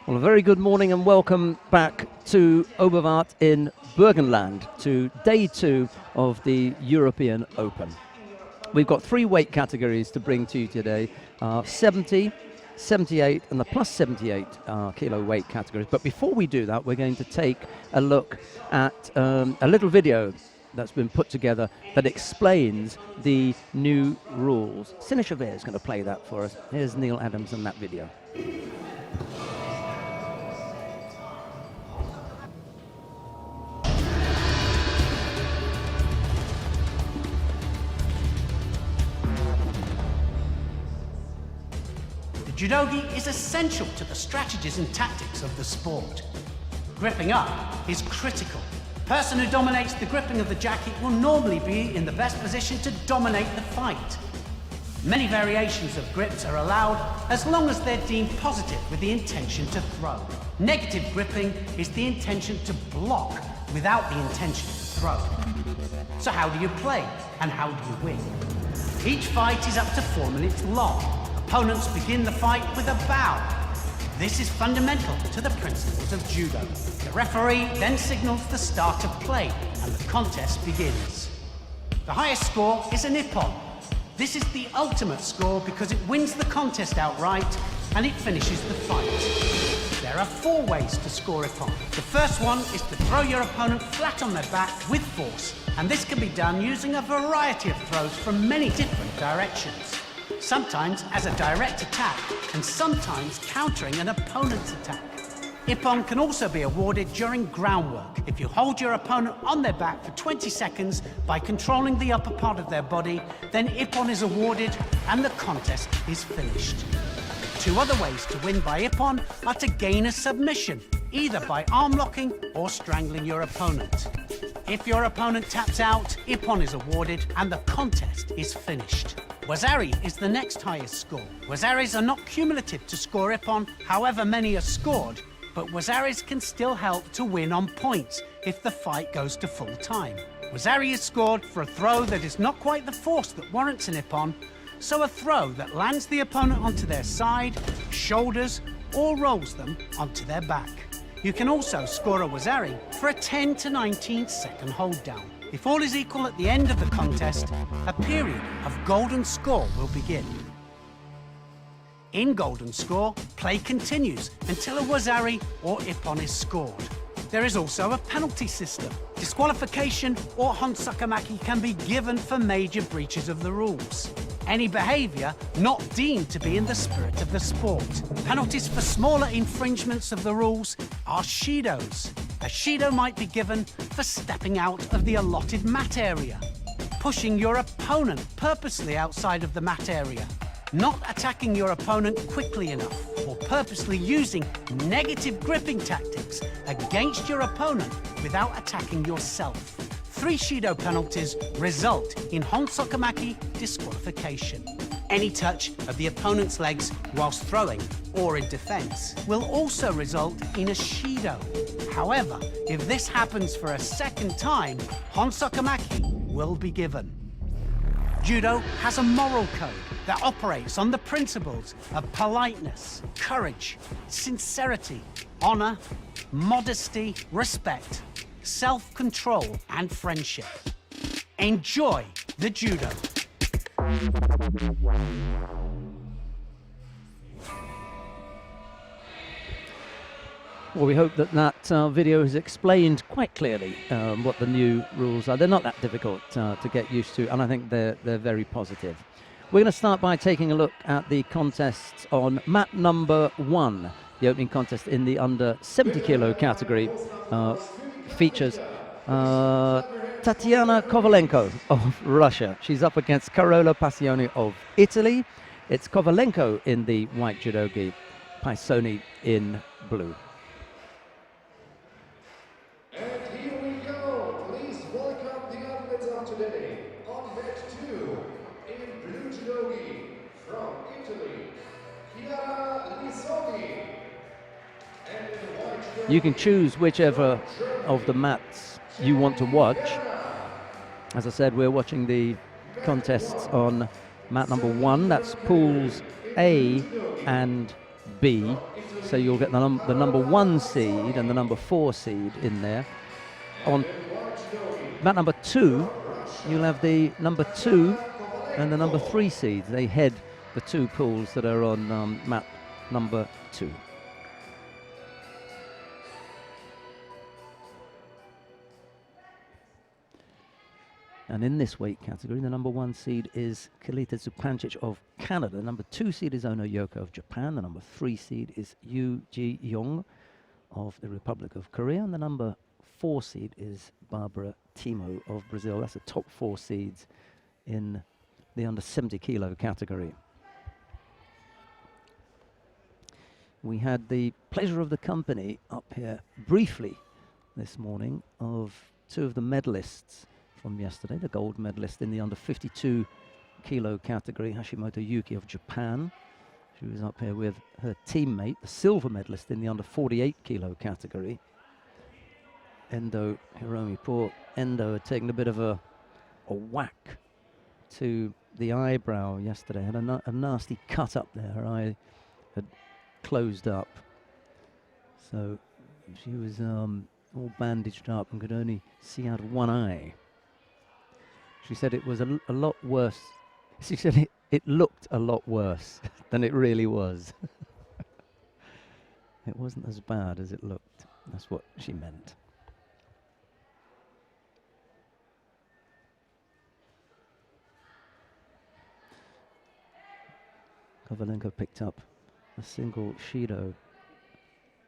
Well, a very good morning and welcome back to Oberwart in Burgenland to day 2 of the European Open. We've got 3 weight categories to bring to you today, 70, 78 and the plus 78 kilo weight categories. But before we do that, we're going to take a look at a little video that's been put together that explains the new rules. Sina Chavez is going to play that for us. Here's Neil Adams in that video. Judogi is essential to the strategies and tactics of the sport. Gripping up is critical. The person who dominates the gripping of the jacket will normally be in the best position to dominate the fight. Many variations of grips are allowed as long as they're deemed positive with the intention to throw. Negative gripping is the intention to block without the intention to throw. So how do you play and how do you win? Each fight is up to 4 minutes long. Opponents begin the fight with a bow. This is fundamental to the principles of judo. The referee then signals the start of play and the contest begins. The highest score is an ippon. This is the ultimate score because it wins the contest outright and it finishes the fight. There are 4 ways to score ippon. The first one is to throw your opponent flat on their back with force, and this can be done using a variety of throws from many different directions. Sometimes as a direct attack, and sometimes countering an opponent's attack. Ippon can also be awarded during groundwork. If you hold your opponent on their back for 20 seconds by controlling the upper part of their body, then Ippon is awarded and the contest is finished. 2 other ways to win by Ippon are to gain a submission, either by arm locking or strangling your opponent. If your opponent taps out, Ippon is awarded and the contest is finished. Wazari is the next highest score. Wazaris are not cumulative to score ippon, however many are scored, but Wazaris can still help to win on points if the fight goes to full time. Wazari is scored for a throw that is not quite the force that warrants an ippon, so a throw that lands the opponent onto their side, shoulders, or rolls them onto their back. You can also score a Wazari for a 10 to 19 second hold down. If all is equal at the end of the contest, a period of golden score will begin. In golden score, play continues until a Wazari or ippon is scored. There is also a penalty system. Disqualification or honsakamaki can be given for major breaches of the rules. Any behaviour not deemed to be in the spirit of the sport. Penalties for smaller infringements of the rules are shidos. A shido might be given for stepping out of the allotted mat area, pushing your opponent purposely outside of the mat area, not attacking your opponent quickly enough, or purposely using negative gripping tactics against your opponent without attacking yourself. 3 shido penalties result in honsakamaki disqualification. Any touch of the opponent's legs whilst throwing or in defense will also result in a shido. However, if this happens for a second time, honsakamaki will be given. Judo has a moral code that operates on the principles of politeness, courage, sincerity, honor, modesty, respect, self-control, and friendship. Enjoy the judo. Well, we hope that that video has explained quite clearly what the new rules are. They're not that difficult to get used to, and I think they're very positive. We're going to start by taking a look at the contests on mat number 1. The opening contest in the under 70 kilo category features Tatiana Kovalenko of Russia. She's up against Carola Passioni of Italy. It's Kovalenko in the white judogi, Passioni in blue. And here we go. Please welcome the athletes of today. On mat 2, in blue judogi, from Italy, Chiara Lisoni. And in white judogi, You can choose whichever of the mats you want to watch. As I said, we're watching the contests on mat number 1. That's pools A and B. So you'll get the number 1 seed and the number 4 seed in there. On mat number 2, you'll have the number 2 and the number 3 seeds. They head the 2 pools that are on mat number 2. And in this weight category, the number 1 seed is Kalita Zupancic of Canada. Number 2 seed is Ono Yoko of Japan. The number 3 seed is Yu Ji-young of the Republic of Korea. And the number 4 seed is Barbara Timo of Brazil. That's the top 4 seeds in the under 70 kilo category. We had the pleasure of the company up here briefly this morning of 2 of the medalists from yesterday. The gold medalist in the under 52 kilo category, Hashimoto Yuki of Japan. She was up here with her teammate, the silver medalist in the under 48 kilo category, Endo Hiromi. Poor Endo had taken a bit of a whack to the eyebrow yesterday. Had a nasty cut up there. Her eye had closed up. So she was all bandaged up and could only see out of one eye. She said it was a lot worse. She said it looked a lot worse than it really was. It wasn't as bad as it looked. That's what she meant. Kovalenko picked up a single Shido.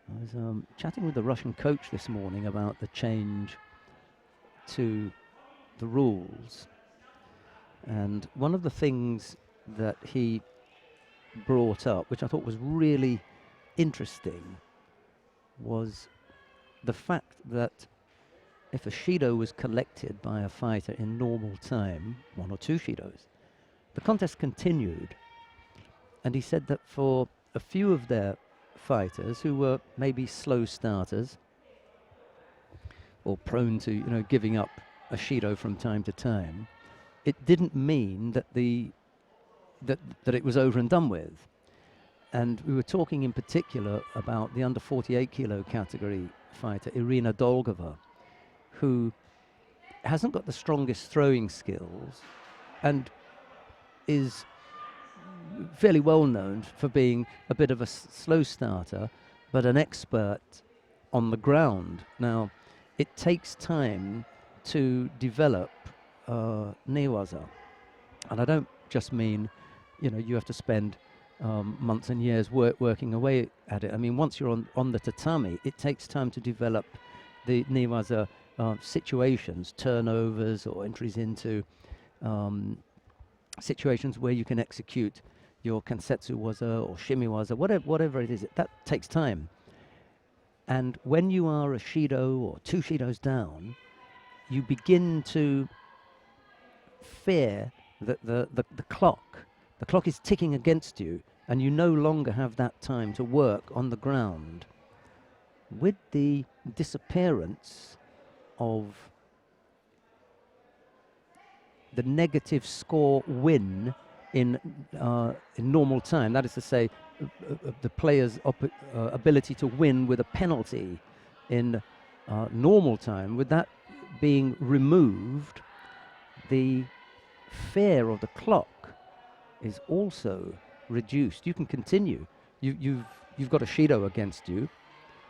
I was chatting with the Russian coach this morning about the change to the rules, and one of the things that he brought up, which I thought was really interesting, was the fact that if a Shido was collected by a fighter in normal time, 1 or 2 Shidos, the contest continued. And he said that for a few of their fighters who were maybe slow starters or prone to, giving up a Shido from time to time, it didn't mean that that it was over and done with. And we were talking in particular about the under 48 kilo category fighter, Irina Dolgova, who hasn't got the strongest throwing skills and is fairly well known for being a bit of a slow starter, but an expert on the ground. Now, it takes time to develop newaza, and I don't just mean, you have to spend months and years working away at it. I mean, once you're on the tatami, it takes time to develop the newaza situations, turnovers or entries into situations where you can execute your kansetsu waza or shimi waza, whatever it is. That takes time. And when you are a Shido or 2 Shidos down, you begin to fear that the clock is ticking against you, and you no longer have that time to work on the ground. With the disappearance of the negative score win in normal time, that is to say, the player's ability to win with a penalty in normal time, with that being removed, the fear of the clock is also reduced. You can continue. You've got a Shido against you,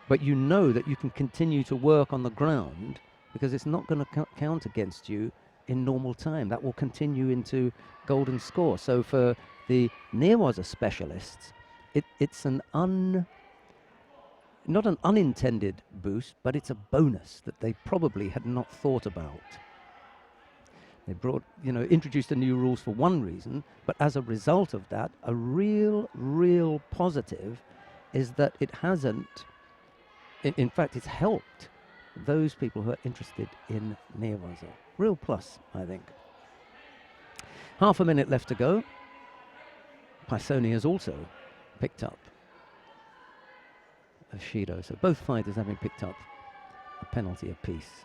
but you know that you can continue to work on the ground because it's not going to count against you in normal time. That will continue into golden score. So for the newaza specialists, it's not an unintended boost, but it's a bonus that they probably had not thought about. They introduced the new rules for one reason, but as a result of that, a real positive is that it hasn't, in fact, it's helped those people who are interested in newaza. Real plus, I think. Half a minute left to go. Paisoni has also picked up a Shido, so both fighters having picked up a penalty apiece.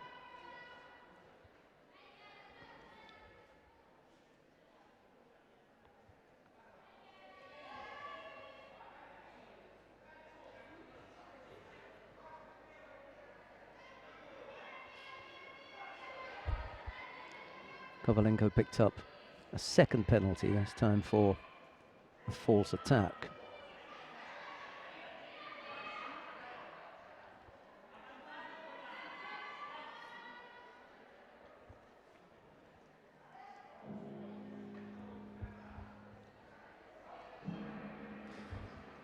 Kovalenko picked up a second penalty, this time for a false attack.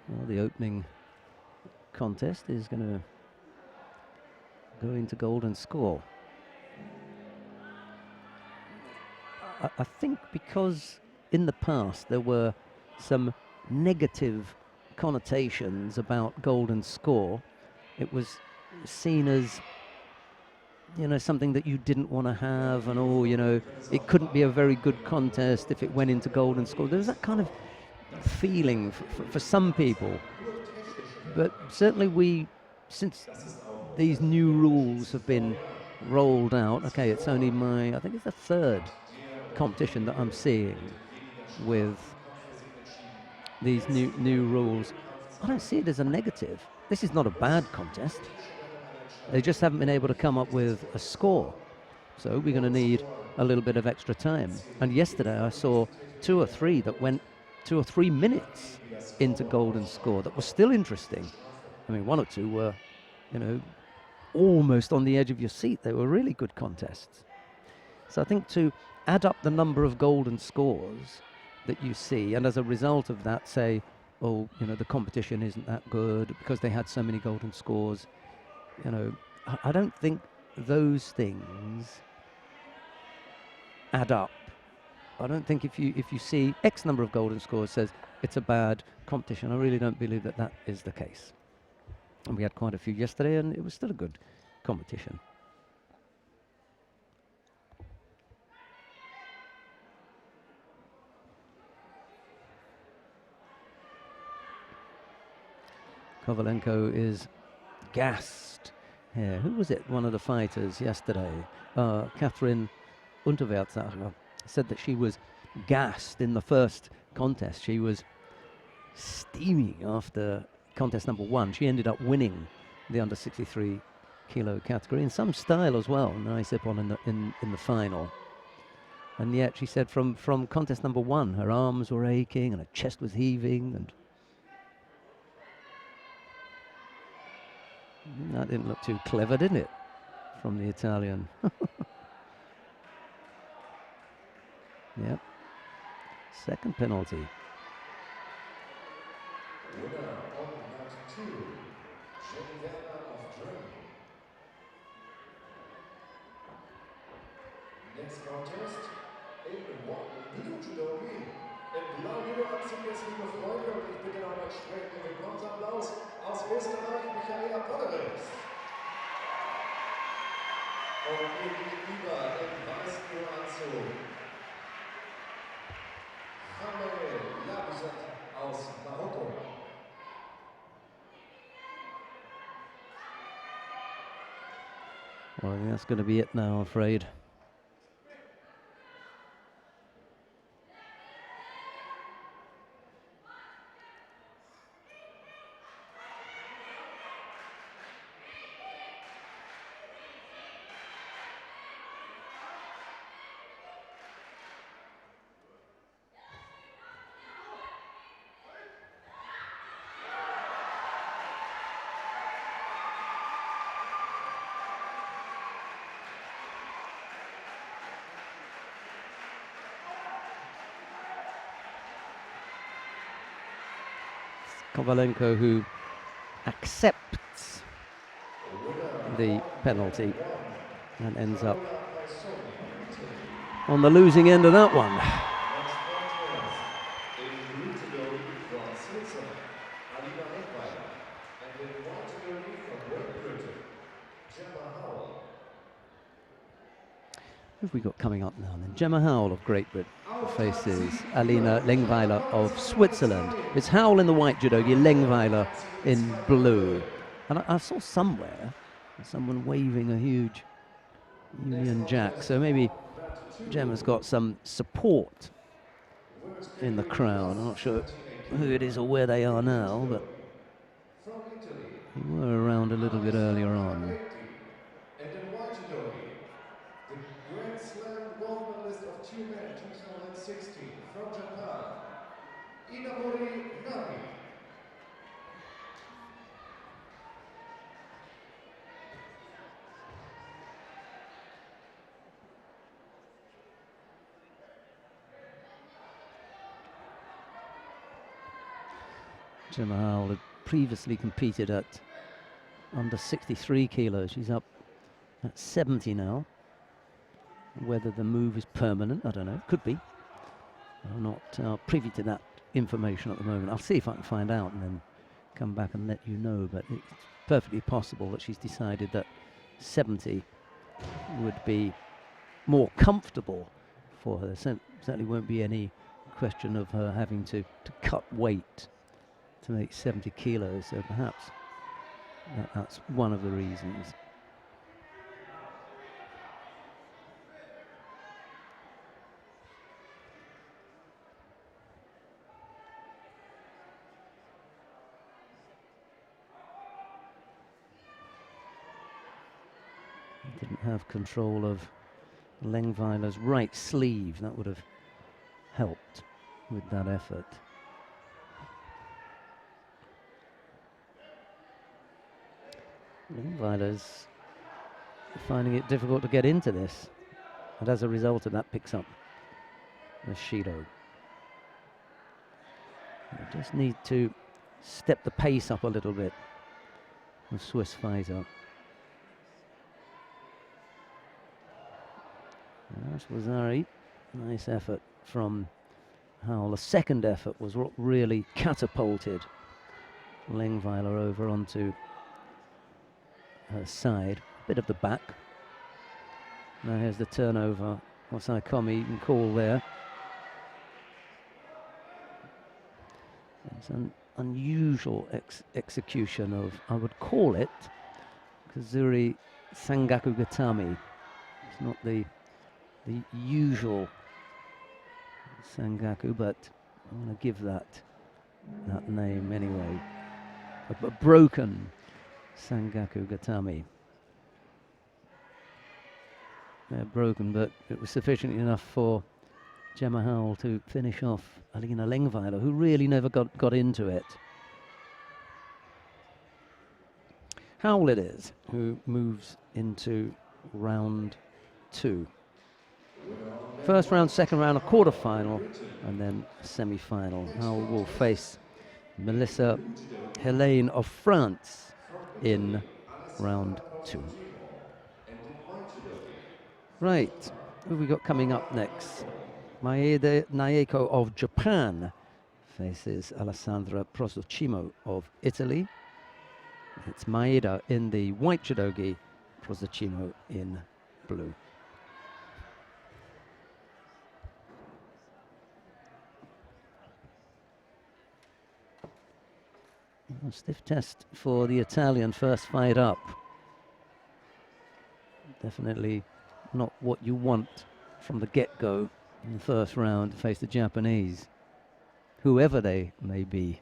Well, the opening contest is going to go into golden score. I think because in the past there were some negative connotations about golden score, it was seen as, you know, something that you didn't want to have, and oh, you know, it couldn't be a very good contest if it went into golden score. There was that kind of feeling for some people. But certainly since these new rules have been rolled out, okay, it's only I think it's the third competition that I'm seeing with these new rules. I don't see it as a negative. This is not a bad contest. They just haven't been able to come up with a score. So we're going to need a little bit of extra time. And yesterday I saw 2 or 3 that went 2 or 3 minutes into golden score that was still interesting. I mean, 1 or 2 were, you know, almost on the edge of your seat. They were really good contests. So I think to add up the number of golden scores that you see, and as a result of that say, oh, you know, the competition isn't that good because they had so many golden scores, you know, I don't think those things add up. I don't think if you see X number of golden scores says it's a bad competition. I really don't believe that that is the case. And we had quite a few yesterday, and it was still a good competition. Kovalenko is gassed here. Who was it? One of the fighters yesterday, Catherine Unterwärts, said that she was gassed in the first contest. She was steaming after contest number 1. She ended up winning the under 63 kilo category in some style as well. Nice Ippon in the final. And yet she said from contest number 1, her arms were aching and her chest was heaving, and that didn't look too clever, didn't it, from the Italian? Yep. Second penalty. Winner on mat 2, Jenny of Germany. Next contest, in blue Judo. Im blauen Judo-Anzug jetzt, liebe Freunde, und ich bitte noch einen entsprechenden Willkommensapplaus aus Österreich, Michaela Podderes. Und ihr gegenüber im weißen Judo-Anzug, aus Marokko. Well, I think that's going to be it now, I'm afraid. Kovalenko, who accepts the penalty and ends up on the losing end of that one. Who have we got coming up now then? Gemma Howell of Great Britain faces Alina Lengweiler of Switzerland. It's Howell in the white judogi, Lengweiler in blue. And I saw somewhere someone waving a huge Union Jack, so maybe Gemma's got some support in the crowd. I'm not sure who it is or where they are now, but they were around a little bit earlier on. And in white judogi, the Grand Slam gold medalist of international at 60 from Japan, Inamori Nagi. Gemma Howell had previously competed at under 63 kilos. She's up at 70 now. Whether the move is permanent, I don't know. Could be. I'm not privy to that information at the moment. I'll see if I can find out and then come back and let you know. But it's perfectly possible that she's decided that 70 would be more comfortable for her. Certainly won't be any question of her having to cut weight to make 70 kilos. So perhaps that's one of the reasons. Didn't have control of Lengweiler's right sleeve. That would have helped with that effort. Lengweiler's finding it difficult to get into this, and as a result of that picks up the Shido. They just need to step the pace up a little bit, the Swiss fighter. That's Lazari. Nice effort from Howell. The second effort was what really catapulted Lengweiler over onto her side. Bit of the back. Now here's the turnover. What's Saikomi you can call there. It's an unusual execution of, I would call it, Kazuri Sangaku Gatami. It's not the usual Sangaku, but I'm going to give that name anyway. A broken Sangaku Gatami. They're broken, but it was sufficient enough for Gemma Howell to finish off Alina Lengweiler, who really never got into it. Howell it is, who moves into round 2. First round, second round, a quarter-final, and then a semi-final. Howell will face Melissa Helene of France in round 2. Right, who we got coming up next? Maeda Naeko of Japan faces Alessandra Prosochimo of Italy. It's Maeda in the white judogi, Prosochimo in blue. A stiff test for the Italian first fight up. Definitely not what you want from the get-go in the first round to face the Japanese, whoever they may be,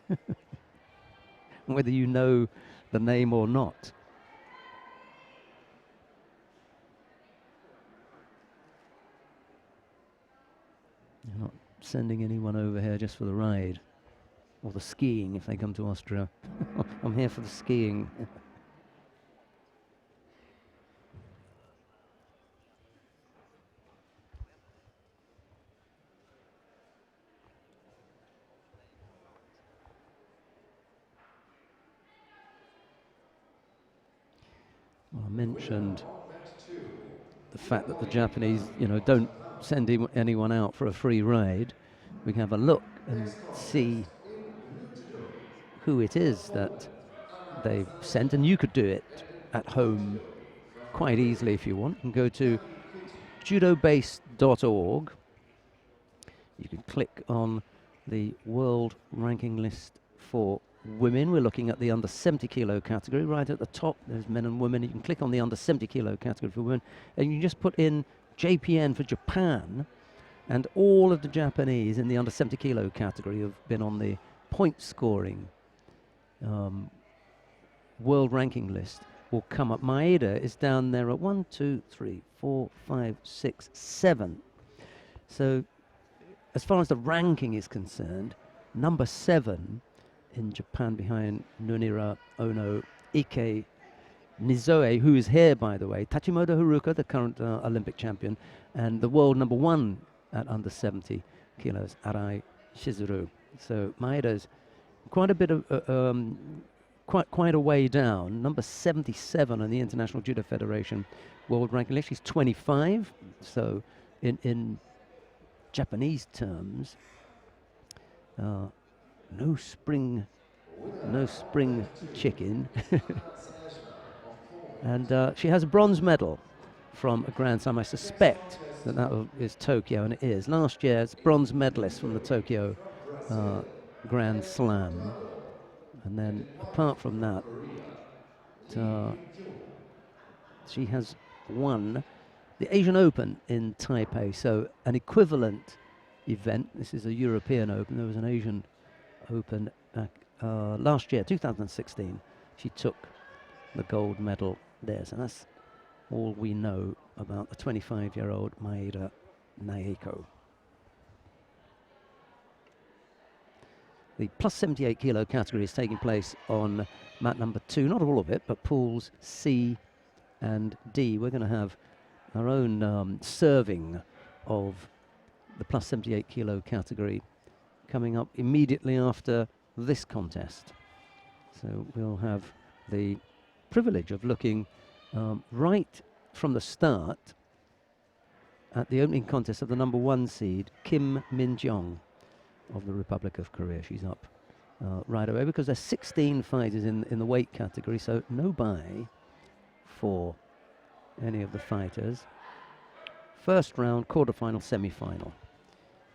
whether you know the name or not. You're not sending anyone over here just for the ride. Or the skiing if they come to Austria. I'm here for the skiing. Well, I mentioned the fact that the Japanese, don't send anyone out for a free ride. We can have a look and see who it is that they've sent, and you could do it at home quite easily if you want. You can go to judobase.org. You can click on the world ranking list for women. We're looking at the under 70 kilo category. Right at the top, there's men and women. You can click on the under 70 kilo category for women, and you just put in JPN for Japan, and all of the Japanese in the under 70 kilo category have been on the point scoring world ranking list will come up. Maeda is down there at 1, 2, 3, 4, 5, 6, 7. So as far as the ranking is concerned, number 7 in Japan behind Nunira Ono Ike Nizoe, who is here, by the way, Tachimoto Haruka, the current Olympic champion, and the world number 1 at under 70 kilos, Arai Shizuru. So Maeda's quite a bit of, quite a way down. Number 77 on the International Judo Federation world ranking list. She's 25, so in Japanese terms, no spring chicken. And she has a bronze medal from a Grand Slam. I suspect that is Tokyo, and it is. Last year's bronze medalist from the Tokyo Grand Slam. And then apart from that, she has won the Asian Open in Taipei, so an equivalent event. This is a European Open. There was an Asian Open back last year, 2016. She took the gold medal there, so that's all we know about the 25-year-old Maeda Naeko. The plus 78 kilo category is taking place on mat number 2, not all of it, but pools C and D. We're going to have our own serving of the plus 78 kilo category coming up immediately after this contest. So we'll have the privilege of looking right from the start at the opening contest of the number 1 seed, Kim Min-jong of the Republic of Korea. She's up right away because there's 16 fighters in the weight category, so no bye for any of the fighters. First round, quarterfinal, semi-final.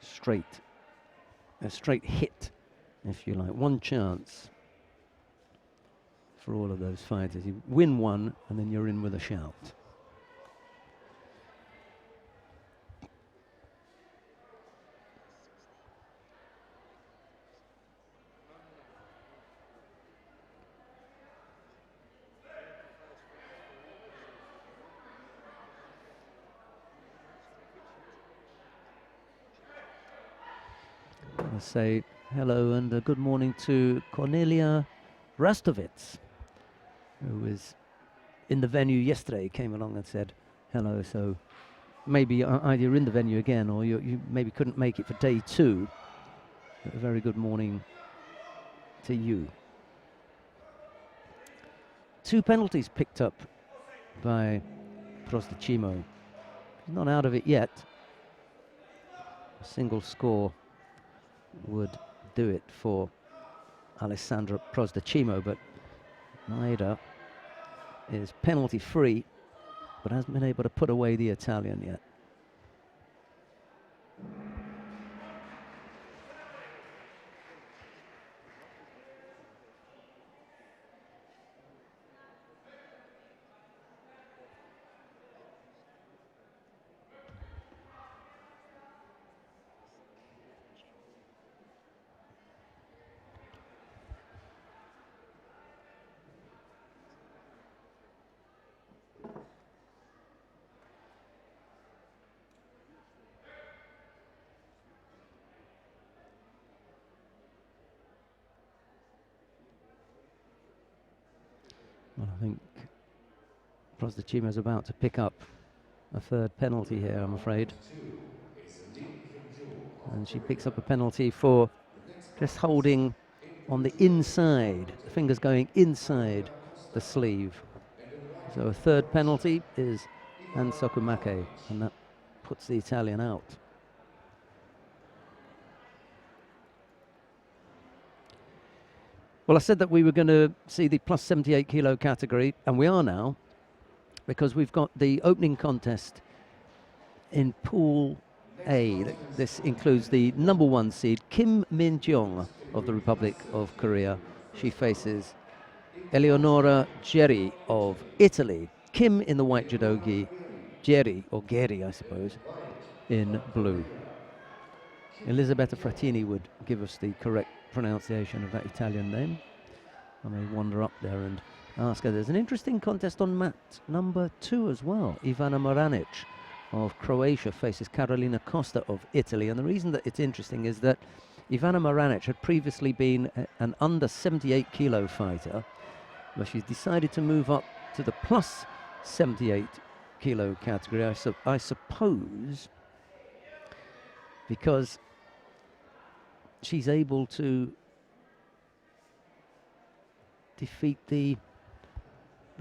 A straight hit, if you like. One chance for all of those fighters. You win one, and then you're in with a shout. I'll say hello and good morning to Cornelia Rastovitz, who was in the venue yesterday, came along and said hello. So maybe either you're in the venue again or you maybe couldn't make it for day 2. But a very good morning to you. 2 penalties picked up by Prostachimo. He's not out of it yet. A single score would do it for Alessandra Prostachimo, but Maeda is penalty free, but hasn't been able to put away the Italian yet. Well, I think Prostachimo is about to pick up a 3rd penalty here, I'm afraid. And she picks up a penalty for just holding on the inside, the fingers going inside the sleeve. So a 3rd penalty is Hansokumake, and that puts the Italian out. Well, I said that we were going to see the plus 78 kilo category, and we are now, because we've got the opening contest in Pool A. This includes the number 1 seed, Kim Min-jong of the Republic of Korea. She faces Eleonora Geri of Italy. Kim in the white judogi, Geri, or Geri, I suppose, in blue. Elisabetta Frattini would give us the correct pronunciation of that Italian name. I may wander up there and ask her. There's an interesting contest on mat number 2 as well. Ivana Moranic of Croatia faces Carolina Costa of Italy. And the reason that it's interesting is that Ivana Maranic had previously been an under 78 kilo fighter, but she's decided to move up to the plus 78 kilo category, I suppose, because she's able to defeat the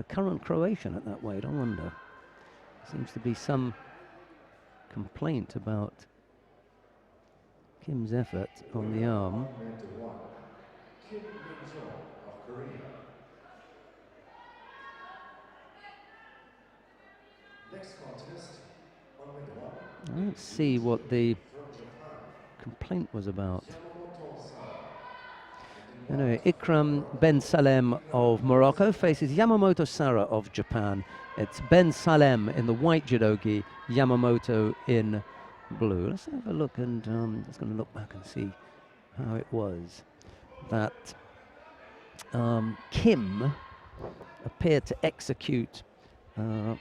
current Croatian at that weight. I wonder. Seems to be some complaint about Kim's effort on the arm. Let's see what the complaint was about. Anyway, Ikram Ben Salem of Morocco faces Yamamoto Sara of Japan. It's Ben Salem in the white judogi, Yamamoto in blue. Let's have a look, and just going to look back and see how it was that Kim appeared to execute a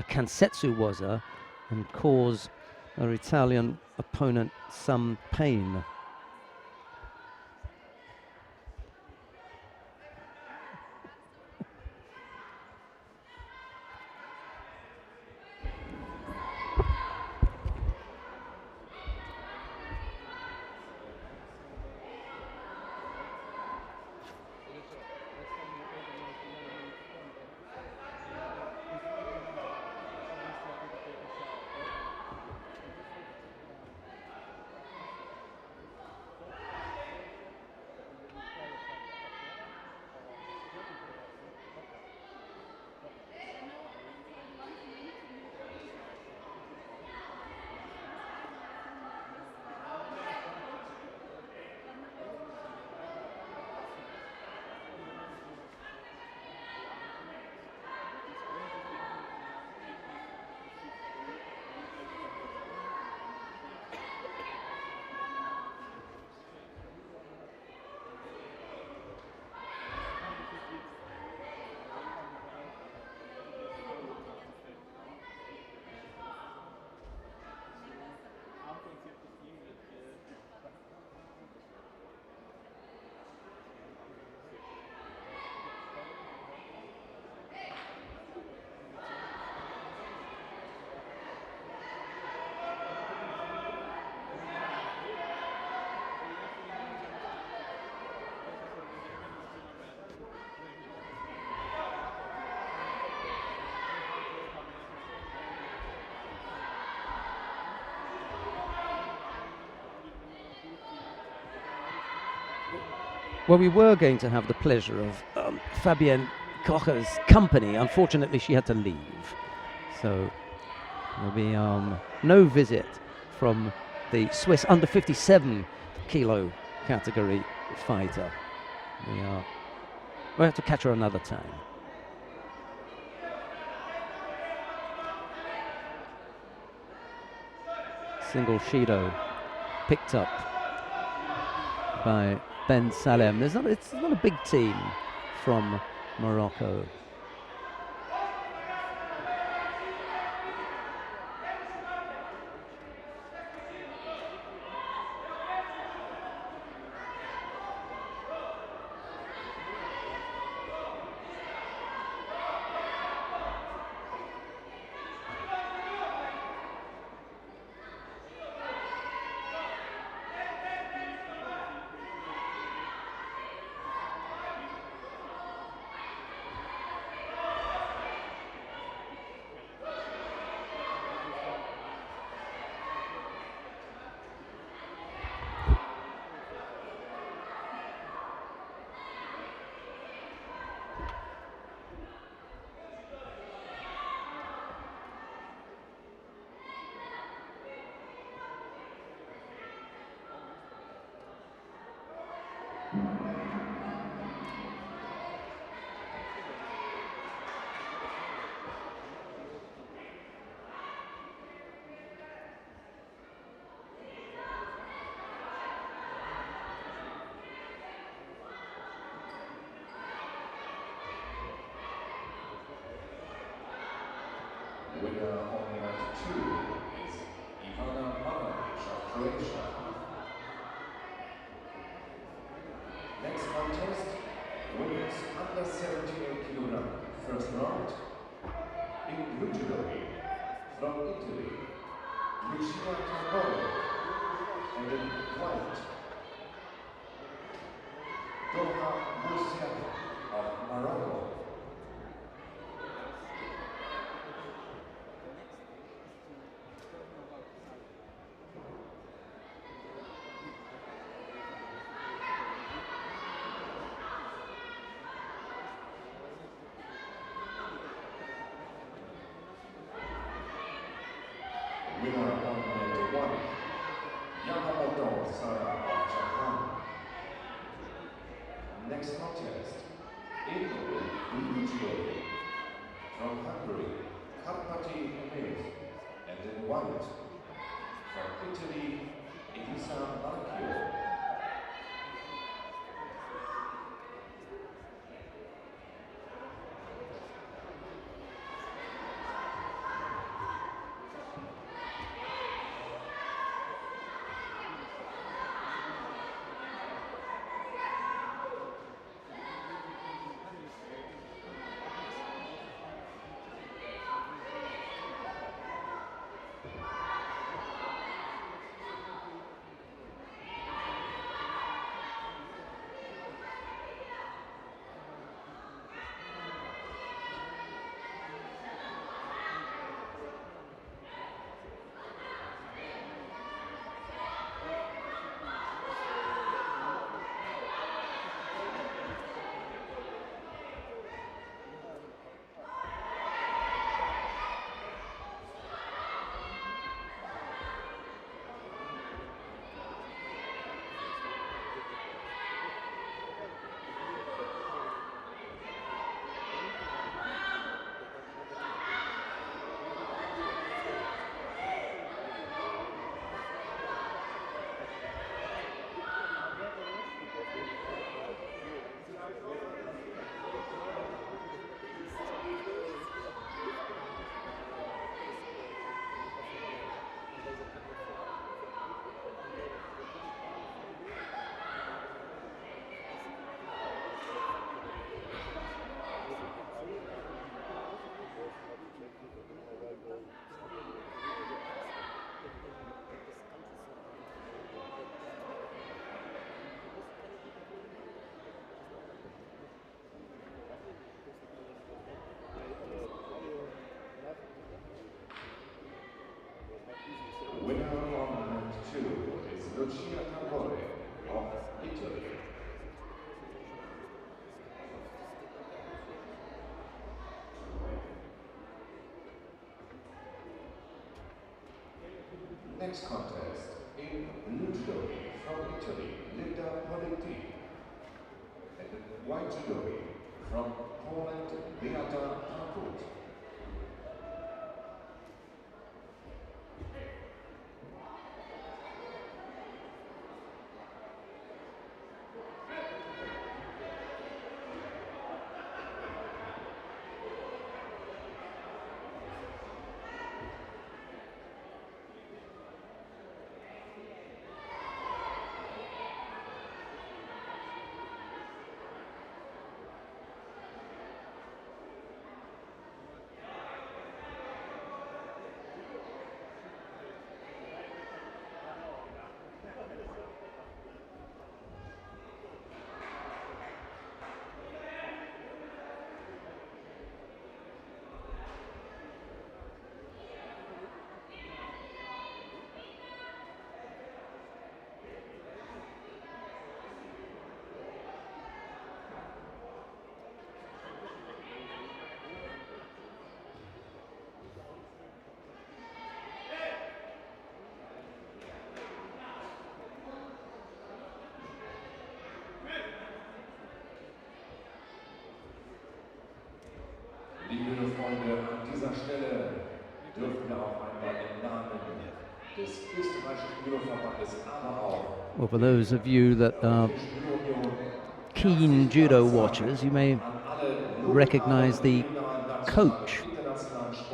Kansetsu waza and cause her Italian opponent some pain. Well, we were going to have the pleasure of Fabienne Kocher's company. Unfortunately, she had to leave. So there'll be no visit from the Swiss under 57 kilo category fighter. We'll have to catch her another time. Single Shido picked up by Ben Salem. It's not a big team from Morocco. Winner on mat 2 is Ivana Mavanic of Croatia. Next contest, women's under 78 kg first round. In Judo from Italy, Lucia Tamboro, and in white, Doha Moussiak of Morocco. Winner on mat 1, Yamamoto Sara of Japan. Next contest, in Judo from Hungary, Karpati Emir, and in white, from Italy, Elisa Marchio. Winner on mat 2 is Lucia Tamboro of Italy. Next contest, in Judo from Italy, Linda Politi, and in white judo from Poland, Beata Harput. Liebe Freunde, an dieser Stelle dürfen wir auch einmal im Namen des österreichischen Judoverbandes, aber auch Well, for those of you that are keen judo watchers, you may recognize the coach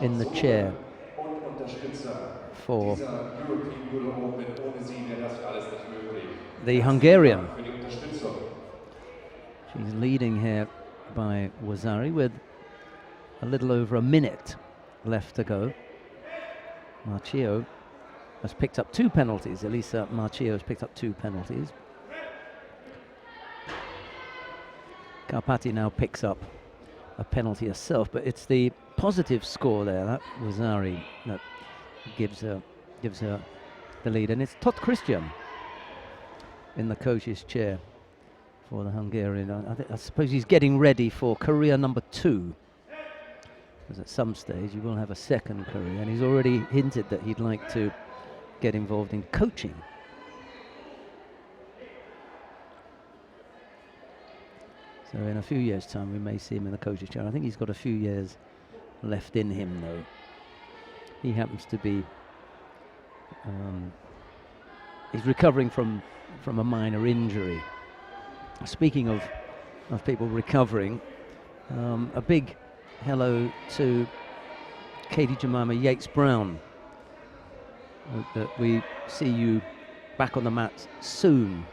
in the chair und Unterstützer for dieser European Judo Open. Ohne sie wäre das alles nicht möglich. the Hungarian. Für die Unterstützung. She's leading here by Wazari with a little over a minute left to go. Marchio has picked up 2 penalties. Elisa Marchio has picked up 2 penalties. Karpati now picks up a penalty herself, but it's the positive score there, that Wazari, that gives her the lead. And it's Tot Christian in the coach's chair for the Hungarian. I suppose he's getting ready for career number 2. Because at some stage he will have a second career, and he's already hinted that he'd like to get involved in coaching. So in a few years' time we may see him in the coach's chair. I think he's got a few years left in him, though. He happens to be he's recovering from a minor injury. Speaking of people recovering, a big hello to Katie Jemima Yates-Brown. Hope that we see you back on the mat soon.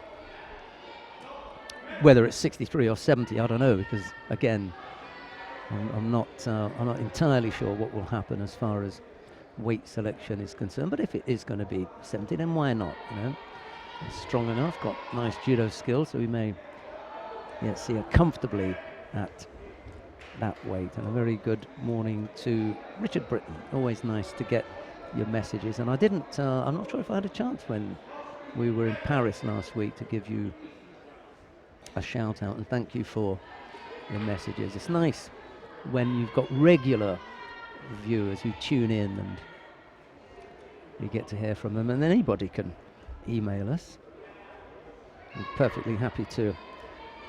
Whether it's 63 or 70, I don't know, because again, I'm not entirely sure what will happen as far as weight selection is concerned. But if it is going to be 70, then why not? You know, he's strong enough, got nice judo skills, so we may see her comfortably at that weight. And a very good morning to Richard Britton. Always nice to get your messages. And I didn't. I'm not sure if I had a chance when we were in Paris last week to give you a shout out and thank you for your messages. It's nice when you've got regular viewers who tune in and you get to hear from them, and then anybody can email us. I'm perfectly happy to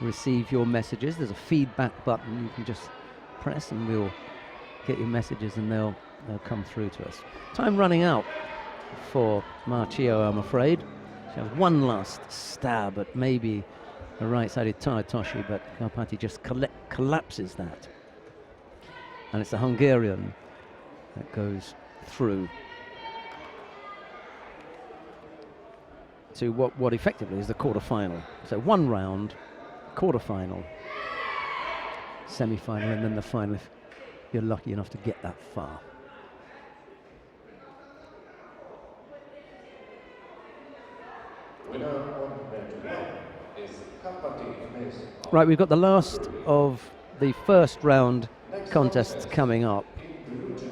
receive your messages. There's a feedback button you can just press and we'll get your messages and they'll come through to us. Time running out for Marchio, I'm afraid. She has one last stab at maybe a right-sided Taitoshi, but Karpati just collapses that. And it's the Hungarian that goes through to what effectively is the quarter-final. So 1 round, quarter-final, semi-final, and then the final if you're lucky enough to get that far. Right, we've got the last of the first round contests coming up.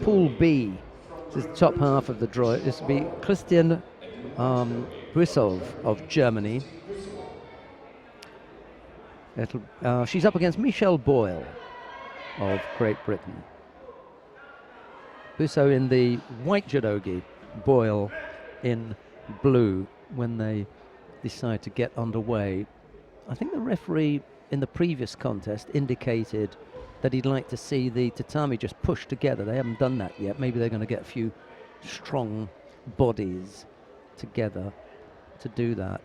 Pool B, this is the top half of the draw. This will be Christian Brissov of Germany. She's up against Michelle Boyle of Great Britain. Brissov in the white judogi, Boyle in blue when they decide to get underway. I think the referee in the previous contest indicated that he'd like to see the tatami just pushed together. They haven't done that yet. Maybe they're going to get a few strong bodies together to do that.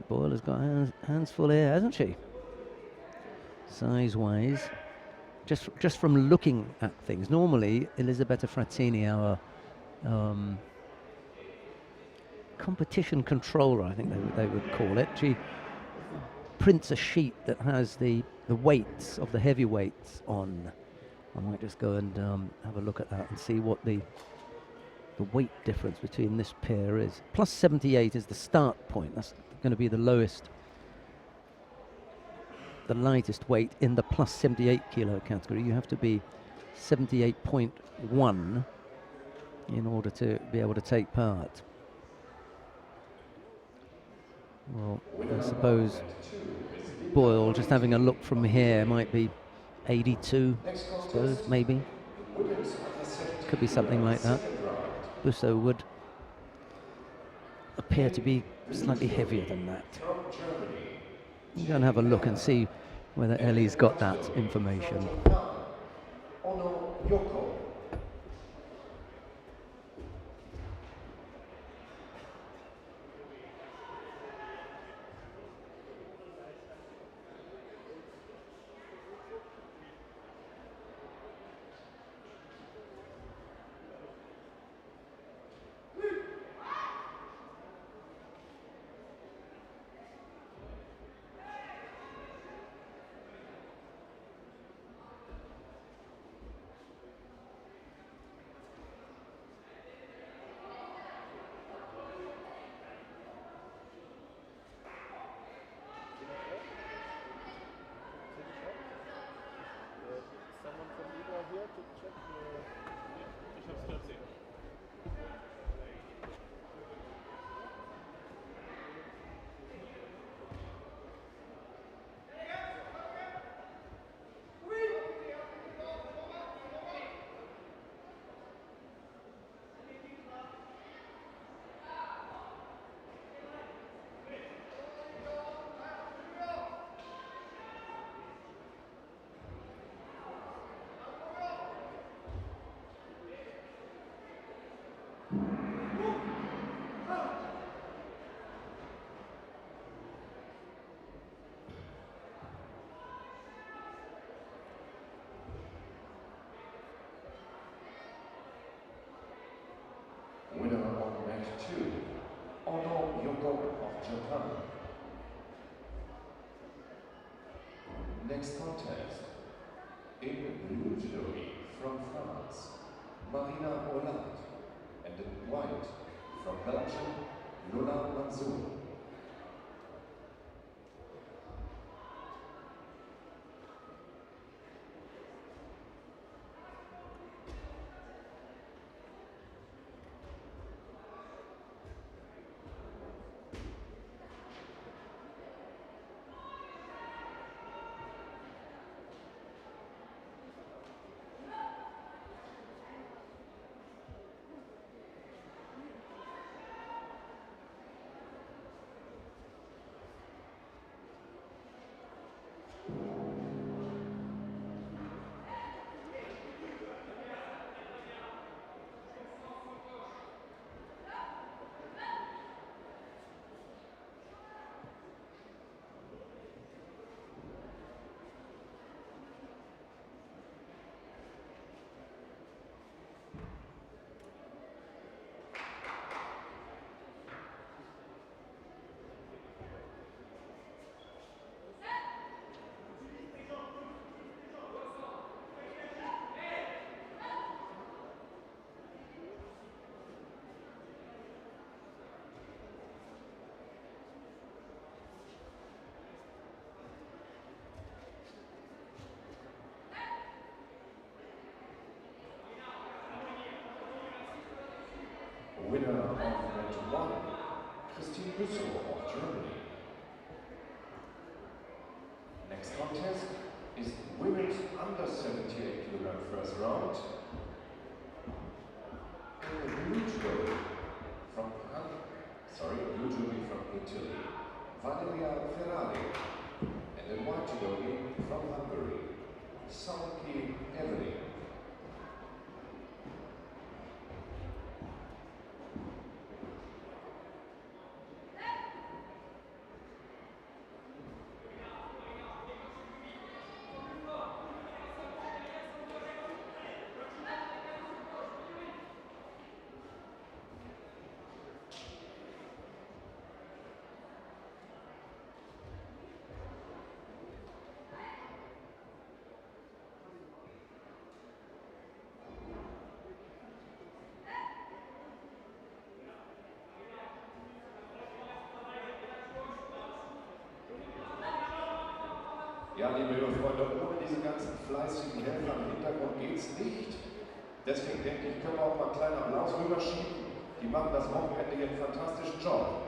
Boyle has got hands full here, hasn't she? Size-wise, just from looking at things. Normally, Elisabetta Frattini, our competition controller, I think they would call it. She prints a sheet that has the weights of the heavyweights on. I might just go and have a look at that and see what the weight difference between this pair is. Plus 78 is the start point. That's going to be the lowest, the lightest weight in the plus 78 kilo category. You have to be 78.1 in order to be able to take part. Well, I suppose Boyle, just having a look from here, might be 82, I suppose, maybe. Could be something like that. Busso would appear to be slightly heavier than that. I'm going to have a look and see whether Ellie's got that information. Next contest, in blue judo from France, Marina Holland, and in white from Belgium, Lola Mansour. Winner of match 1, Christine Büssow of Germany. Next contest is women's under 78 kg first round. Blue judo from Italy, Valeria Ferrari, and in white judo from Hungary, Salki Evelyn. Ja, liebe Freunde, ohne diese ganzen fleißigen Helfer im Hintergrund geht's nicht. Deswegen denke ich, können wir auch mal einen kleinen Applaus rüberschieben. Die machen das Wochenende hier einen fantastischen Job.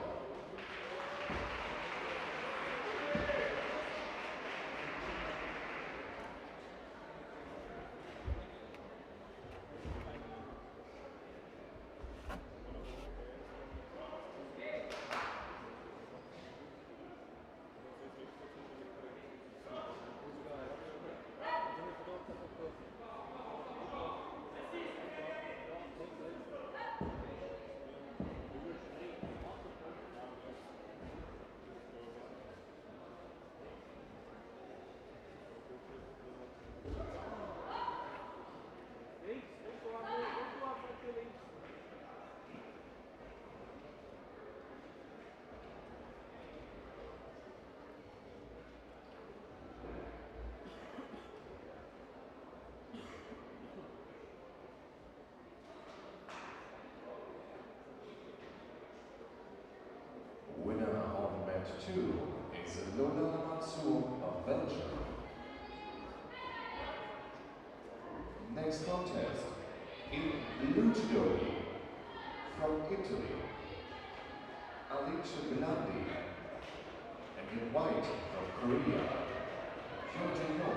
Match 2 is Lola Mansour of Belgium. Next contest in blue judo from Italy, Alice Belandi, and in white from Korea, Judo.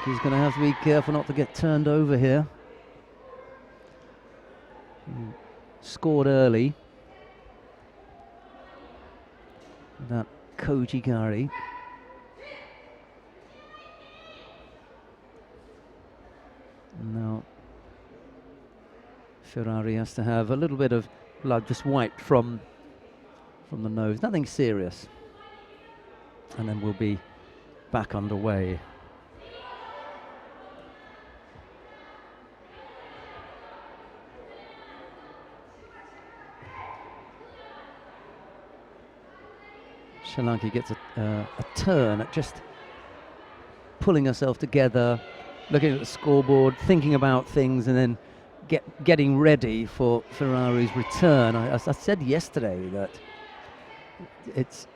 He's going to have to be careful not to get turned over here. scored early. That Koji Gari. Now Ferrari has to have a little bit of blood just wiped from the nose. Nothing serious. And then we'll be back underway. Sri Lanka gets a turn at just pulling herself together, looking at the scoreboard, thinking about things, and then getting ready for Ferrari's return. I said yesterday that it's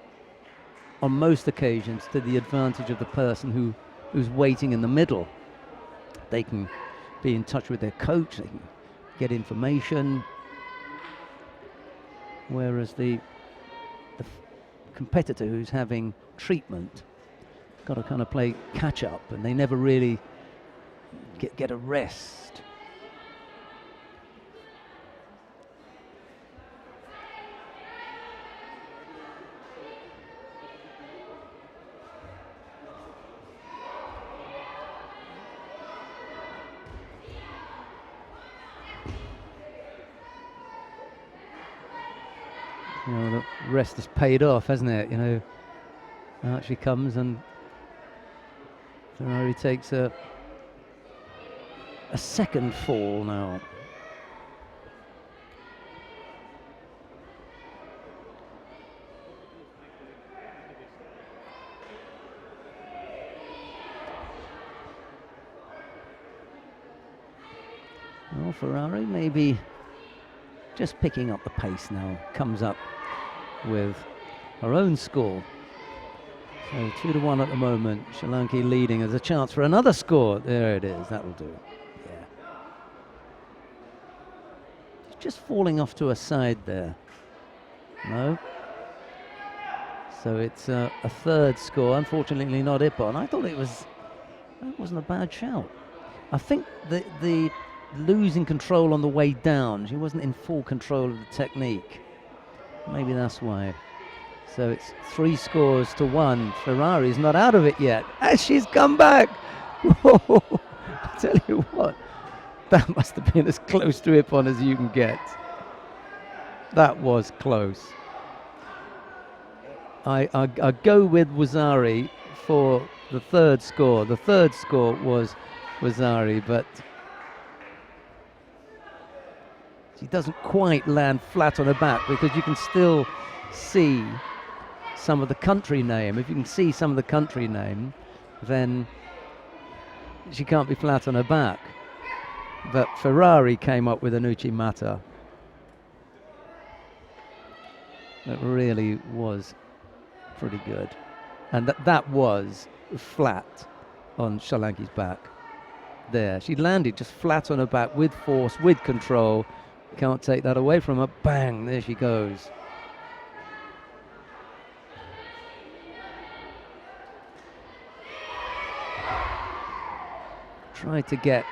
on most occasions to the advantage of the person who's waiting in the middle. They can be in touch with their coach, they can get information, whereas the competitor who's having treatment got to kind of play catch up, and they never really get a rest. You know, the rest has paid off, hasn't it? You know, out she comes, and Ferrari takes a second fall now. Well, Ferrari maybe just picking up the pace now, comes up with her own score. So 2-1 at the moment. Sri Lanka leading. There's a chance for another score. There it is. That'll do. Yeah. She's just falling off to her side there. No. So it's a third score. Unfortunately, not Ippon. I thought that wasn't a bad shout. I think the losing control on the way down. She wasn't in full control of the technique. Maybe that's why. So it's 3-1. Ferrari's not out of it yet. And she's come back. Whoa. I tell you what, that must have been as close to Ippon as you can get. That was close. I go with Wazari for the third score. The third score was Wazari, but she doesn't quite land flat on her back, because you can still see some of the country name. If you can see some of the country name, then she can't be flat on her back. But Ferrari came up with an Uchimata that really was pretty good. And that was flat on Sri Lanka's back. There, she landed just flat on her back with force, with control. Can't take that away from her. Bang, there she goes. Tried to get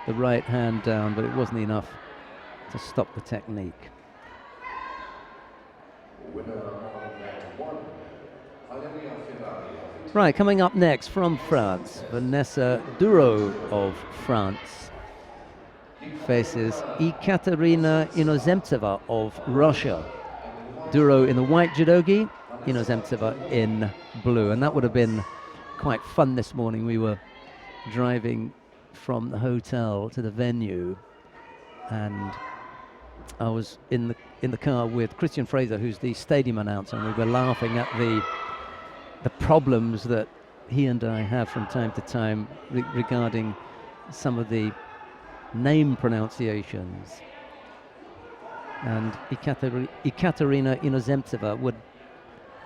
the right hand down, but it wasn't enough to stop the technique. Right, coming up next from France, Vanessa Duro of France faces Ekaterina Inozemtseva of Russia. Duro in the white judogi, Inozemtseva in blue. And that would have been quite fun this morning. We were driving from the hotel to the venue, and I was in the car with Christian Fraser, who's the stadium announcer, and we were laughing at the problems that he and I have from time to time regarding some of the name pronunciations. And Ekaterina Inozemtseva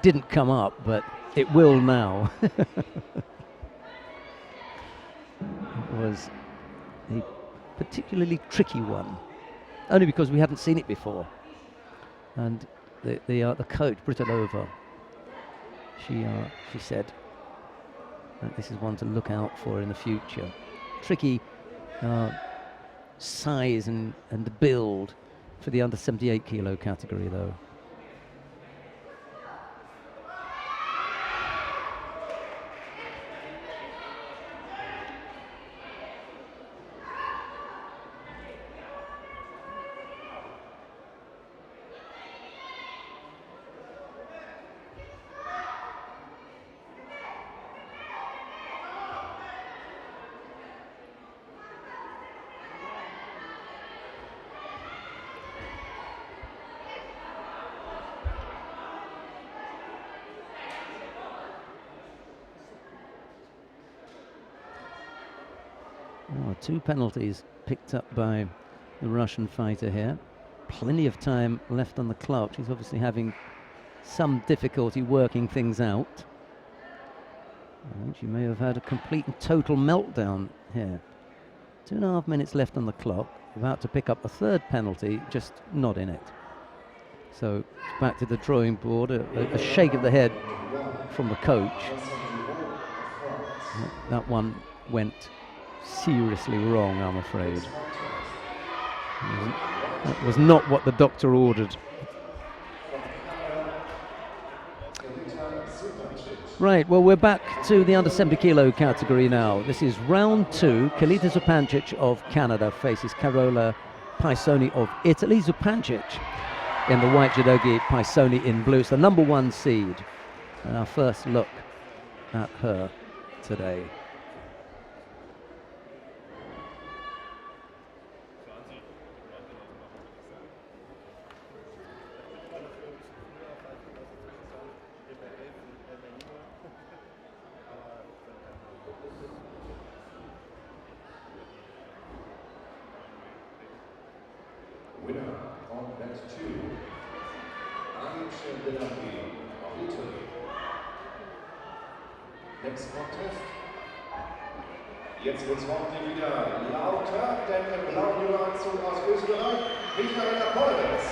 didn't come up, but it will now. It was a particularly tricky one, only because we hadn't seen it before. And the coach, Britanova, she said that this is one to look out for in the future. Tricky size and the build, for the under 78 kilo category, though. Oh, 2 penalties picked up by the Russian fighter here. Plenty of time left on the clock. She's obviously having some difficulty working things out. I think she may have had a complete and total meltdown here. 2.5 minutes left on the clock. About to pick up a 3rd penalty, just not in it. So it's back to the drawing board. A shake of the head from the coach. That one went seriously wrong, I'm afraid. That was not what the doctor ordered. Right, well, we're back to the under 70 kilo category now. This is round 2. Kalita Zupancic of Canada faces Carola Paisoni of Italy. Zupancic in the white judogi, Paisoni in blue. It's the number 1 seed. And our first look at her today. Winner on bet 2, of Italy. Next contest. Jetzt wird's hoffentlich wieder lauter, denn im blauen Judo-Anzug aus Österreich, Michaela Polwitz.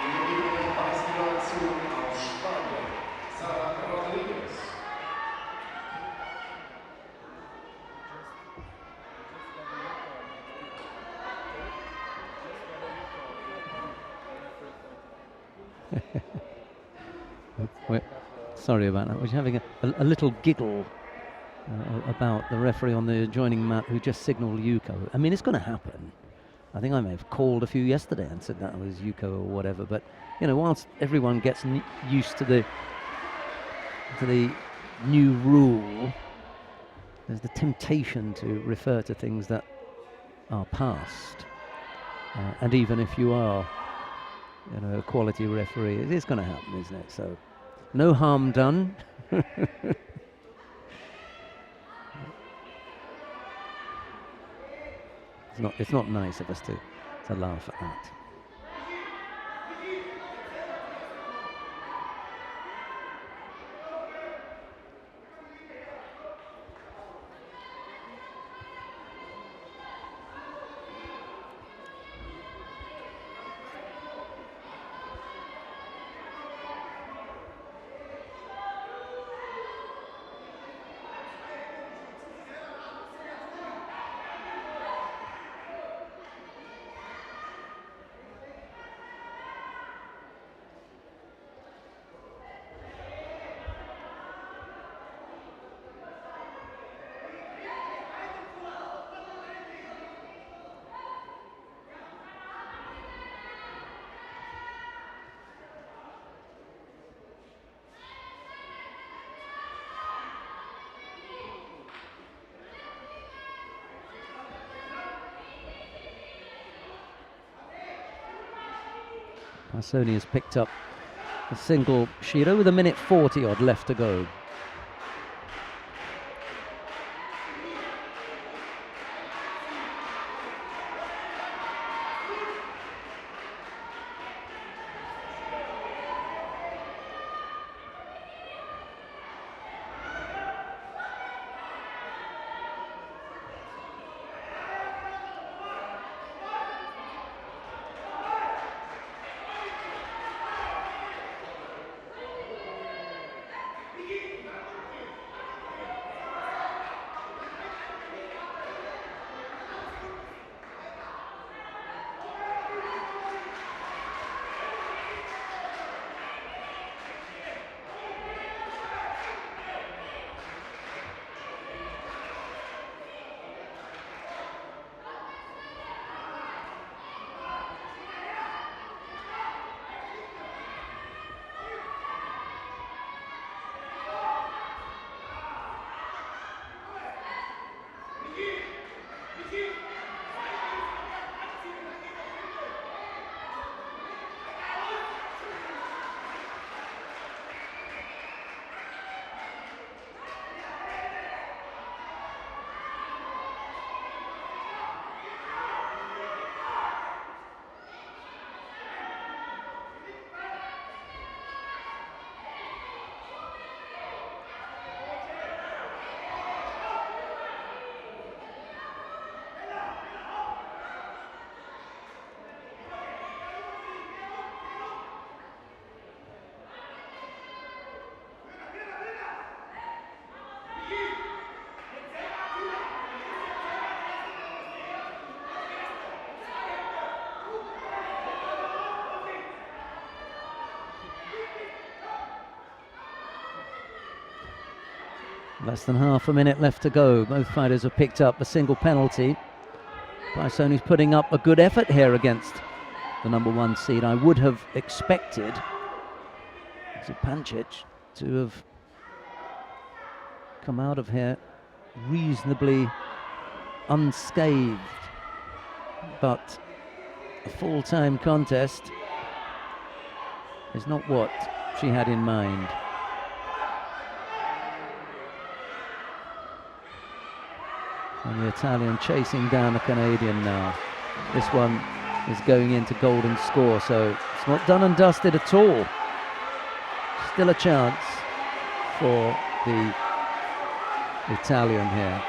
Gegen den weißen Judo-Anzug aus Spanien, Sarah Rodriguez. Sorry about that. We're having a little giggle about the referee on the adjoining mat who just signalled Yuko. I mean, it's going to happen. I think I may have called a few yesterday and said that was Yuko or whatever. But you know, whilst everyone gets used to the new rule, there's the temptation to refer to things that are past. And even if you are, you know, a quality referee, it is going to happen, isn't it? So, no harm done. It's not nice of us to laugh at that. Paisoni has picked up a single Shiro with 1:40 odd left to go. Less than half a minute left to go. Both fighters have picked up a single penalty. Paisoni's putting up a good effort here against the number 1 seed. I would have expected Zupancic to have come out of here reasonably unscathed, but a full-time contest is not what she had in mind. And the Italian chasing down the Canadian now. This one is going into golden score, so it's not done and dusted at all. Still a chance for the Italian here.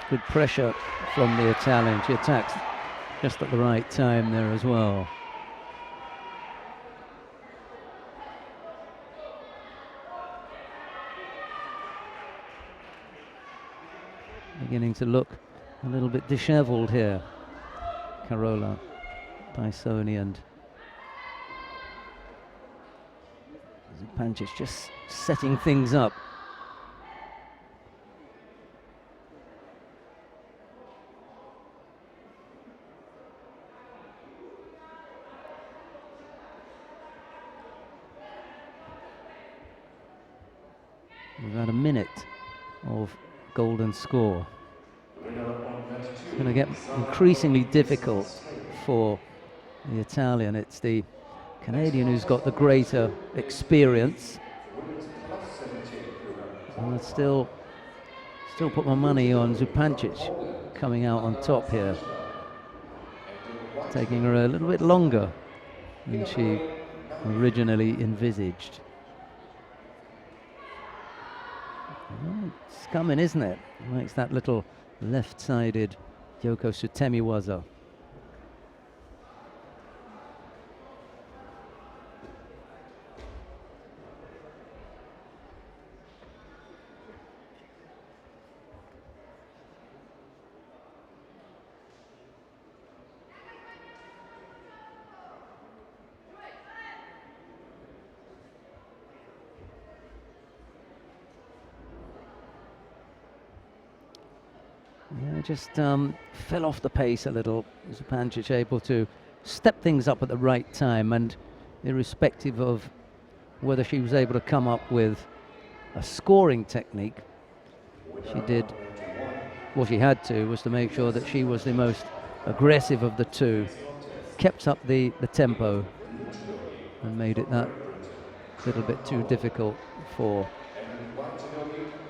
Good pressure from the Italian. She attacks just at the right time there as well. Beginning to look a little bit disheveled here. Carola Paisoni and Zupancic just setting things up. We've had a minute of golden score. It's going to get increasingly difficult for the Italian. It's the Canadian who's got the greater experience. And I'd still put my money on Zupancic coming out on top here. Taking her a little bit longer than she originally envisaged. Oh, it's coming, isn't it? Makes that little left-sided Yoko Sutemi waza. Yeah, just fell off the pace a little. Zupancic able to step things up at the right time, and irrespective of whether she was able to come up with a scoring technique, she did what she had to, was to make sure that she was the most aggressive of the two, kept up the tempo, and made it that little bit too difficult for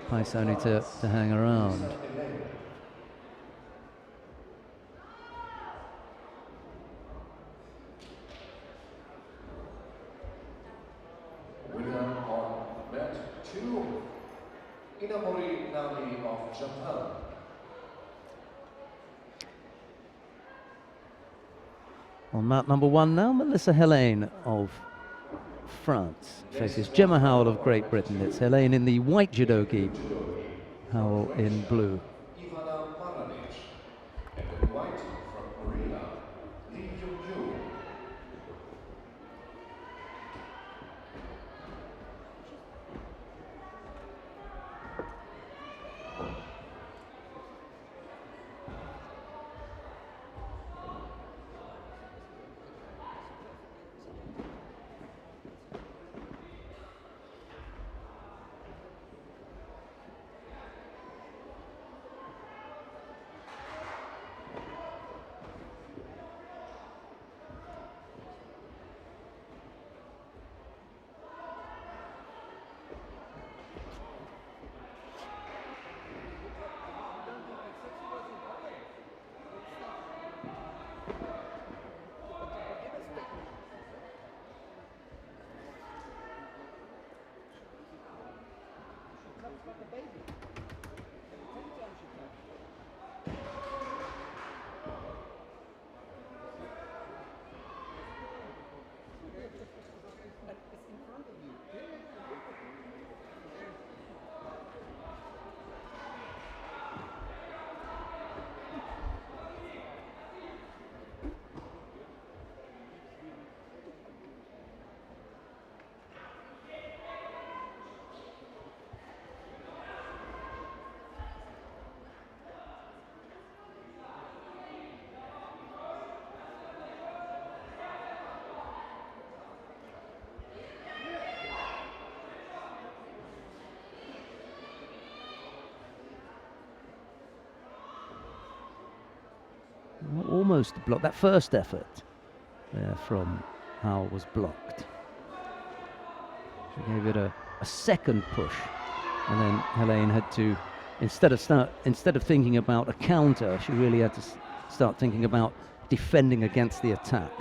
Paisoni to hang around. On mat number 1 now, Melissa Helene of France faces Gemma Howell of Great Britain. It's Helene in the white judogi, Howell in blue. Almost blocked. That first effort there from Howell was blocked. She gave it a second push, and then Helene had to, instead of thinking about a counter, she really had to start thinking about defending against the attack.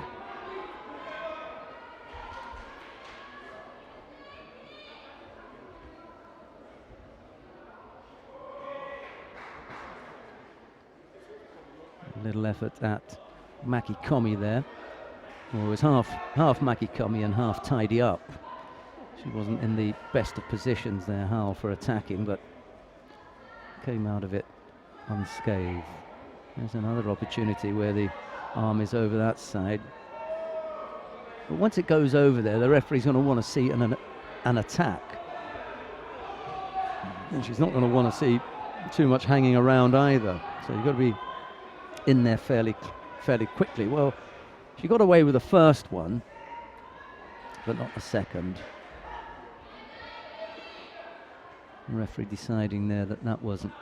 Little effort at Maki Komi there. Well, it was half Maki Komi and half tidy up. She wasn't in the best of positions there, Howell, for attacking, but came out of it unscathed. There's another opportunity where the arm is over that side. But once it goes over there, the referee's going to want to see an attack. And she's not going to want to see too much hanging around either. So you've got to be in there fairly quickly. Well, she got away with the first one, but not the second. The referee deciding there that wasn't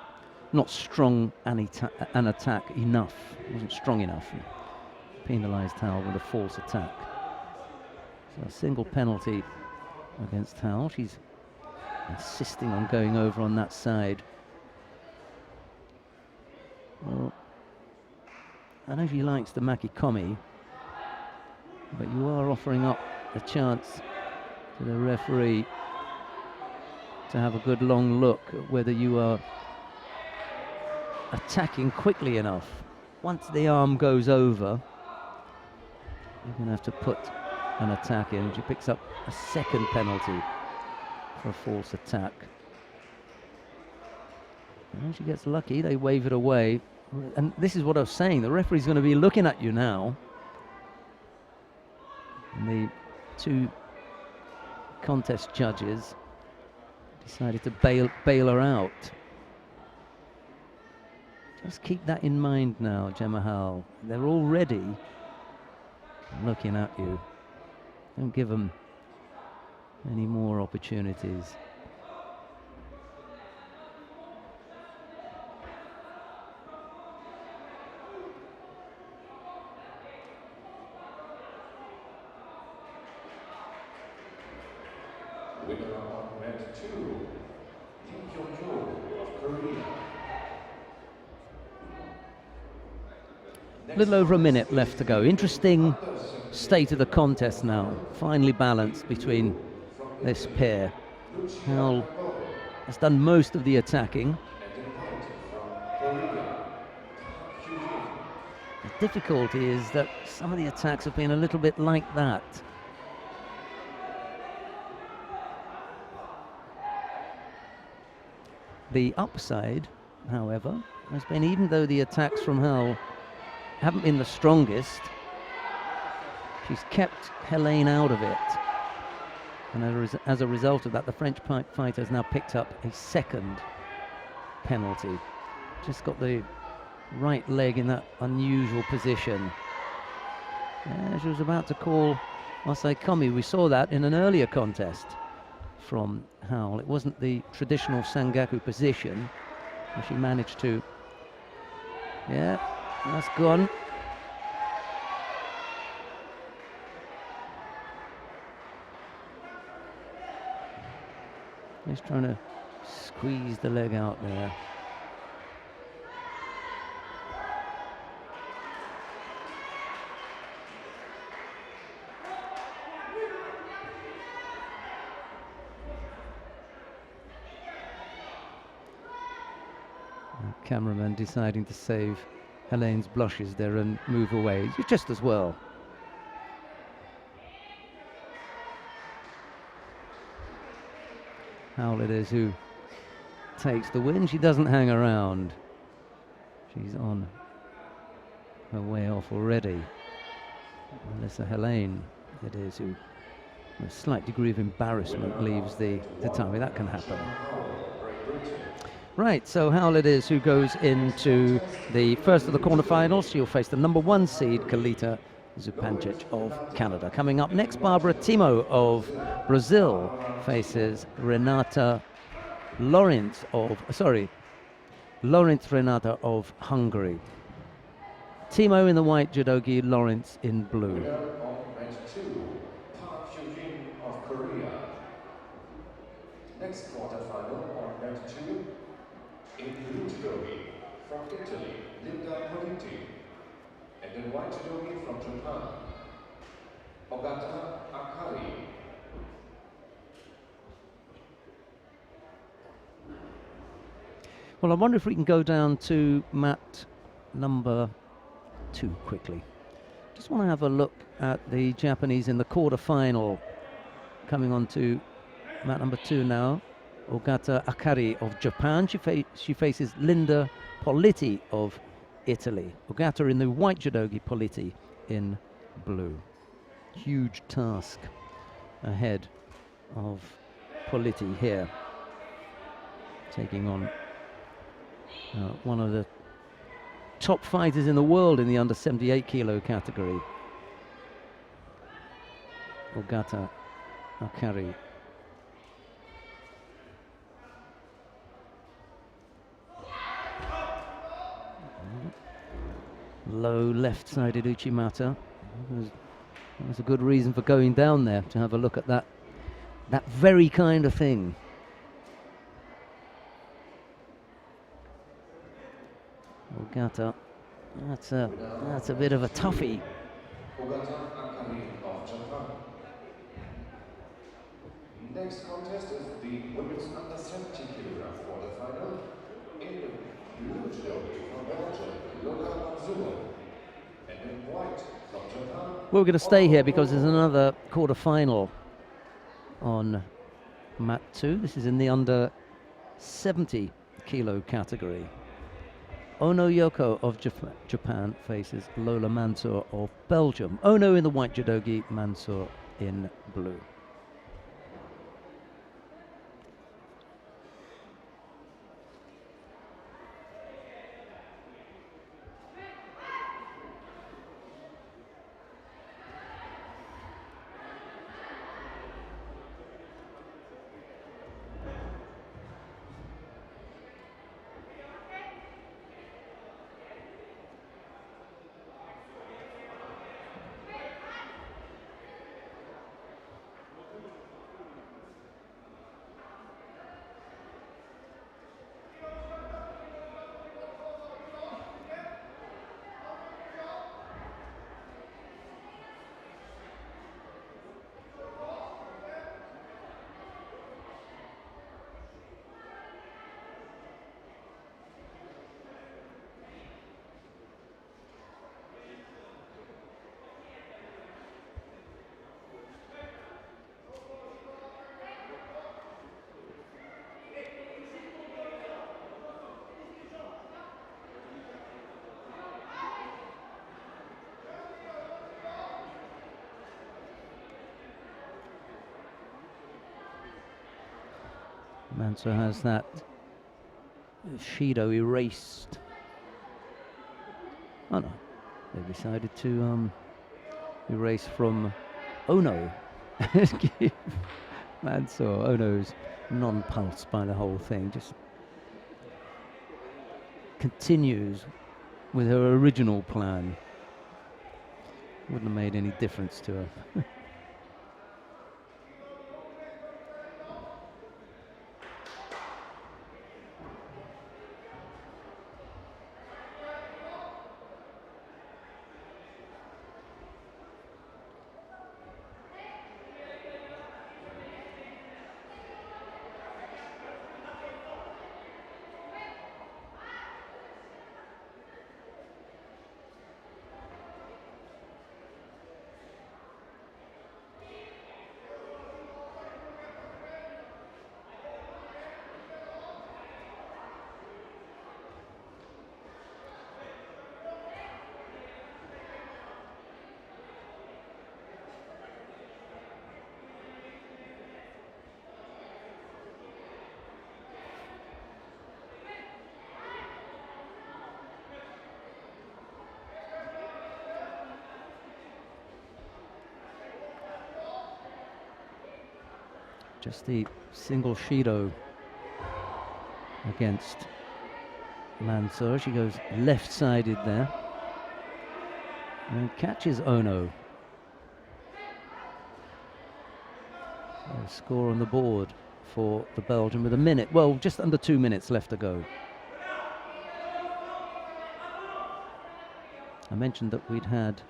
not strong an attack enough. It wasn't strong enough. Penalised Howell with a false attack. So a single penalty against Howell. She's insisting on going over on that side. Well, I know she likes the Maki Komi, but you are offering up a chance to the referee to have a good long look at whether you are attacking quickly enough. Once the arm goes over, you're going to have to put an attack in. She picks up a second penalty for a false attack. And she gets lucky, they wave it away. And this is what I was saying, the referee's going to be looking at you now. And the two contest judges decided to bail her out. Just keep that in mind now, Gemma Howell. They're already looking at you. Don't give them any more opportunities. Winner on mat 2, Judo of Korea. A little over a minute left to go. Interesting state of the contest now. Finely balanced between this pair. Howell has done most of the attacking. The difficulty is that some of the attacks have been a little bit like that. The upside, however, has been, even though the attacks from Howell haven't been the strongest, she's kept Helene out of it. And as a result of that, the French fighter has now picked up a second penalty. Just got the right leg in that unusual position. She was about to call Masai Komi. We saw that in an earlier contest from Howell. It wasn't the traditional Sangaku position, but she managed to. Yeah, that's gone. Just trying to squeeze the leg out there. cameraman deciding to save Helene's blushes there and move away. Just as well. Howell it is who takes the win. She doesn't hang around. She's on her way off already. Melissa Helene it is who, with a slight degree of embarrassment, leaves the time. That can happen. Right, so Howell it is who goes into the first of the quarterfinals. She'll face the number 1 seed, Kalita Zupancic of Canada. Coming up next, Barbara Timo of Brazil faces Lawrence Renata of Hungary. Timo in the white judogi, Lawrence in blue. Winner of match 2, Park Hyun of Korea. Next quarterfinal on match 2, in blue judogi from Italy, Linda Politi. And in white judogi from Japan, Ogata Akari. Well, I wonder if we can go down to mat number 2 quickly. Just want to have a look at the Japanese in the quarter-final. Coming on to mat number 2 now. Ogata Akari of Japan. She faces Linda Politi of Italy. Ogata in the white judogi, Politi in blue. Huge task ahead of Politi here, taking on one of the top fighters in the world in the under 78 kilo category. Ogata Akari. Low left-sided Uchimata. There's a good reason for going down there, to have a look at that very kind of thing. Ogata, that's a bit of a toughie. Ogata Akari of Japan. Next contest is the women's under 70 kilogram quarterfinal in blue judogi from Belgium, Lola Manzuro, and in white from Japan. We're going to stay here because there's another quarter-final on mat 2. This is in the under 70 kilo category. Ono Yoko of Japan faces Lola Mansour of Belgium. Ono in the white judogi, Mansour in blue. Mansour has that Shido erased. Oh no, they decided to erase from Ono. Give Mansour, Ono's non-pulsed by the whole thing, just continues with her original plan. Wouldn't have made any difference to her. Just the single Shido against Mansour. She goes left-sided there and catches Ono. A score on the board for the Belgian with a minute, well, just under 2 minutes left to go. I mentioned that we'd had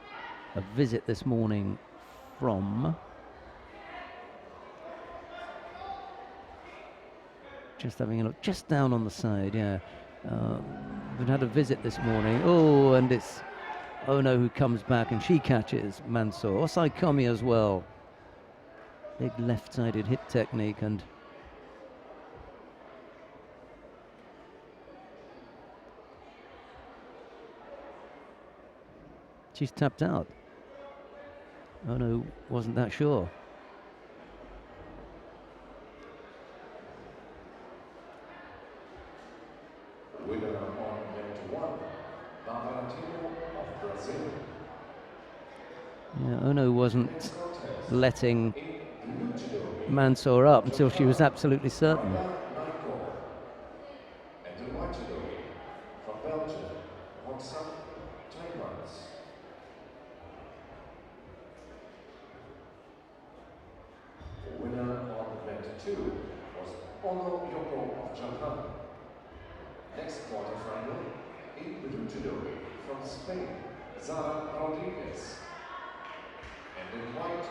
a visit this morning from, just having a look, just down on the side, yeah. We've had a visit this morning. Oh, and it's Ono who comes back and she catches Mansour. Osai Komi as well. Big left-sided hip technique, and she's tapped out. Ono wasn't that sure. Winner on event 1, Valentino of Brazil. Yeah, Ono wasn't Next contest letting in blue judo, Mansour up until she was absolutely certain. and the white judo from Belgium, Roxanne Tuymans. The winner on event 2 was Ono Yoko of Japan. Next quarterfinal in blue judo from Spain, Zara Rodriguez. And in white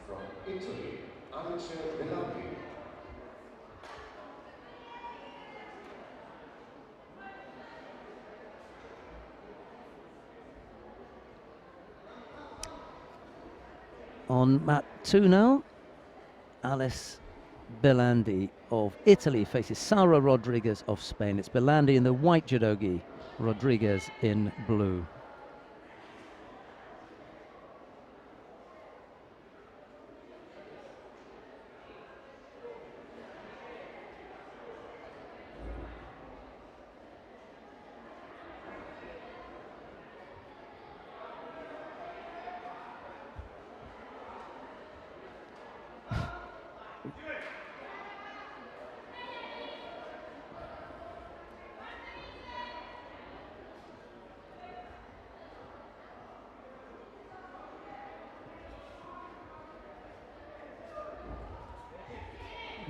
from Italy, Alice Belandi. On mat 2 now, Alice Belandi of Italy faces Sara Rodriguez of Spain. It's Belandi in the white judogi, Rodriguez in blue.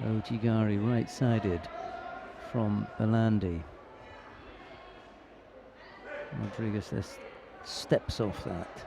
Ojigari right-sided from Belandi. Rodriguez just steps off that.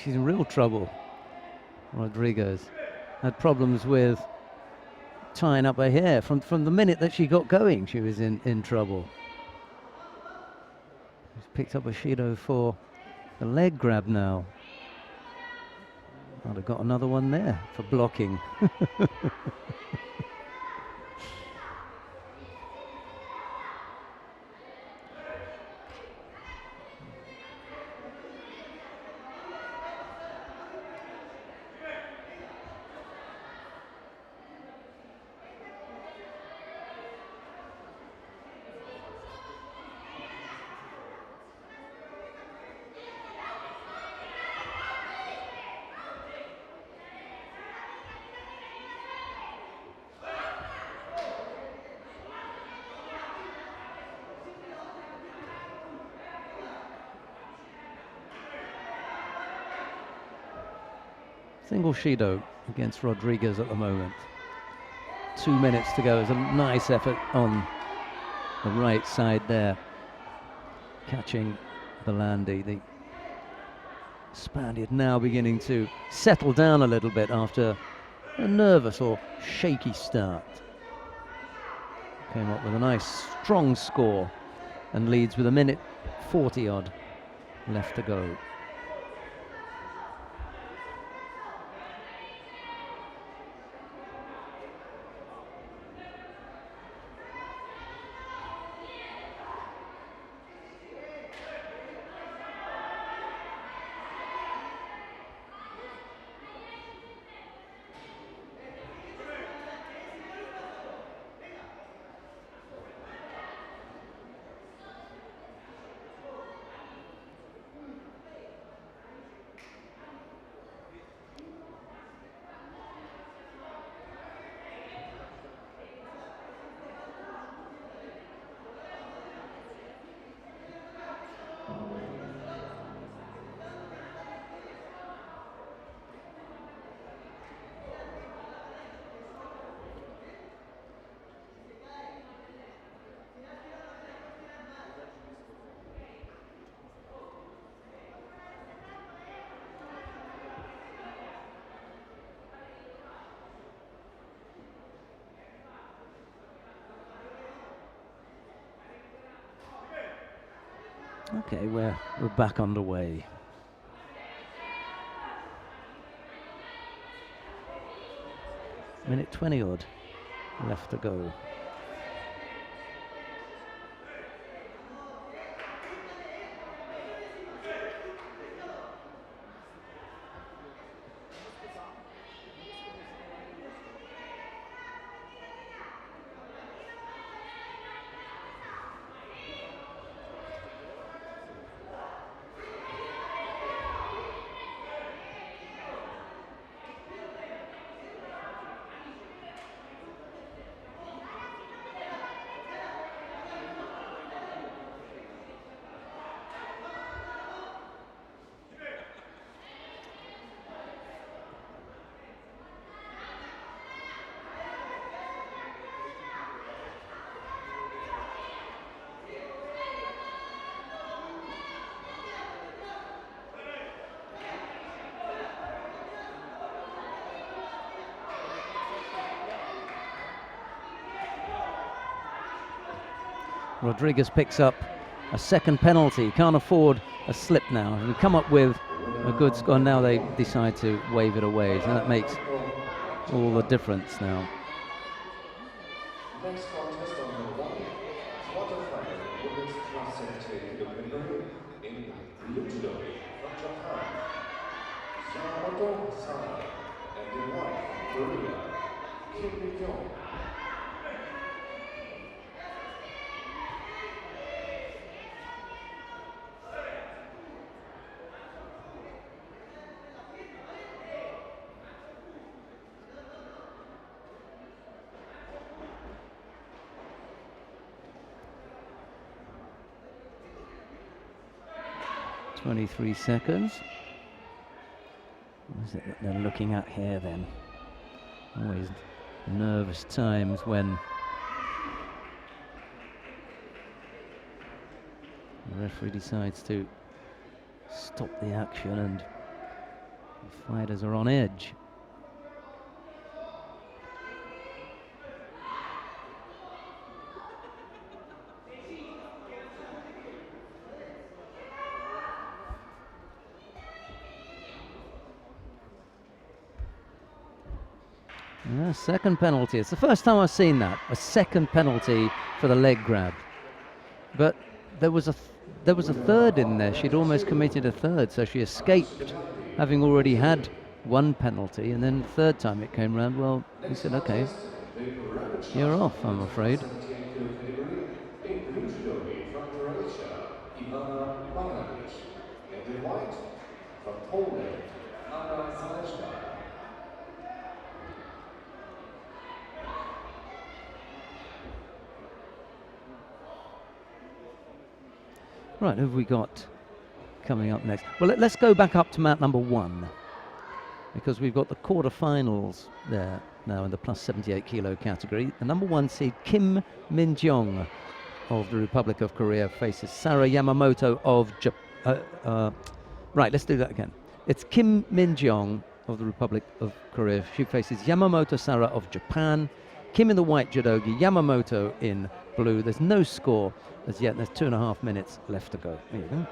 She's in real trouble. Rodriguez had problems with tying up her hair. From the minute that she got going, she was in trouble. She's picked up a Shido for the leg grab now. I'd have got another one there for blocking. Single Shido against Rodriguez at the moment. 2 minutes to go. It's a nice effort on the right side there, catching Belandi. The Spaniard now beginning to settle down a little bit after a nervous or shaky start. Came up with a nice strong score and leads with 1:40 odd left to go. Okay, we're back underway. Minute 20 odd left to go. Rodriguez picks up a second penalty. Can't afford a slip now. And come up with a good score. Now they decide to wave it away. So that makes all the difference now. Next contest on the one, quarterfinal women's class 70 kg in Judo from Japan. Yamamoto Sai and the white from Korea, Kim Young. .23 seconds. What is it that they're looking at here then? Always nervous times when the referee decides to stop the action and the fighters are on edge. Second penalty. It's the first time I've seen that. A second penalty for the leg grab. But there was a third in there. She'd almost committed a third, so she escaped having already had one penalty, and then the third time it came round, well, he said, okay, you're off, I'm afraid. Right, who have we got coming up next? Well, let's go back up to mat number 1. because we've got the quarterfinals there now in the plus 78 kilo category. The number 1 seed Kim Min-jeong of the Republic of Korea faces Sara Yamamoto of Japan. Right, let's do that again. It's Kim Min-jeong of the Republic of Korea. She faces Yamamoto Sara of Japan. Kim in the white judogi, Yamamoto in blue. There's no score as yet. There's 2.5 minutes left to go. There you go.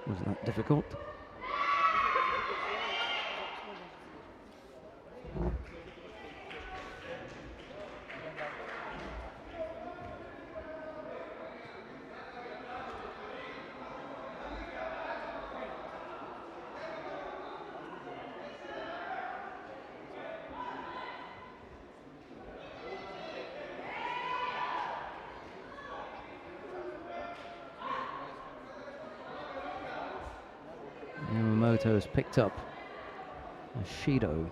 Wasn't that difficult? Yamamoto has picked up a Judo.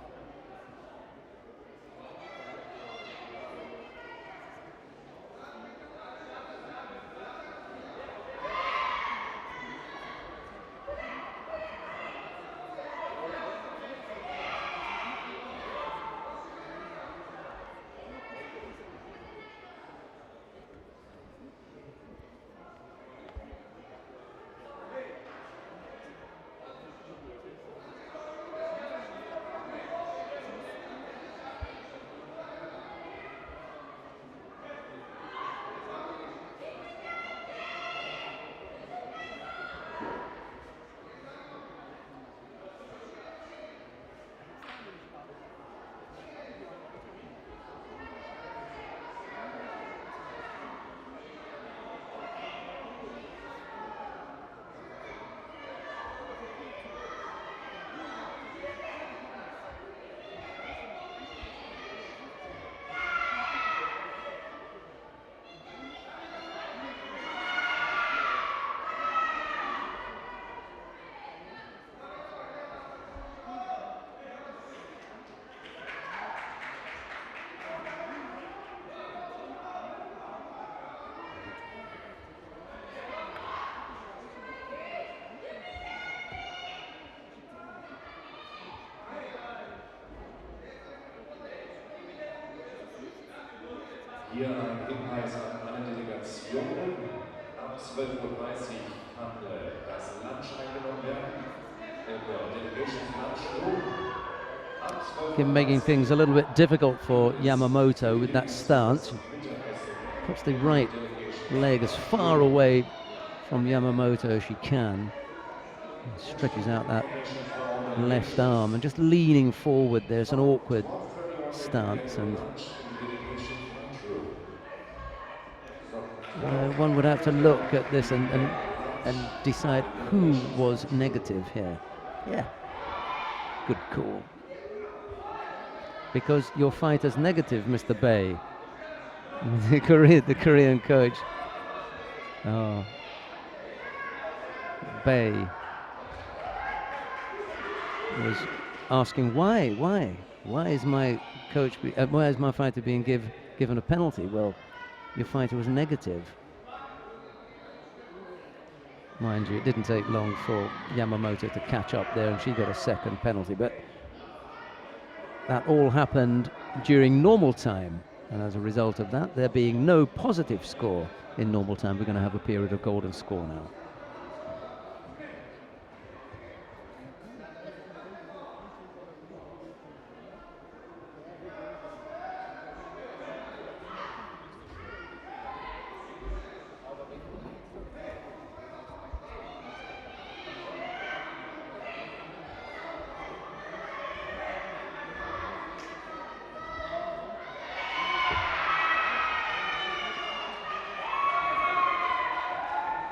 Hier ein Hinweis an alle Delegationen. Ab 12:30 Uhr kann das Lunch eingenommen werden. Delegation's lunch room. Kim making things a little bit difficult for Yamamoto with that stance. Puts the right leg as far away from Yamamoto as she can. And stretches out that left arm and just leaning forward. There's an awkward stance, and one would have to look at this and decide who was negative here. Yeah, good call. Because your fighter's negative, Mr. Bay. The Korean coach. Oh, Bay was asking why is my coach? Why is my fighter being given a penalty? Well, your fighter was negative. Mind you, it didn't take long for Yamamoto to catch up there, and she got a second penalty. But that all happened during normal time, and as a result of that, there being no positive score in normal time, we're going to have a period of golden score now.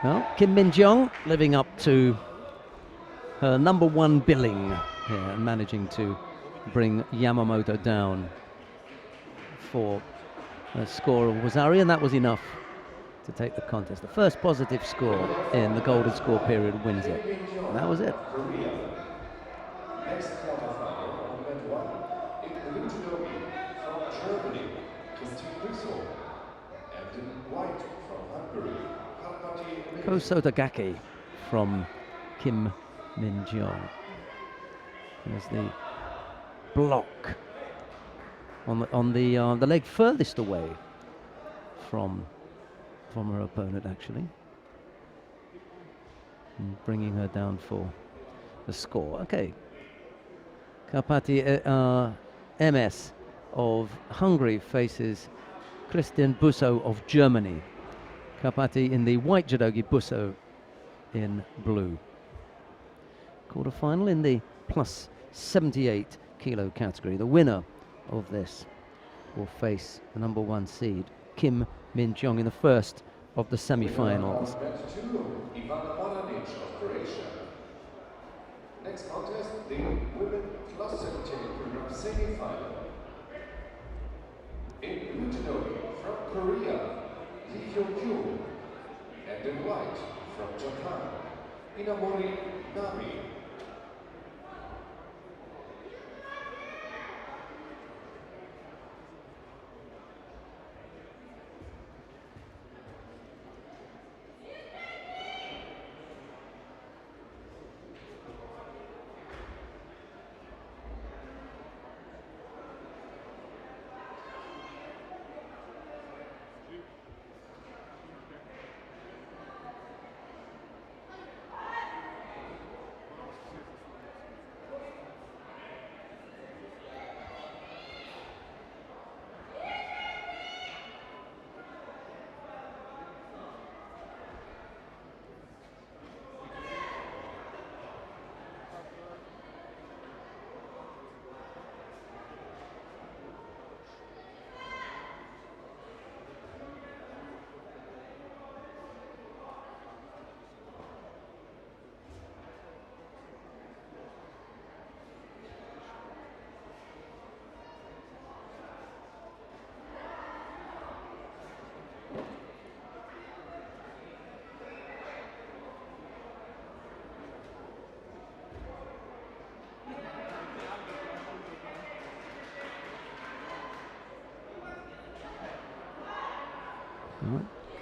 Well, Kim Min-jeong living up to her #1 billing here and managing to bring Yamamoto down for a score of Wazari, and that was enough to take the contest. The first positive score in the golden score period wins it. And that was it. Next quarterfinal on mat 1 in blue judogi from Germany, and in white from Hungary. Ko Sotagaki from Kim Min-jeong. There's the block on the leg furthest away from her opponent, actually, and bringing her down for the score. Okay, Karpati MS of Hungary faces Christian Busso of Germany. Karpati in the white judogi, Busso in blue. Quarter-final in the plus 78 kilo category. The winner of this will face the number 1 seed, Kim Min-kyung, in the first of the semi-finals. Next contest, the women plus 17 kg semi-final. In blue judogi from Korea, Lee Hyun-kyu, and in white from Japan, Inamori Nami.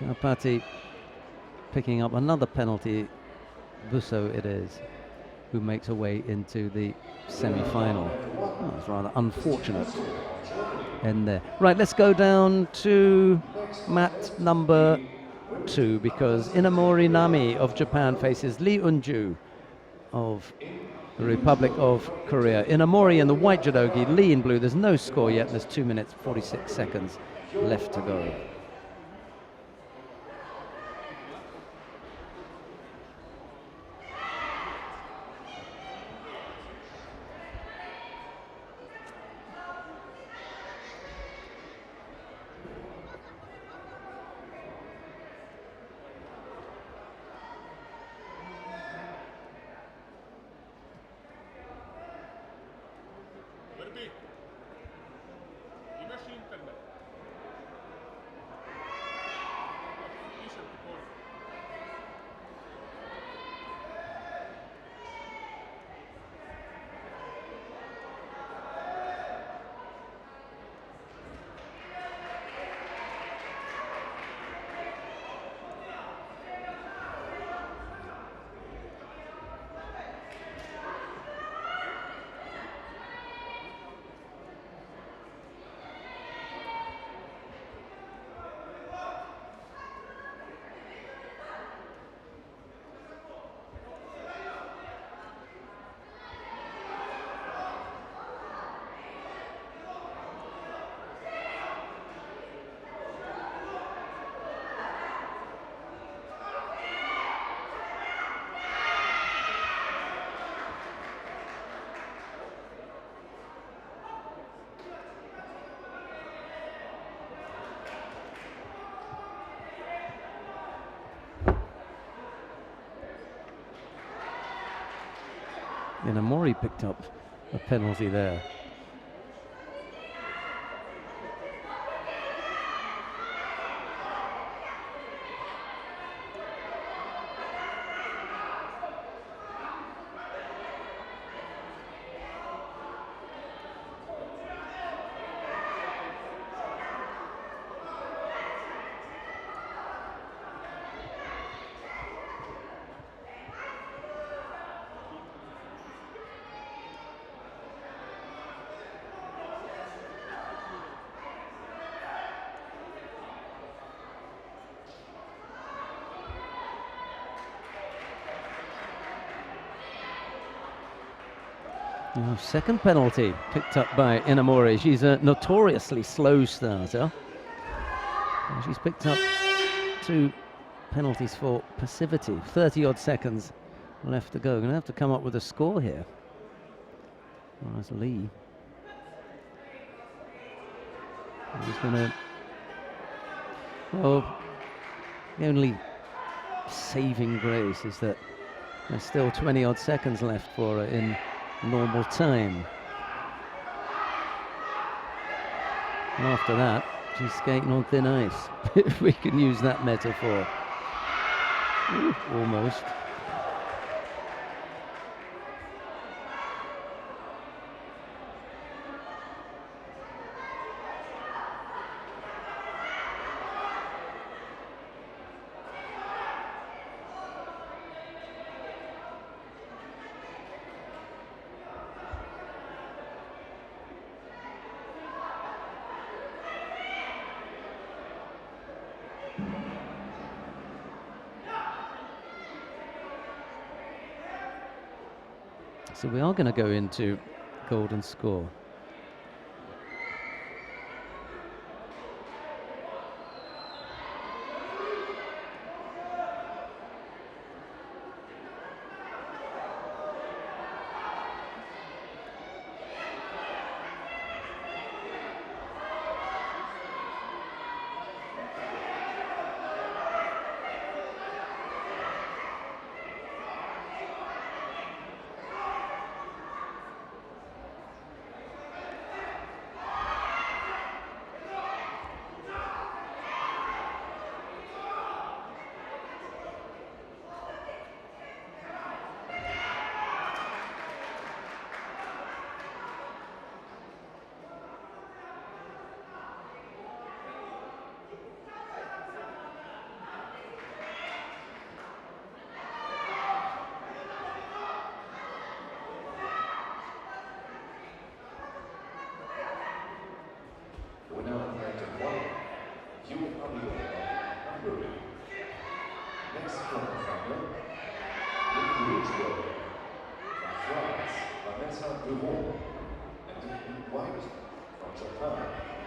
Karpati picking up another penalty. Busso it is, who makes her way into the semi-final. Oh, it's rather unfortunate end there. Right, let's go down to mat number 2, because Inamori Nami of Japan faces Lee Eun-ju of the Republic of Korea. Inamori in the white judogi, Lee in blue. There's no score yet. There's 2 minutes 46 seconds left to go. Inamori picked up a penalty there. Now, second penalty picked up by Inamori. She's a notoriously slow starter. And she's picked up 2 penalties for passivity. 30-odd seconds left to go. Going to have to come up with a score here. Well, that's Lee. He's going to... Well, the only saving grace is that there's still 20-odd seconds left for her in normal time. And after that, she's skating on thin ice, if we can use that metaphor. Ooh, almost. So we are going to go into golden score.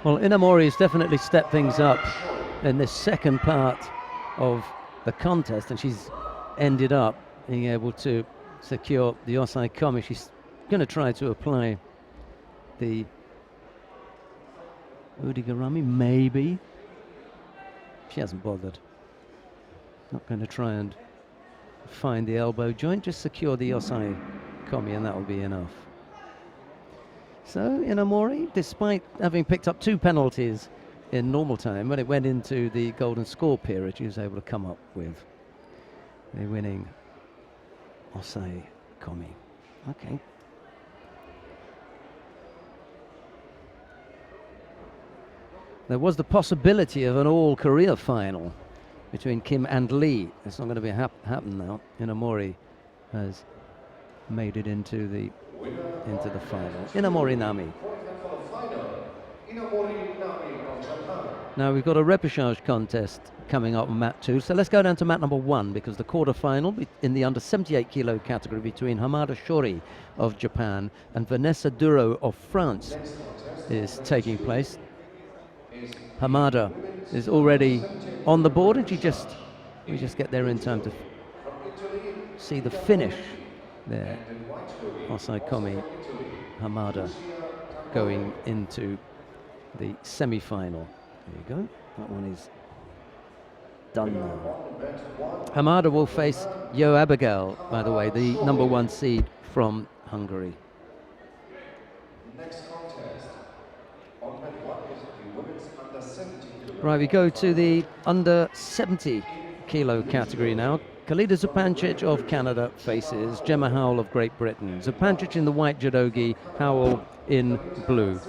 Well, Inamori has definitely stepped things up in this second part of the contest, and she's ended up being able to secure the Osai Komi. She's going to try to apply the Udigarami, maybe. She hasn't bothered. Not going to try and find the elbow joint, just secure the Osai Komi, and that will be enough. So Inamori, despite having picked up 2 penalties in normal time, when it went into the golden score period, she was able to come up with the winning Osai Komi. Okay. There was the possibility of an all-Korea final between Kim and Lee. It's not going to be happen now. Inamori has made it into the final. Inamori Nami. Now we've got a repechage contest coming up on mat 2, so let's go down to mat number 1, because the quarter-final in the under 78 kilo category between Hamada Shori of Japan and Vanessa Duro of France is taking place. Hamada is already on the board, and we just get there in time to see the finish there. Osai Komi, Hamada going into the semi-final. There you go. That one is done now. Hamada will face Yo Abigail, by the way, the number 1 seed from Hungary. Next contest on mat 1 is the women's under 70 kg. Right, we go to the under 70 kilo category now. Kalida Zupancic of Canada faces Gemma Howell of Great Britain. Zupancic in the white judogi, Howell in blue.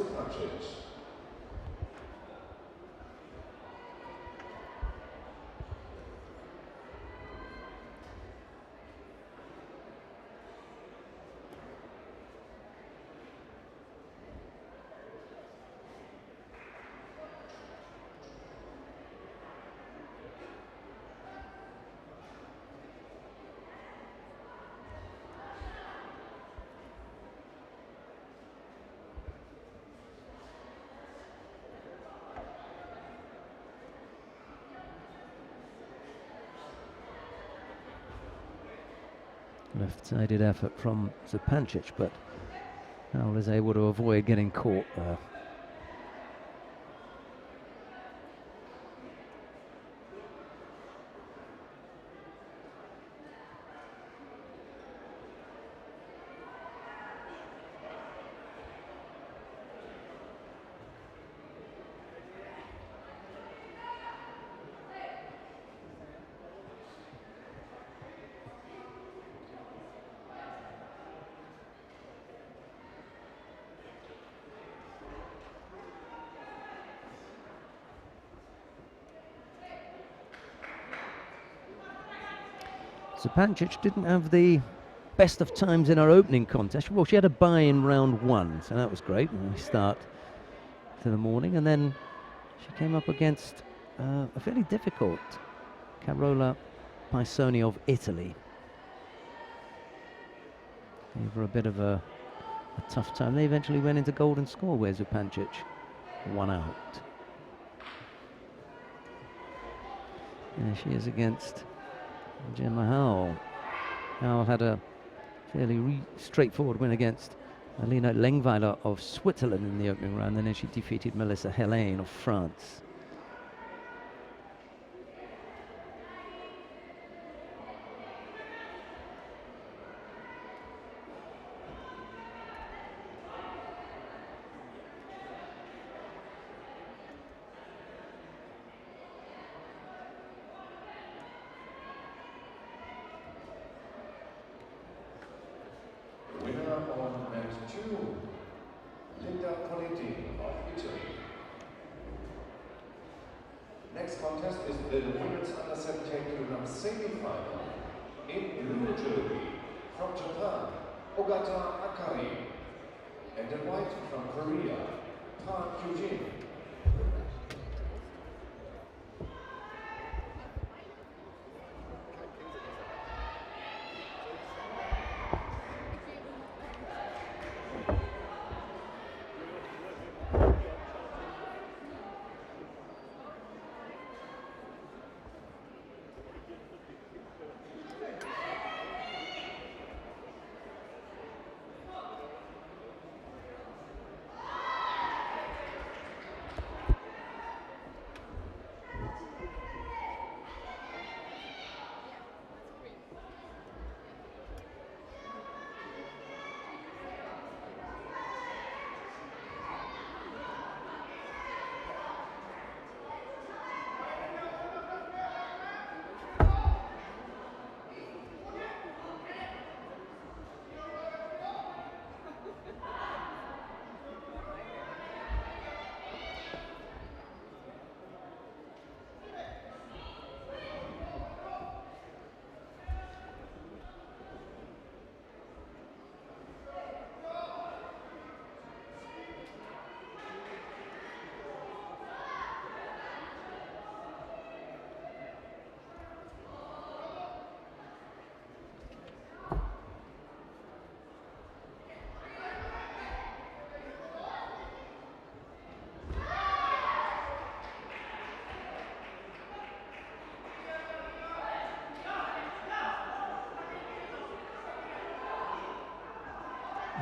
Left-sided effort from Zupancic, but Howell is able to avoid getting caught there. Zupancic didn't have the best of times in her opening contest. Well, she had a bye in round 1, so that was great. A nice start to the morning, and then she came up against a fairly difficult Carola Pisoni of Italy. Gave her a bit of a tough time. They eventually went into golden score where Zupancic won out. There she is against Gemma Howell. Howell had a fairly straightforward win against Alina Lengweiler of Switzerland in the opening round, and then she defeated Melissa Helene of France. Next contest is the women's under 17 kg semi-final. In blue jersey from Japan, Ogata Akari, and in white from Korea, Park Kyujin.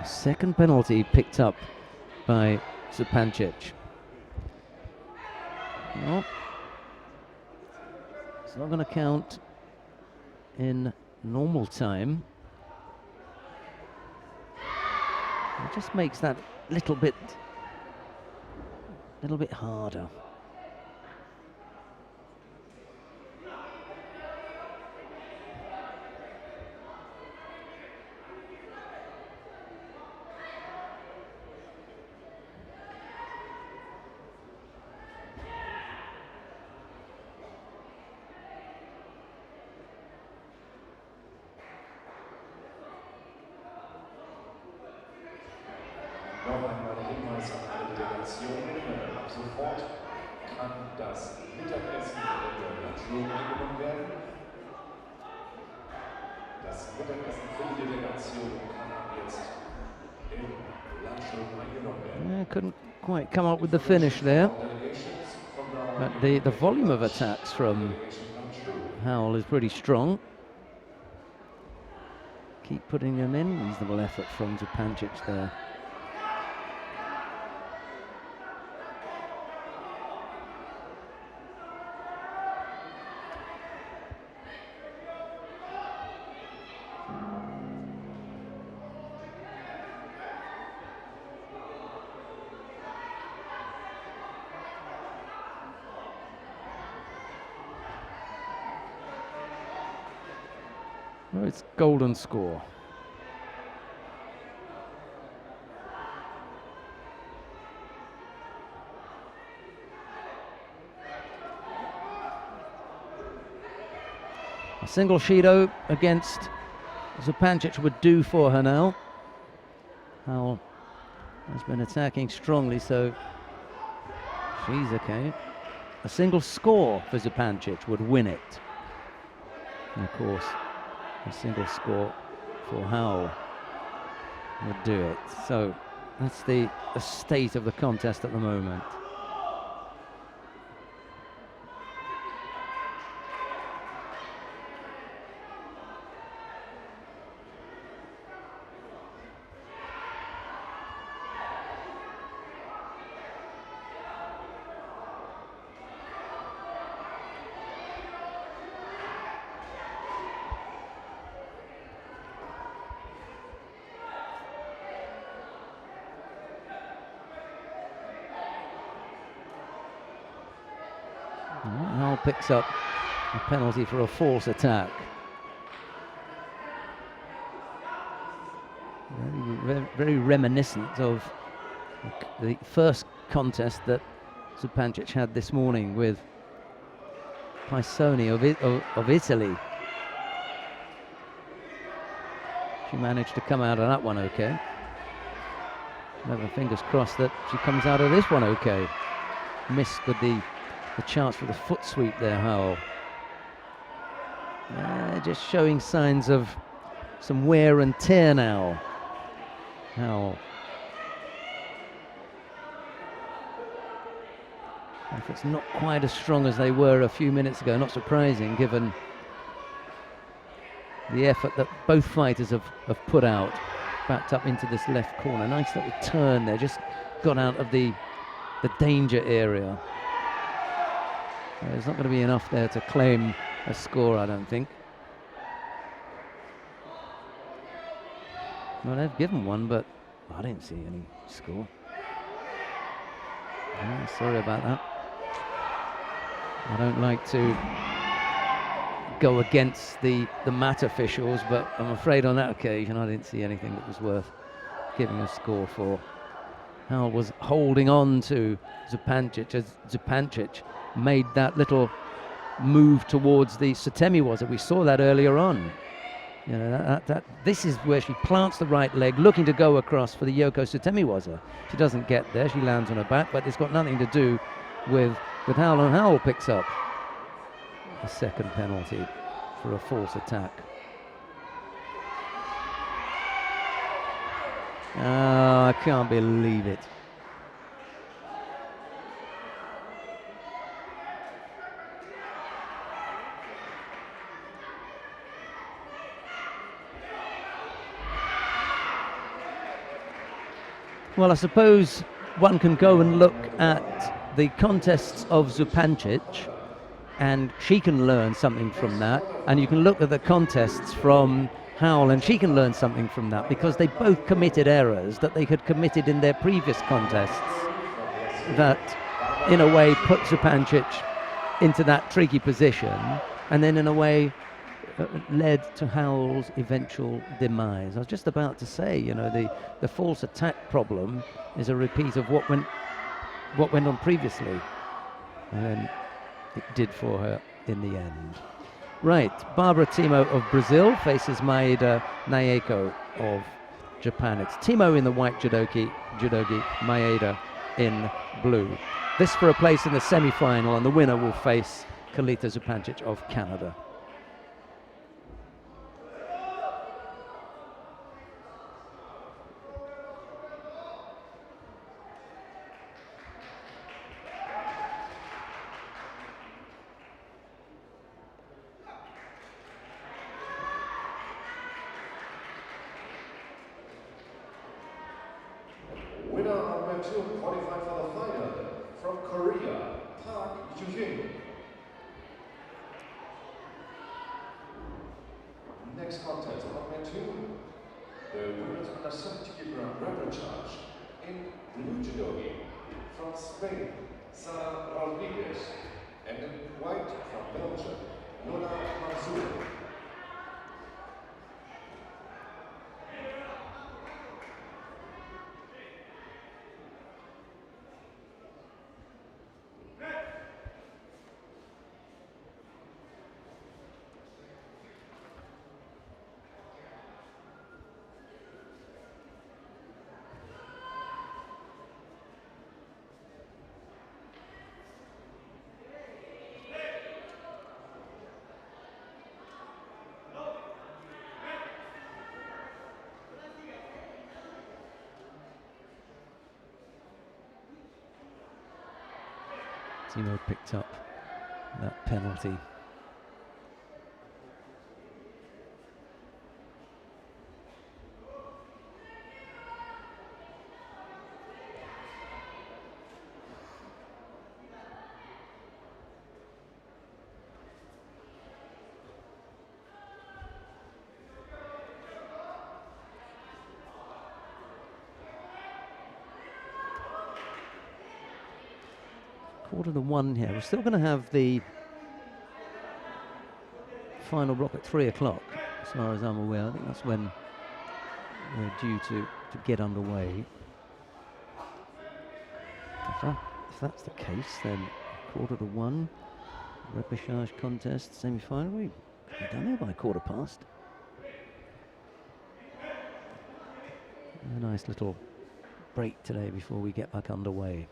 A second penalty picked up by Zupancic. Well, it's not going to count in normal time. It just makes that little bit harder. Noch einmal der Hinweis an alle Delegationen. Ab sofort kann das Mittagessen in der Lunchroom eingenommen werden. Das Mittagessen für die Delegation kann ab jetzt im Lunchroom eingenommen werden. Yeah, couldn't quite come up with the finish there. But the volume of attacks from Howell is pretty strong. keep putting them in. Reasonable effort from Zupancic there. Well, it's golden score. A single Shido against Zupancic would do for her now. Howell has been attacking strongly, so she's okay. A single score for Zupancic would win it. And of course, a single score for Howell would do it. So that's the state of the contest at the moment. Howell picks up a penalty for a false attack. Very reminiscent of the first contest that Zupancic had this morning with Pisoni of Italy. She managed to come out of that one okay. Have her fingers crossed that she comes out of this one okay. Missed with the chance for the foot sweep there, Howell. Just showing signs of some wear and tear now. Howell. Efforts not quite as strong as they were a few minutes ago. Not surprising, given the effort that both fighters have put out. Backed up into this left corner. Nice little turn there. Just got out of the danger area. There's not going to be enough there to claim a score, I don't think. Well, they've given one, but I didn't see any score. Sorry about that. I don't like to go against the mat officials, but I'm afraid on that occasion I didn't see anything that was worth giving a score for. Howell was holding on to Zupancic as Zupancic made that little move towards the Sotemiwaza. We saw that earlier on. You know, this is where she plants the right leg, looking to go across for the Yoko Sotemiwaza. She doesn't get there. She lands on her back, but it's got nothing to do with Howell. And Howell picks up a second penalty for a false attack. Oh, I can't believe it. Well, I suppose one can go and look at the contests of Zupancic, and she can learn something from that. And you can look at the contests from Howell, and she can learn something from that, because they both committed errors that they had committed in their previous contests that, in a way, put Zupancic into that tricky position, and then, in a way, led to Howell's eventual demise. I was just about to say, you know, the false attack problem is a repeat of what went on previously, and it did for her in the end. Right, Barbara Timo of Brazil faces Maeda Naeko of Japan. It's Timo in the white judogi, Maeda in blue. This for a place in the semi-final, and the winner will face Kalita Zupancic of Canada. Next contest, on 2. The winners under 70 kg rubber charge in blue judo from Spain, Sara Rodriguez, and in white from Belgium, Lola Mazur. Timo picked up that penalty. Quarter to 1 here. We're still going to have the final block at 3 o'clock, as far as I'm aware. I think that's when we're due to get underway. If that's the case, then quarter to 1, repechage contest, semi-final. We could be done here by 1:15. A nice little break today before we get back underway.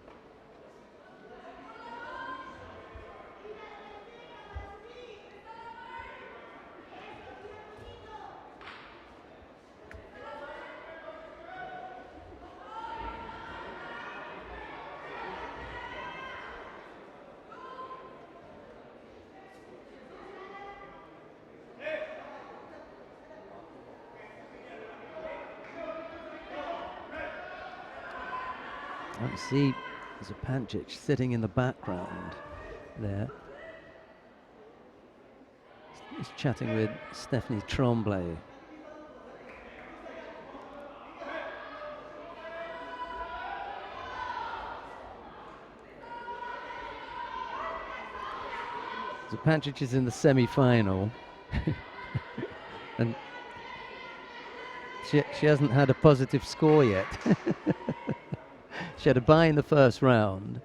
I see Zupancic sitting in the background there. He's chatting with Stephanie Tremblay. Zupancic is in the semi-final. And she hasn't had a positive score yet. She had a bye in the first round,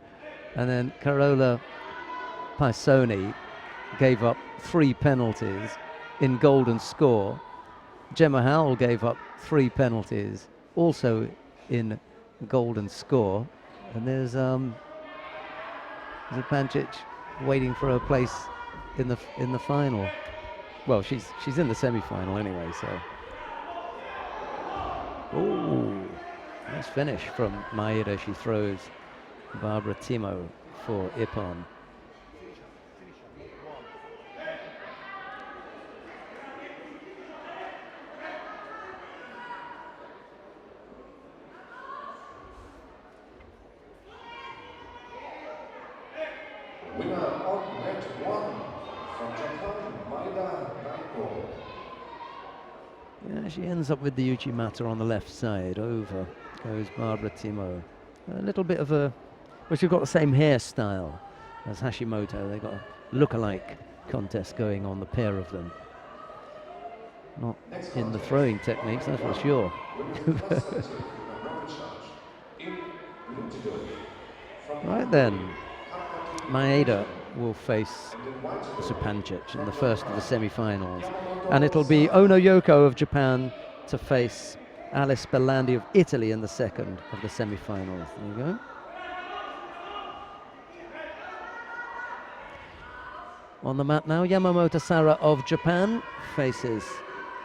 and then Carola Paisoni gave up 3 penalties in golden score. Gemma Howell gave up 3 penalties, also in golden score. And there's Zupancic waiting for her place in the final. Well, she's in the semi-final anyway, so. Ooh. Nice finish from Maeda. She throws Barbara Timo for Ippon. Winner on net 1 from Japan, Maeda Naiko. Yeah, she ends up with the Uchimata on the left side. Over goes Barbara Timo. A little bit of a, well, she's got the same hairstyle as Hashimoto. They've got a look-alike contest going on, the pair of them. Not in the throwing techniques, that's for sure. Right then, Maeda will face Zupancic in the first of the semi-finals. And it'll be Ono Yoko of Japan to face Alice Belandi of Italy in the second of the semi-finals. There you go. On the mat now, Yamamoto Sara of Japan faces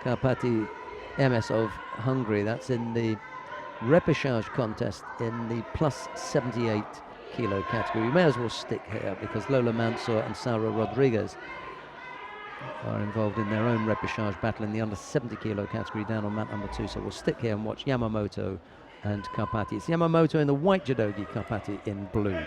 Karpati MS of Hungary. That's in the repechage contest in the plus 78 kilo category. We may as well stick here because Lola Mansour and Sara Rodriguez are involved in their own repechage battle in the under 70 kilo category down on mat number 2. So we'll stick here and watch Yamamoto and Karpati. It's Yamamoto in the white judogi, Karpati in blue.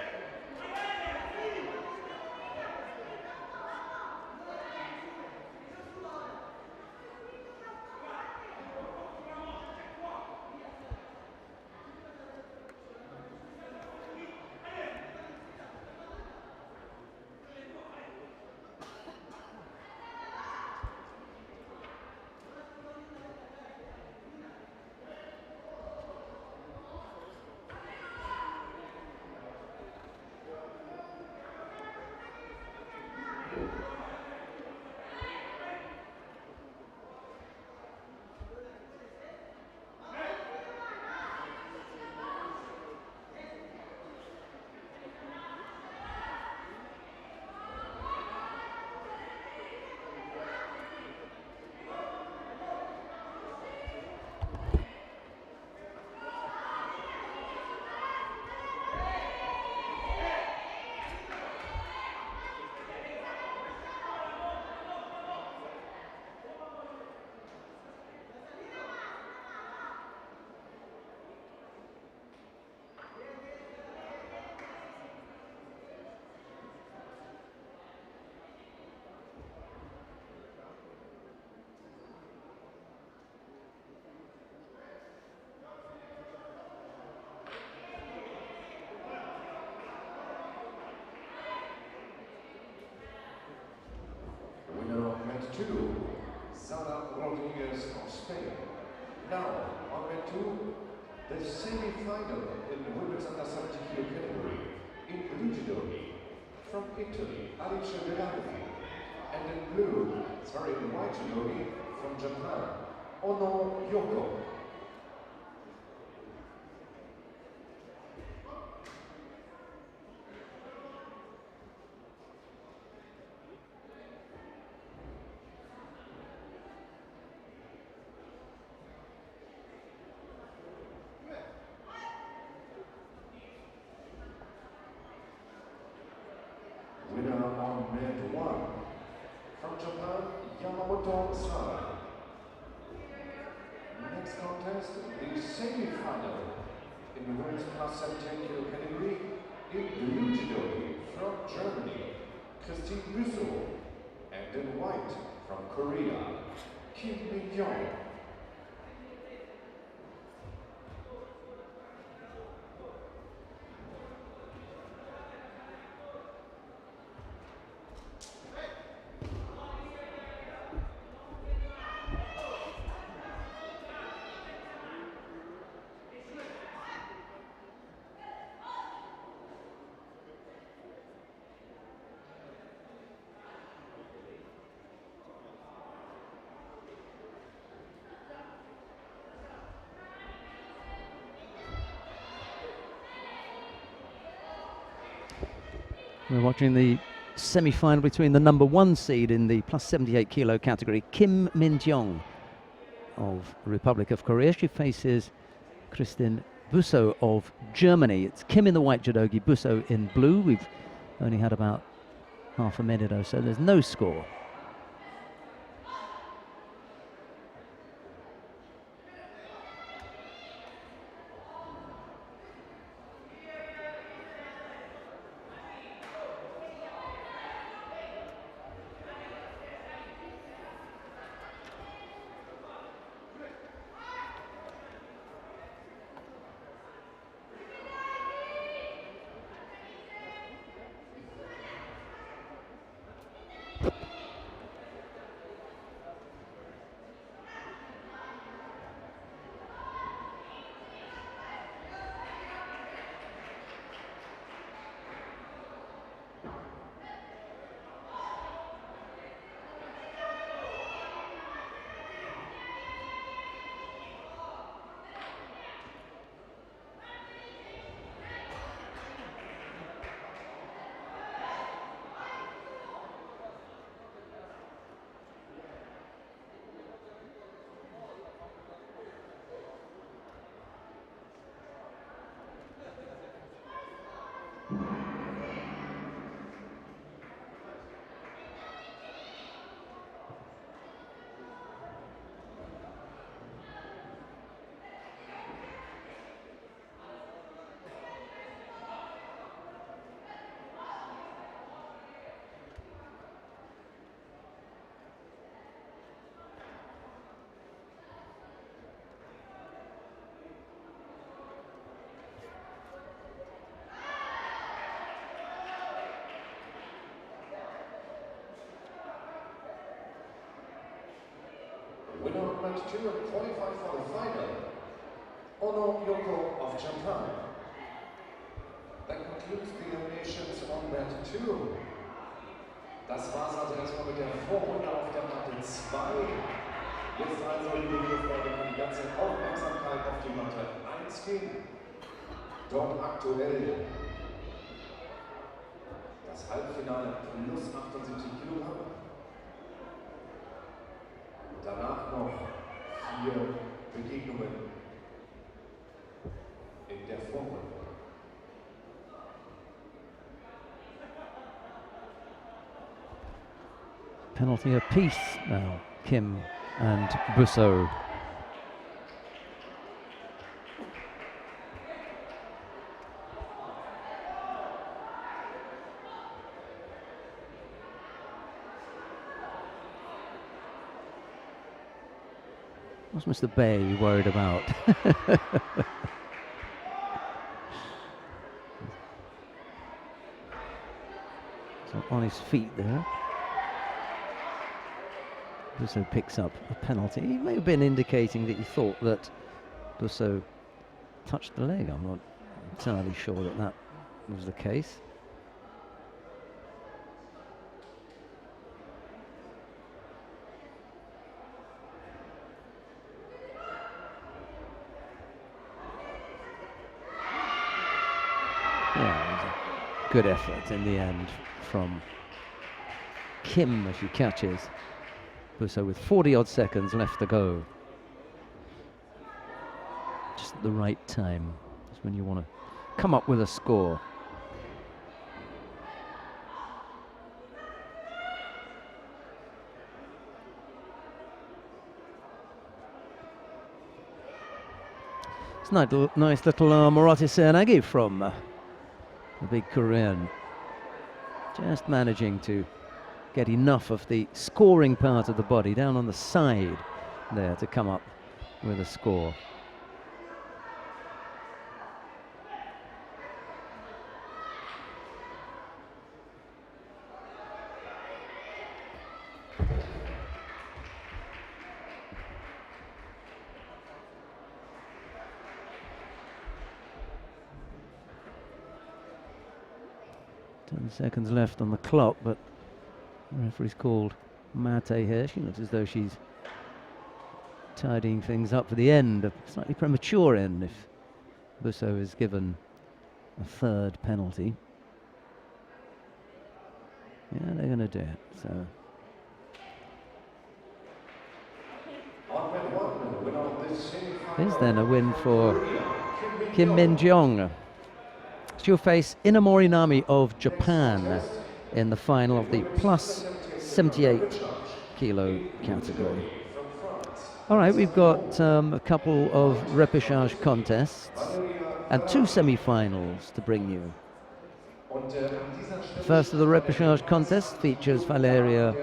players of Spain. Now, on mat 2, the semi-final in the women's under 70 kilo category in blue judo from Italy, Alice Delani, and in blue, in white judo from Japan, Ono Yoko. Winner on mat 1 from Japan, Yamamoto Sara. Next contest, the semi-final in the women's plus 17 kilo category in blue judo from Germany, Christine Busso, and in white from Korea, Kim Min-young. We're watching the semi-final between the number 1 seed in the plus 78 kilo category, Kim Min-young of Republic of Korea. She faces Christine Busso of Germany. It's Kim in the white judogi, Busso in blue. We've only had about half a minute or so. There's no score. Winner of match 2 and qualified for the final, Ono Yoko of Japan. That concludes the eliminations on mat 2. Das war's also erstmal mit der Vorrunde auf der Matte 2. Jetzt also, liebe Freunde, kann die ganze Aufmerksamkeit auf die Matte 1 gehen. Dort aktuell das Halbfinale plus 78 Kilogramm. Danach noch 4 Begegnungen in der Vorrunde. Penalty apiece now, Kim and Busso. What's Mr. Bay worried about? So on his feet there. Busso picks up a penalty. He may have been indicating that he thought that Busso touched the leg. I'm not entirely sure that that was the case. Yeah, it was a good effort in the end from Kim as she catches Busso with 40-odd seconds left to go. Just at the right time. Just when you want to come up with a score. It's nice little Morote Seanagi from the big Korean. Just managing to get enough of the scoring part of the body down on the side there to come up with a score. Seconds left on the clock, but the referee's called Mate here. She looks as though she's tidying things up for the end, a slightly premature end if Busso is given a third penalty. Yeah, they're going to do it. So here's then a win for Kim Min-jong. She'll face Inamori Nami of Japan in the final of the plus 78 kilo category. All right, we've got a couple of repechage contests and two semi-finals to bring you. The first of the repechage contests features Valeria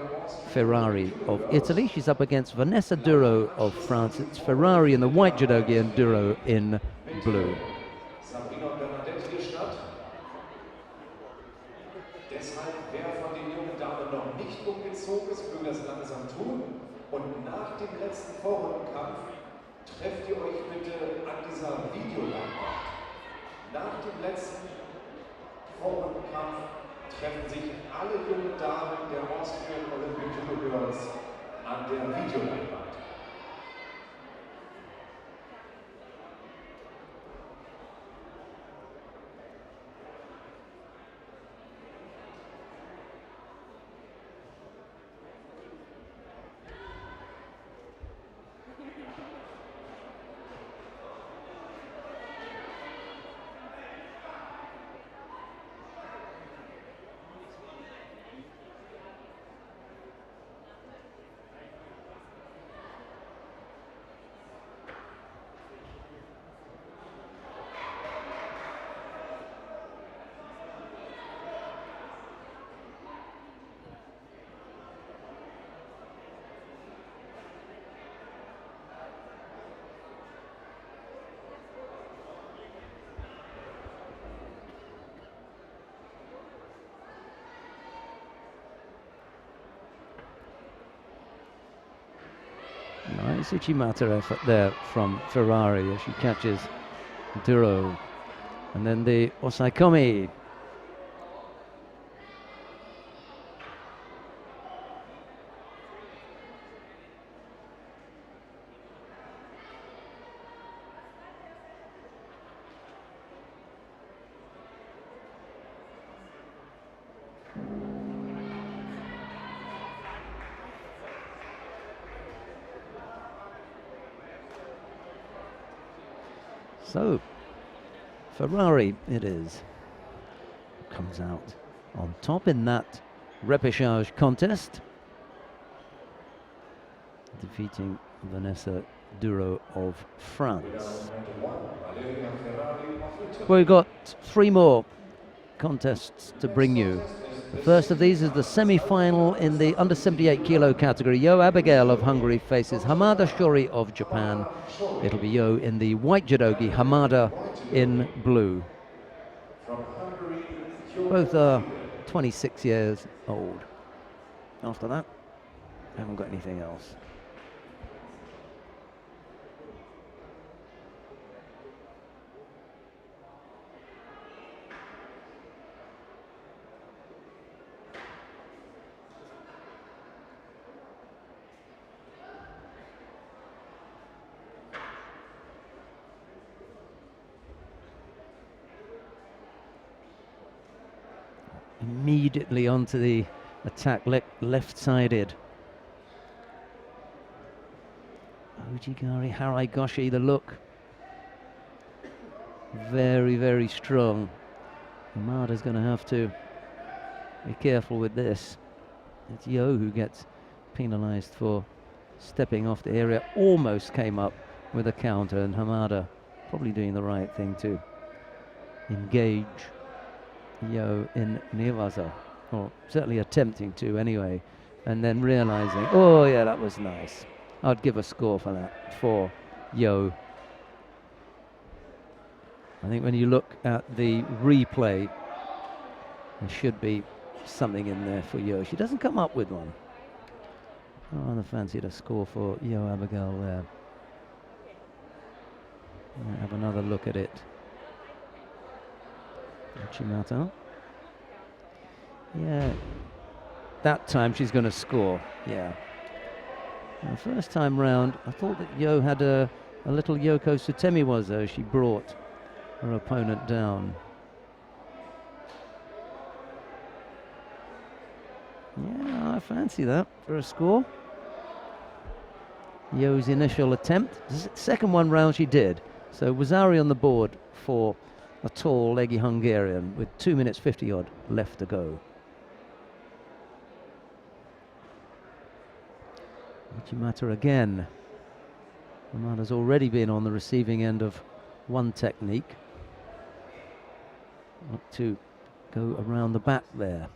Ferrari of Italy. She's up against Vanessa Duro of France. It's Ferrari in the white judogi and Duro in blue. Deshalb, wer von den jungen Damen noch nicht umgezogen ist, möge das langsam tun. Und nach dem letzten Vorrundenkampf trefft ihr euch bitte an dieser Videoleinwand. Nach dem letzten Vorrundenkampf treffen sich alle jungen Damen der Austrian Olympic Judo Girls an der Videoleinwand. Nice Uchimata effort there from Ferrari as she catches Duro. And then the Osaikomi. So, Ferrari it is. Comes out on top in that repechage contest, defeating Vanessa Duro of France. Well, we've got three more contests to bring you. The first of these is the semi-final in the under 78 kilo category. Yo Abigail of Hungary faces Hamada Shori of Japan. It'll be Yo in the white judogi, Hamada in blue. Both are 26 years old. After that, haven't got anything else. Immediately onto the attack, left-sided. Ujigari, Haraigoshi, the look. Very, very strong. Hamada's going to have to be careful with this. It's Yo who gets penalized for stepping off the area. Almost came up with a counter, and Hamada probably doing the right thing to engage Yo in Newaza, or certainly attempting to anyway, and then realizing, oh yeah, that was nice. I'd give a score for that, for Yo. I think when you look at the replay, there should be something in there for Yo. She doesn't come up with one. Oh, I fancied a score for Yo Abigail there. I'll have another look at it. Uchimata. Yeah, that time she's going to score. Yeah. The first time round, I thought that Yo had a little Yoko Sutemiwaza. She brought her opponent down. Yeah, I fancy that for a score. Yo's initial attempt. Second one round she did. So Wazari on the board for a tall, leggy Hungarian with 2 minutes 50 odd left to go. Uchimata again. Hamada's already been on the receiving end of one technique. Look to go around the back there.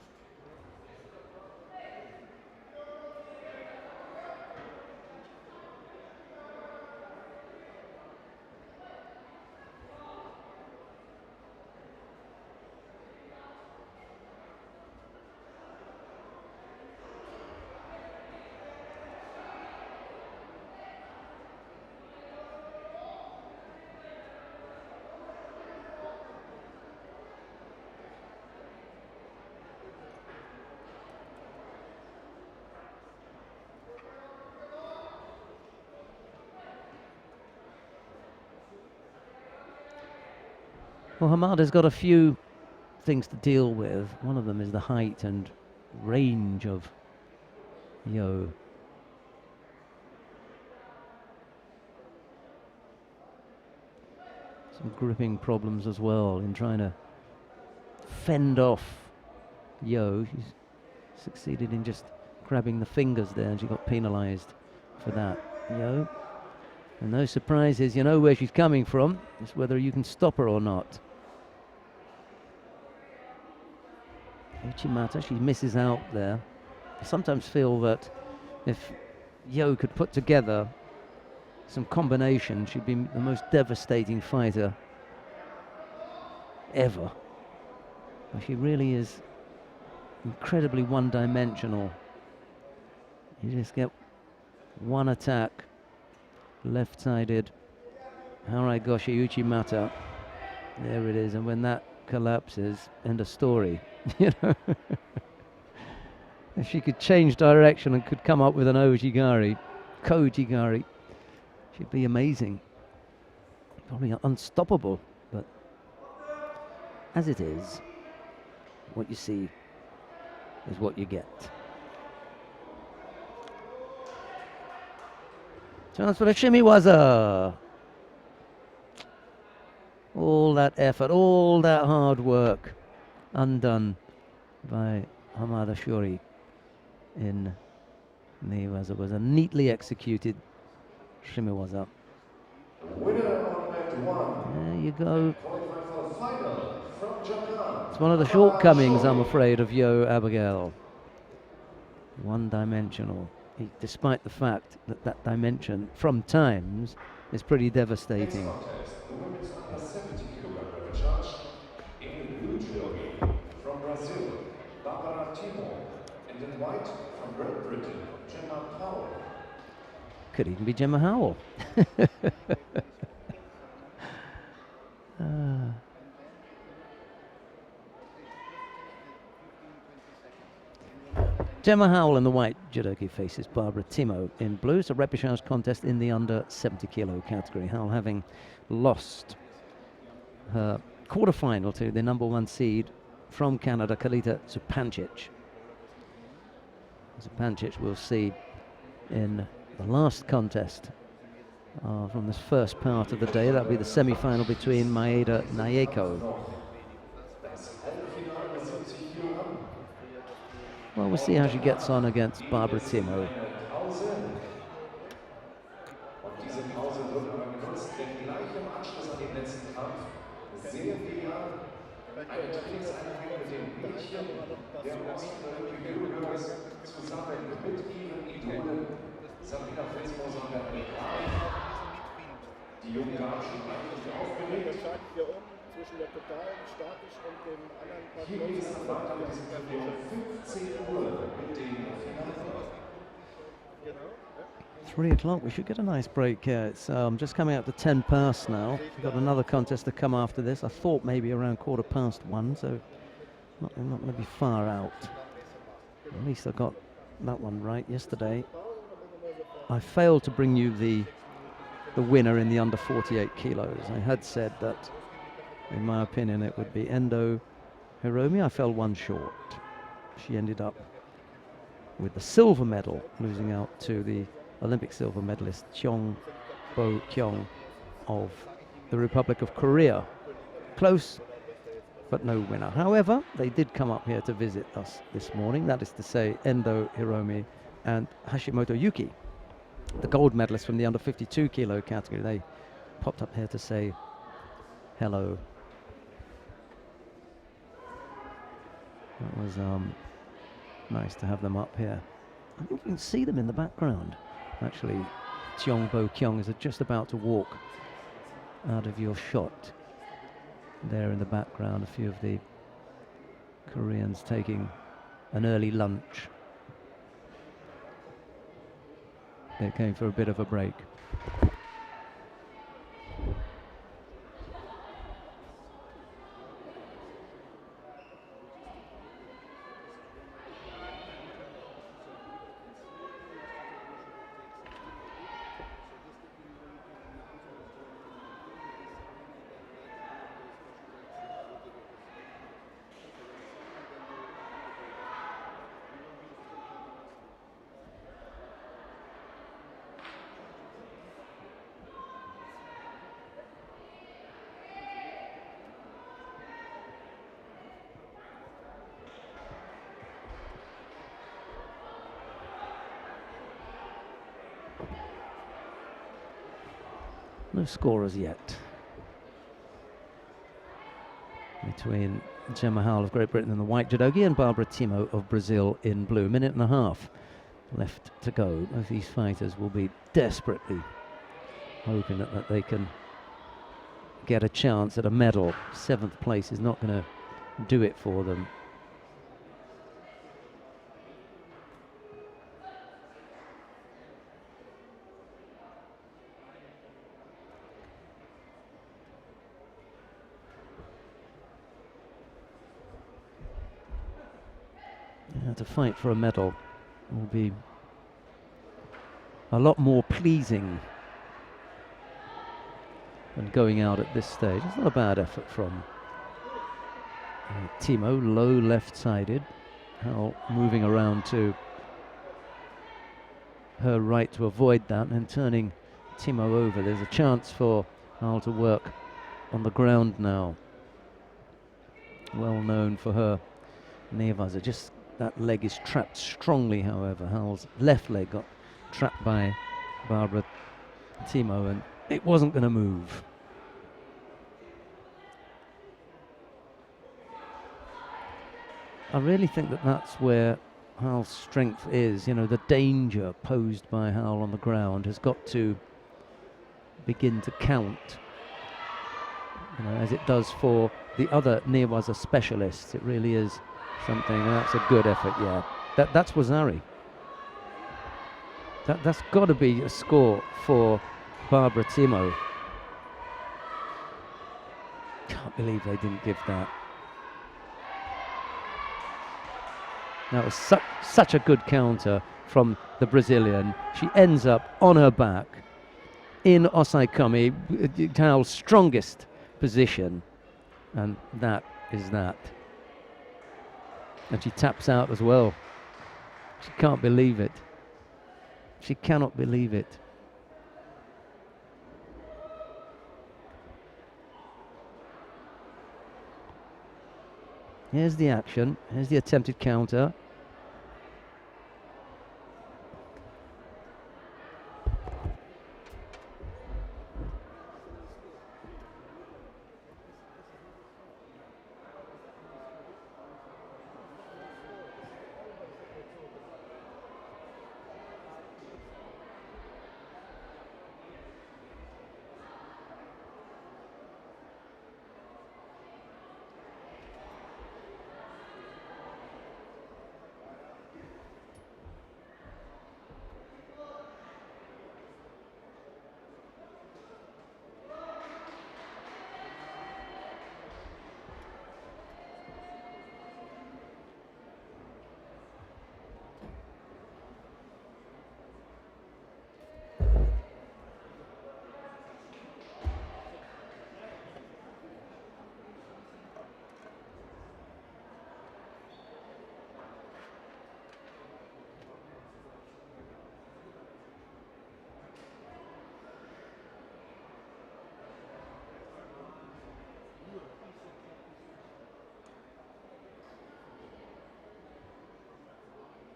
Well, Hamada's got a few things to deal with. One of them is the height and range of Yo. Some gripping problems as well in trying to fend off Yo. She's succeeded in just grabbing the fingers there, and she got penalized for that. Yo. And no surprises, you know where she's coming from. It's whether you can stop her or not. Uchimata, she misses out there. I sometimes feel that if Yo could put together some combination, she'd be the most devastating fighter ever. But she really is incredibly one-dimensional. You just get one attack, left-sided, Haraigoshi Uchimata. There it is, and when that collapses, end of story. You know, if she could change direction and could come up with an Ko-Ujigari, she'd be amazing. Probably unstoppable, but as it is, what you see is what you get. Chance for the Shimiwaza. All that effort, all that hard work undone by Hamada Shuri in Newaza. Was a neatly executed Shimiwaza. Winner on mat 1. There you go. Qualified for the final from Japan. It's one of the shortcomings, I'm afraid, of Yo Abigail. One-dimensional, despite the fact that that dimension, from times, is pretty devastating. Next contest, the women's under 70 kg charge in the blue judo from Brazil, Barbara Timo And in white from Great Britain, Gemma Powell. Could even be Gemma Howell. Gemma Howell in the white judogi faces Barbara Timo in blue. It's a repechage contest in the under 70 kilo category. Howell having lost her quarterfinal to the #1 seed from Canada, Kalita Zupancic. Zupancic we'll see in the last contest from this first part of the day. That'll be the semi-final between Maeda Nayeko. Well, we'll see how she gets on against Barbara Timo. Und diese Pause wird aber genutzt, denn gleich im Anschluss an den letzten Kampf sehen wir eine Trainingseinheit mit dem Mädchen der Oberwart zusammen mit ihren Idolen Sabrina Felsmoser. Die jungen Damen schon eigentlich aufgeregt. Zwischen der totalen statisch und dem anderen Part. Hier geht es dann weiter mit diesem Turnier um 15 Uhr mit dem Finale. 3 o'clock, we should get a nice break here. It's just coming up to 10 past now. We've got another contest to come after this. I thought maybe around 1:15, so not going to be far out. At least I got that one right yesterday. I failed to bring you the winner in the under 48 kilos. I had said that, in my opinion, it would be Endo Hiromi. I fell one short. She ended up with the silver medal, losing out to the Olympic silver medalist Cheong Bo Kyung of the Republic of Korea. Close, but no winner. However, they did come up here to visit us this morning. That is to say, Endo Hiromi and Hashimoto Yuki, the gold medalists from the under 52 kilo category. They popped up here to say hello. That was nice to have them up here. I think you can see them in the background. Actually, Cheong Bo Kyung is just about to walk out of your shot. There in the background, a few of the Koreans taking an early lunch. They came for a bit of a break. No scorers yet between Gemma Howell of Great Britain in the white judogi and Barbara Timo of Brazil in blue. 1.5 minutes left to go. Both these fighters will be desperately hoping that they can get a chance at a medal. 7th place is not going to do it for them. To fight for a medal will be a lot more pleasing than going out at this stage. It's not a bad effort from Timo, low left-sided. Howell moving around to her right to avoid that and turning Timo over. There's a chance for Howell to work on the ground now. Well known for her nevaza. Just that leg is trapped strongly, however. Howell's left leg got trapped by Barbara Timo and it wasn't going to move. I really think that that's where Howell's strength is. You know, the danger posed by Howell on the ground has got to begin to count, you know, as it does for the other newaza specialists. It really is something, and that's a good effort, yeah. That's Wazari. That's got to be a score for Barbara Timo. Can't believe they didn't give that. That was such a good counter from the Brazilian. She ends up on her back in Osaikami, Tao's strongest position, and that is that. And she taps out as well. She can't believe it. She cannot believe it. Here's the action. Here's the attempted counter.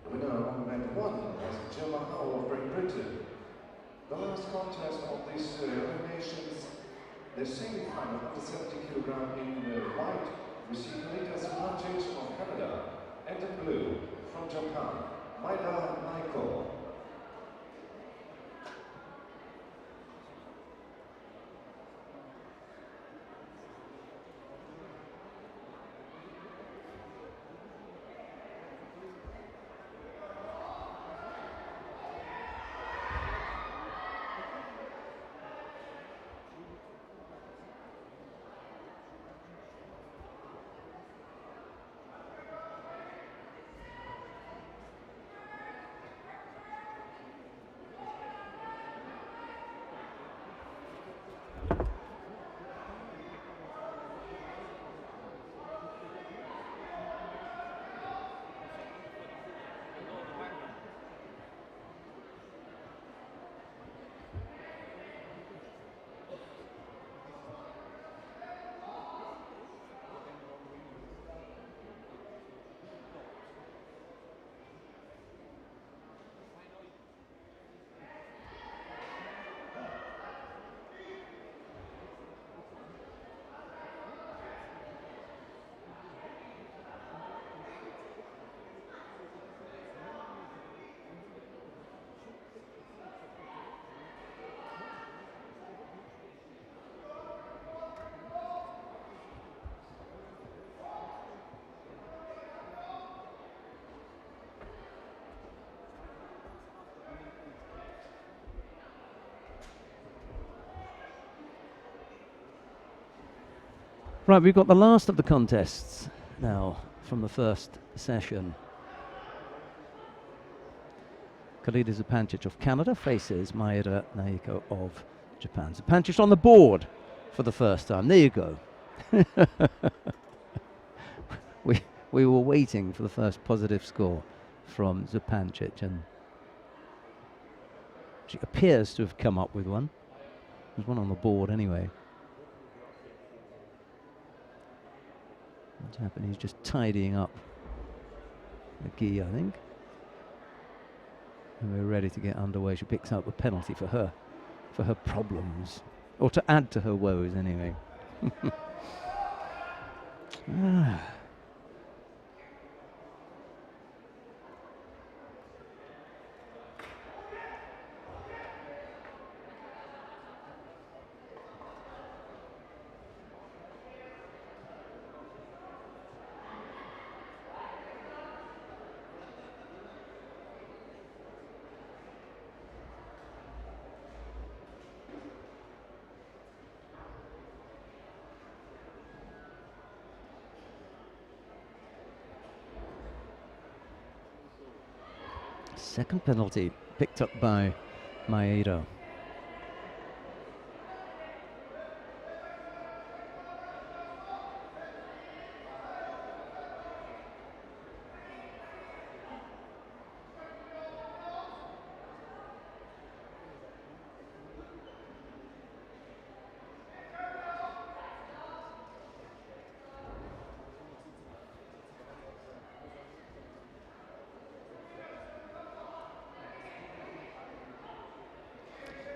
The winner on mat 1 was Gemma Howe of Great Britain. The last contest of this eliminations, the semi-final under 70 kg in white received Lita Supancic of Canada, and in blue from Japan, Maida Michael. Right, we've got the last of the contests now from the first session. Khalida Zupancic of Canada faces Maeda Naiko of Japan. Zupancic on the board for the first time. There you go. we were waiting for the first positive score from Zupancic, and she appears to have come up with one. There's one on the board anyway. What's happened? He's just tidying up the gi, I think. And we're ready to get underway. She picks up a penalty for her problems, or to add to her woes anyway. Second penalty picked up by Maeda.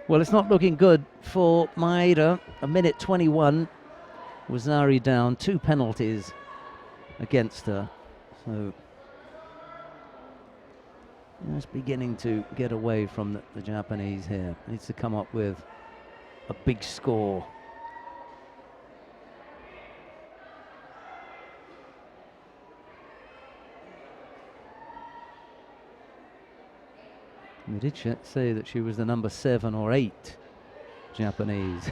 Well, it's not looking good for Maeda. A minute 21. Wazari down, 2 penalties against her. So just beginning to get away from the Japanese here. Needs to come up with a big score. They did say that she was the number 7 or 8 Japanese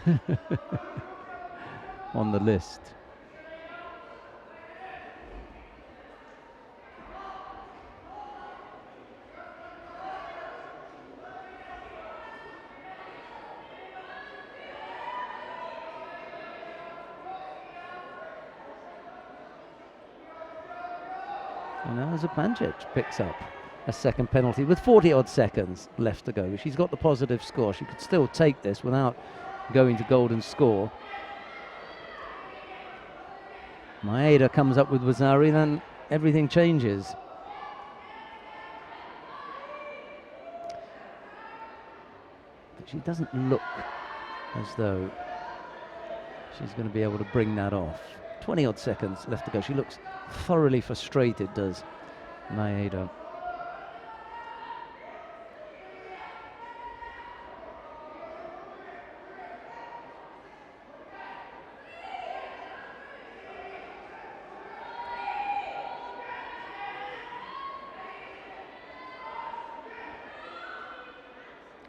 on the list. And now Zupancic picks up a second penalty with 40-odd seconds left to go. She's got the positive score. She could still take this without going to golden score. Maeda comes up with Wazari, then everything changes. But she doesn't look as though she's going to be able to bring that off. 20-odd seconds left to go. She looks thoroughly frustrated, does Maeda.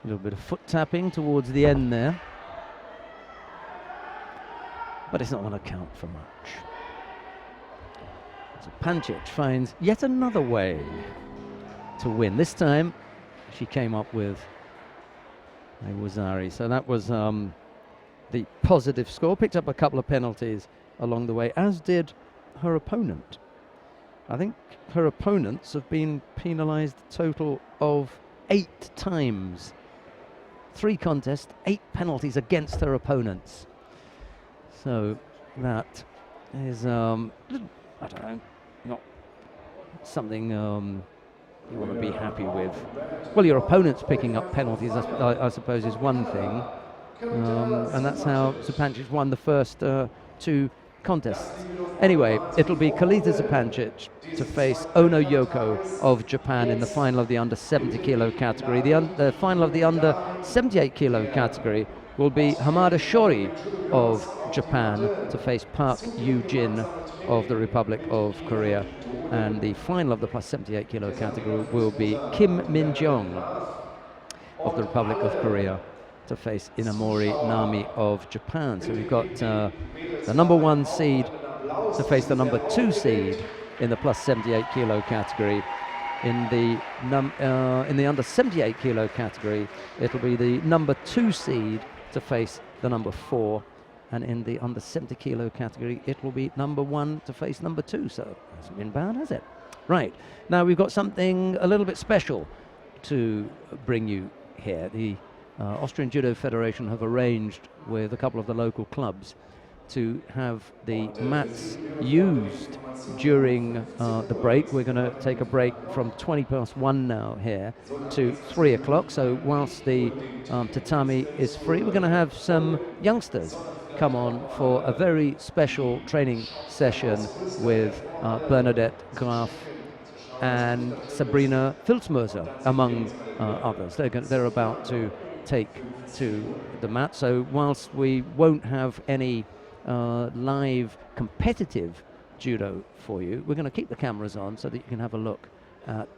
A little bit of foot tapping towards the end there. But it's not going to count for much. So Pancic finds yet another way to win. This time she came up with a Wazari. So that was the positive score. Picked up a couple of penalties along the way, as did her opponent. I think her opponents have been penalised a total of 8 times. 3 contests, 8 penalties against her opponents. So that is, I don't know, not something you want to be happy with. Well, your opponent's picking up penalties, I suppose, is one thing. And that's how Zupancic won the first 2 contests. Anyway, it'll be Kalita Zupancic to face Ono Yoko of Japan in the final of the under 70 kilo category. The final of the under 78 kilo category will be Hamada Shori of Japan to face Park Yoo-jin of the Republic of Korea. And the final of the plus 78 kilo category will be Kim Min-jong of the Republic of Korea to face Inamori Nami of Japan. So we've got the number 1 seed to face the number 2 seed in the plus 78 kilo category. In the under 78 kilo category, it'll be the number 2 seed to face the number 4, and in the under 70 kilo category, it will be number 1 to face number 2. So hasn't been bad, has it? Right, now we've got something a little bit special to bring you here. The Austrian Judo Federation have arranged with a couple of the local clubs to have the mats used during the break. We're going to take a break from 1:20 now here to 3 o'clock. So whilst the tatami is free, we're going to have some youngsters come on for a very special training session with Bernadette Graf and Sabrina Filzmöser, among others. They're about to take to the mat. So whilst we won't have any live competitive judo for you, we're going to keep the cameras on so that you can have a look at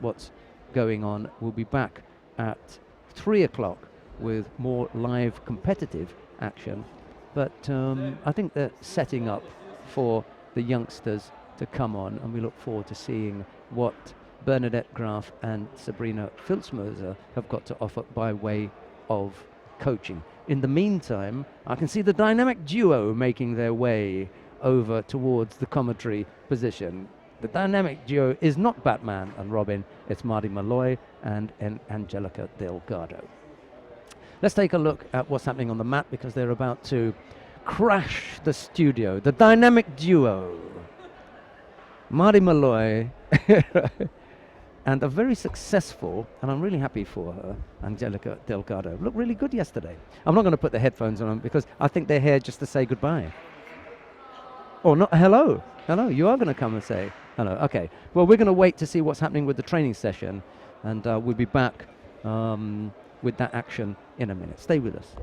what's going on. We'll be back at 3 o'clock with more live competitive action. But I think they're setting up for the youngsters to come on, and we look forward to seeing what Bernadette Graf and Sabrina Filzmoser have got to offer by way of coaching. In the meantime, I can see the dynamic duo making their way over towards the commentary position. The dynamic duo is not Batman and Robin, it's Marty Malloy and Angelica Delgado. Let's take a look at what's happening on the mat because they're about to crash the studio. The dynamic duo, Marty Malloy and a very successful, and I'm really happy for her, Angelica Delgado. Looked really good yesterday. I'm not going to put the headphones on them because I think they're here just to say goodbye. Or not, hello. Hello, you are going to come and say hello. Okay, well, we're going to wait to see what's happening with the training session, and we'll be back with that action in a minute. Stay with us.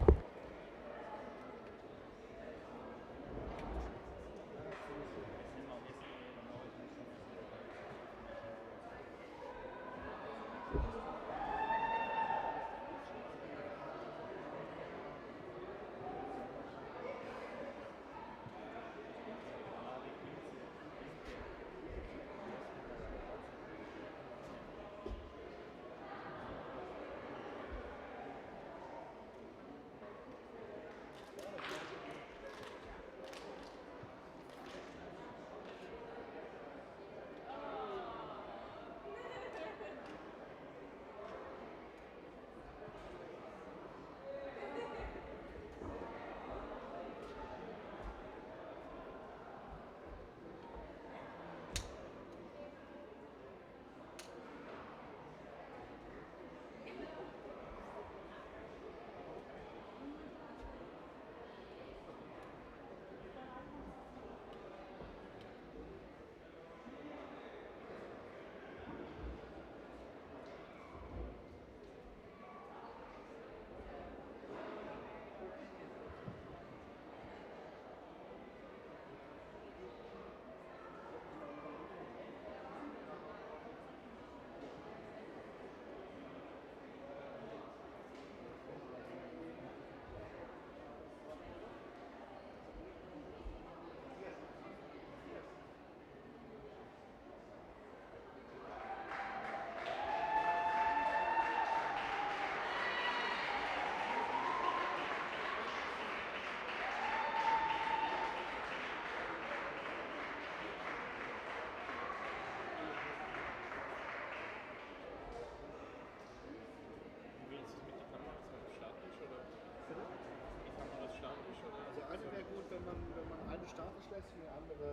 Wenn man eine statisch lässt und die andere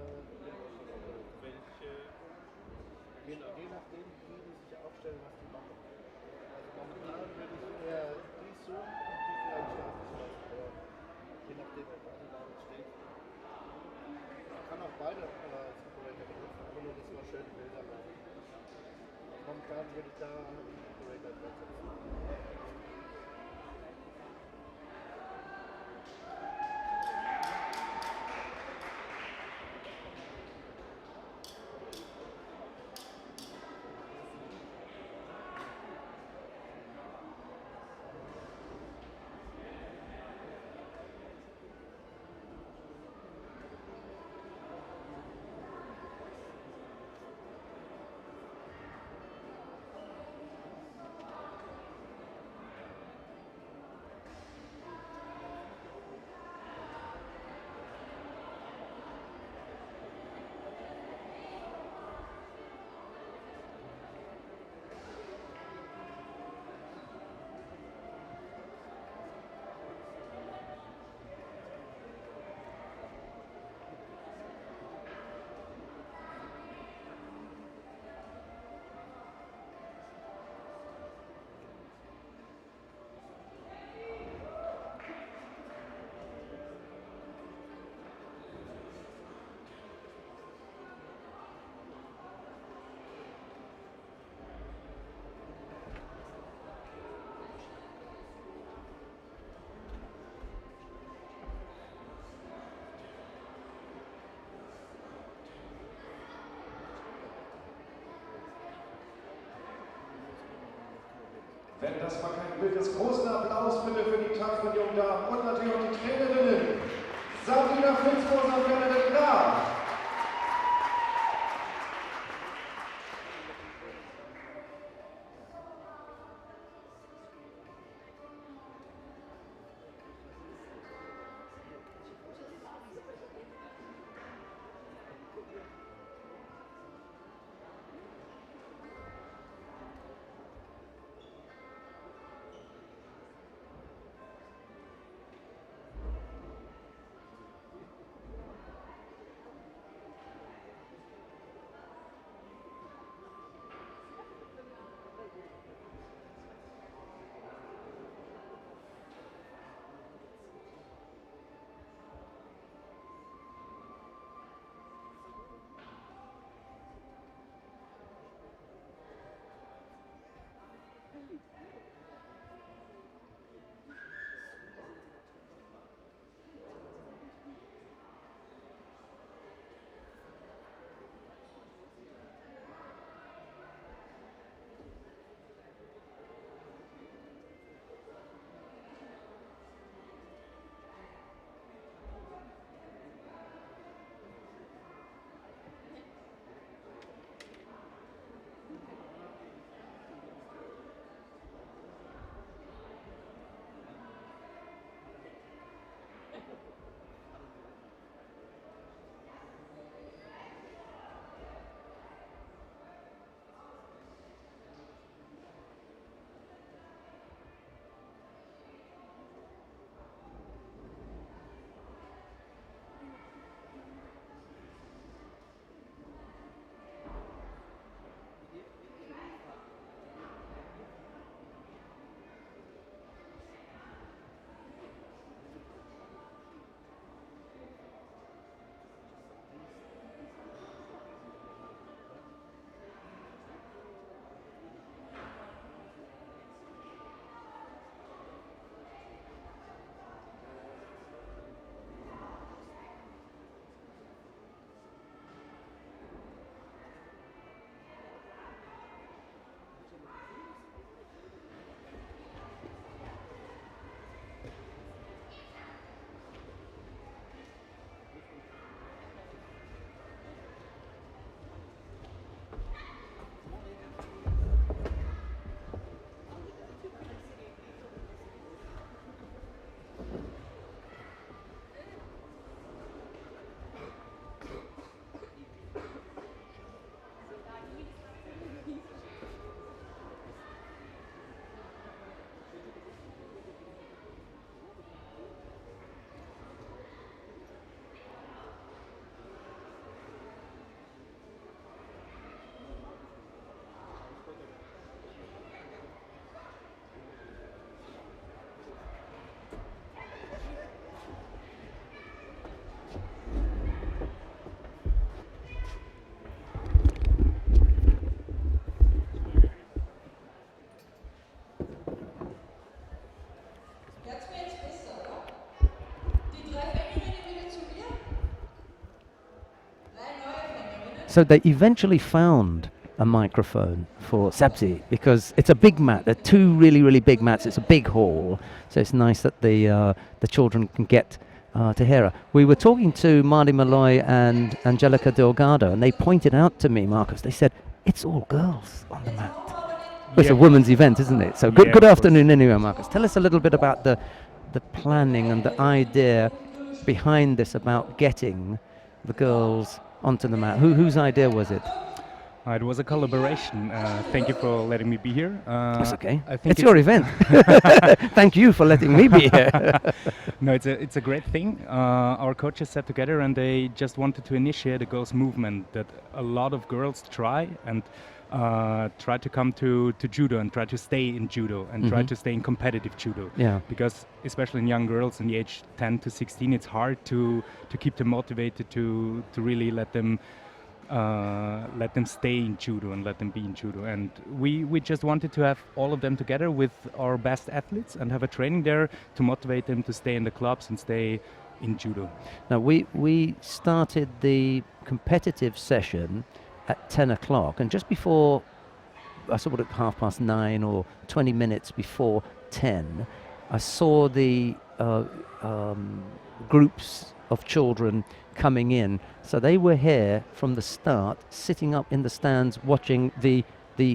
je nachdem, wie die sich aufstellen, was die machen. Also momentan würde ich eher die so und die vielleicht statisch lassen, aber je nachdem, ob die da steht. Man kann auch beide Separator benutzen, aber nur das war schön Bilder machen. Momentan würde ich da Separator setzen. Wenn das mal kein Bild ist, großen Applaus bitte für die tapferen jungen Damen und natürlich auch die Trainerinnen Sabrina Filzmoser und Bernadette Graf. So they eventually found a microphone for Sabzi because it's a big mat. They're two really, really big mats. It's a big hall, so it's nice that the children can get to hear her. We were talking to Marty Malloy and Angelica Delgado, and they pointed out to me, Marcus, they said, it's all girls on the mat. Well, it's a women's event, isn't it? So good, Yeah, good of afternoon anyway, Marcus. Tell us a little bit about the planning and the idea behind this about getting the girls onto the mat. Whose idea was it? It was a collaboration. Thank you for letting me be here. That's okay. I think It's your event. Thank you for letting me be here. No, it's a great thing. Our coaches sat together and they just wanted to initiate a girls' movement that a lot of girls try and try to come to judo and try to stay in judo and try to stay in competitive judo. Yeah. Because especially in young girls in the age 10 to 16, it's hard to keep them motivated to really let them stay in judo and let them be in judo. And we just wanted to have all of them together with our best athletes and have a training there to motivate them to stay in the clubs and stay in judo. Now we started the competitive session at 10 o'clock, and just before, I saw it at 9:30 or 20 minutes before 10, I saw the groups of children coming in. So they were here from the start, sitting up in the stands watching the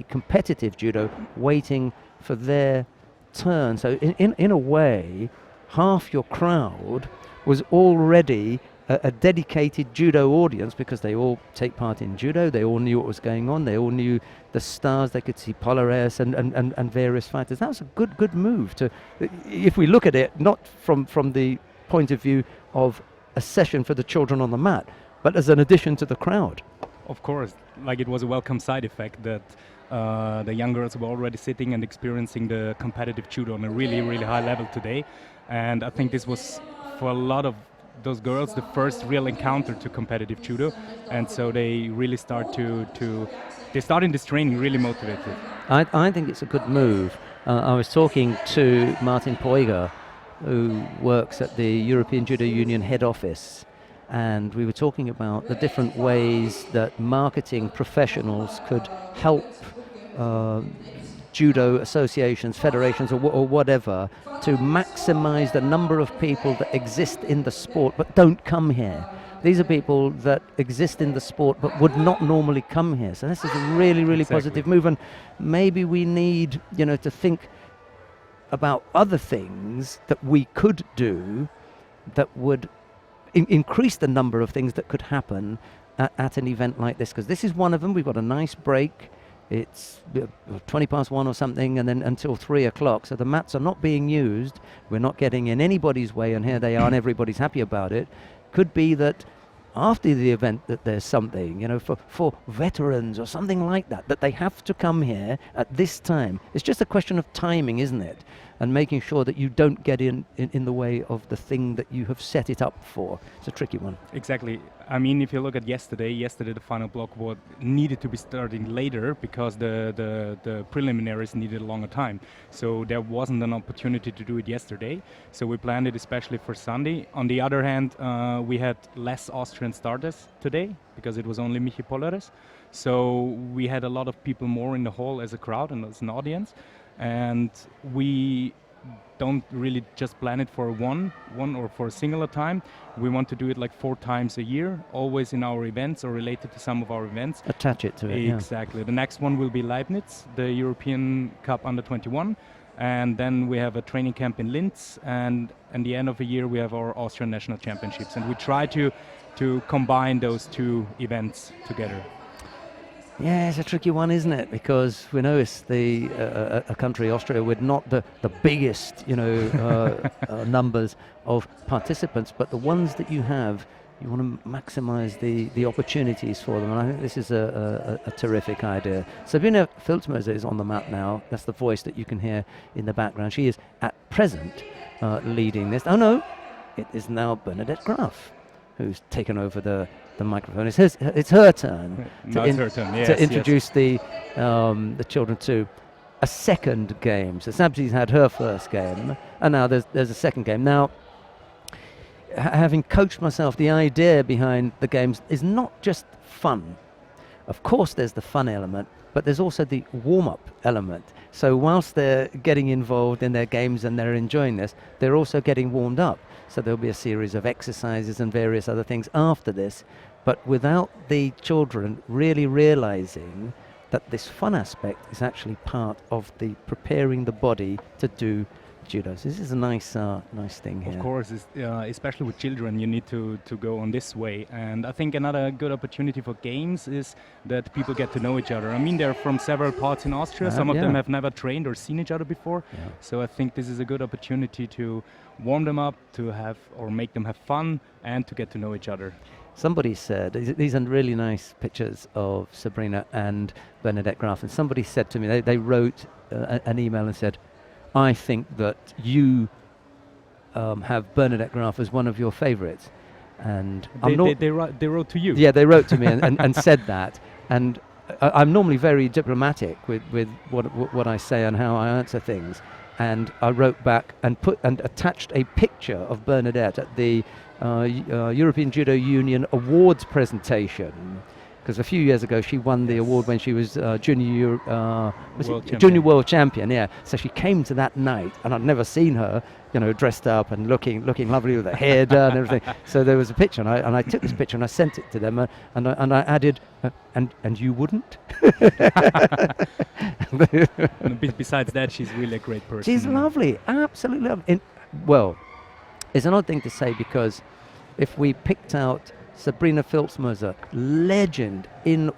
competitive judo, waiting for their turn. So in a way, half your crowd was already a dedicated judo audience because they all take part in judo. They all knew what was going on. They all knew the stars. They could see Polaris and various fighters. That was a good move. If we look at it, not from the point of view of a session for the children on the mat, but as an addition to the crowd. Of course, like it was a welcome side effect that the young girls were already sitting and experiencing the competitive judo on a really, really high level today. And I think this was, for a lot of those girls, the first real encounter to competitive judo. And so they really start they start in this training really motivated. I think it's a good move. I was talking to Martin Poiger, who works at the European Judo Union head office, and we were talking about the different ways that marketing professionals could help judo associations, federations, or whatever, to maximize the number of people that exist in the sport but don't come here. These are people that exist in the sport but would not normally come here. So this is a really, really positive move, and maybe we need, to think about other things that we could do that would increase the number of things that could happen at an event like this, because this is one of them. We've got a nice break. It's 1:20 or something, and then until 3 o'clock. So the mats are not being used. We're not getting in anybody's way, and here they are, and everybody's happy about it. Could be that after the event that there's something, for veterans or something like that they have to come here at this time. It's just a question of timing, isn't it? And making sure that you don't get in the way of the thing that you have set it up for. It's a tricky one. Exactly. I mean, if you look at yesterday the final block needed to be starting later because the preliminaries needed a longer time. So there wasn't an opportunity to do it yesterday. So we planned it especially for Sunday. On the other hand, we had less Austrian starters today because it was only Michi Polaris. So we had a lot of people more in the hall as a crowd and as an audience. And we don't really just plan it for one or for a singular time. We want to do it like 4 times a year, always in our events or related to some of our events. Attach it to it. Exactly. The next one will be Leibniz, the European Cup Under 21. And then we have a training camp in Linz. And at the end of the year, we have our Austrian National Championships. And we try to combine those 2 events together. Yeah, it's a tricky one, isn't it? Because we know it's a country, Austria, with not the biggest, numbers of participants, but the ones that you have, you want to maximize the opportunities for them. And I think this is a terrific idea. Sabine Filzmöser is on the mat now. That's the voice that you can hear in the background. She is at present leading this. Oh no, it is now Bernadette Graf who's taken over the microphone. It's her turn. To introduce the children to a second game. So Sabzi's had her first game, and now there's a second game. Now, having coached myself, the idea behind the games is not just fun. of course there's the fun element, but there's also the warm-up element. So whilst they're getting involved in their games and they're enjoying this, they're also getting warmed up. So there'll be a series of exercises and various other things after this, but without the children really realizing that this fun aspect is actually part of the preparing the body to do judo. So this is a nice thing here. Of course, especially with children, you need to go on this way. And I think another good opportunity for games is that people get to know each other. I mean, they're from several parts in Austria. Some of them have never trained or seen each other before. Yeah. So I think this is a good opportunity to warm them up, to have or make them have fun, and to get to know each other. Somebody said, these are really nice pictures of Sabrina and Bernadette Graf, and somebody said to me, they wrote an email and said, I think that you have Bernadette Graf as one of your favorites. And they wrote to you. Yeah, they wrote to me and said that. And I'm normally very diplomatic with what I say and how I answer things. And I wrote back and attached a picture of Bernadette at the European Judo Union awards presentation, because a few years ago she won the award when she was junior world champion. Yeah, so she came to that night, and I'd never seen her, dressed up and looking lovely with her hair done and everything. So there was a picture, and I took this picture and I sent it to them, and I added, and you wouldn't. Besides that, she's really a great person. She's lovely, absolutely lovely. Well, it's an odd thing to say, because if we picked out Sabrina Filzmoser, legend in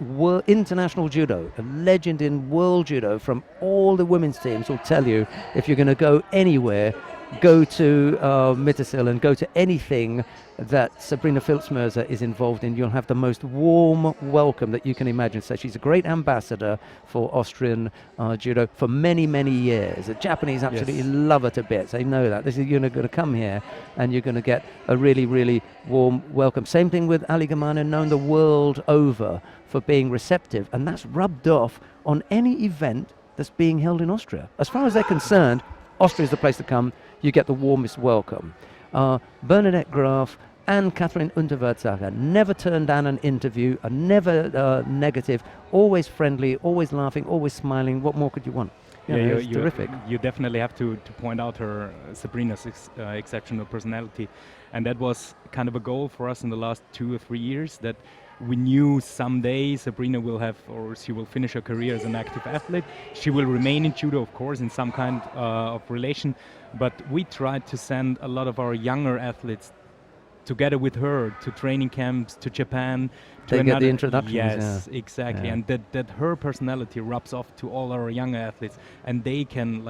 international judo, a legend in world judo from all the women's teams, will tell you, if you're going to go anywhere, go to Mittersill and go to anything that Sabrina Filzmoser is involved in, you'll have the most warm welcome that you can imagine. So she's a great ambassador for Austrian judo for many, many years. The Japanese absolutely love her to bits. They know that. You're going to come here and you're going to get a really, really warm welcome. Same thing with Ali Gamano, known the world over for being receptive, and that's rubbed off on any event that's being held in Austria. As far as they're concerned, Austria is the place to come. You get the warmest welcome. Bernadette Graf and Catherine Unterwürzacher never turned down an interview, are never negative, always friendly, always laughing, always smiling. What more could you want? It's terrific. You definitely have to point out her Sabrina's exceptional personality, and that was kind of a goal for us in the last 2 or 3 years, that we knew someday Sabrina will have, or she will finish her career as an active athlete. She will remain in judo, of course, in some kind of relation, but we tried to send a lot of our younger athletes together with her to training camps, to Japan. They get the introductions. Yes, exactly. Yeah. And that her personality rubs off to all our younger athletes, and they can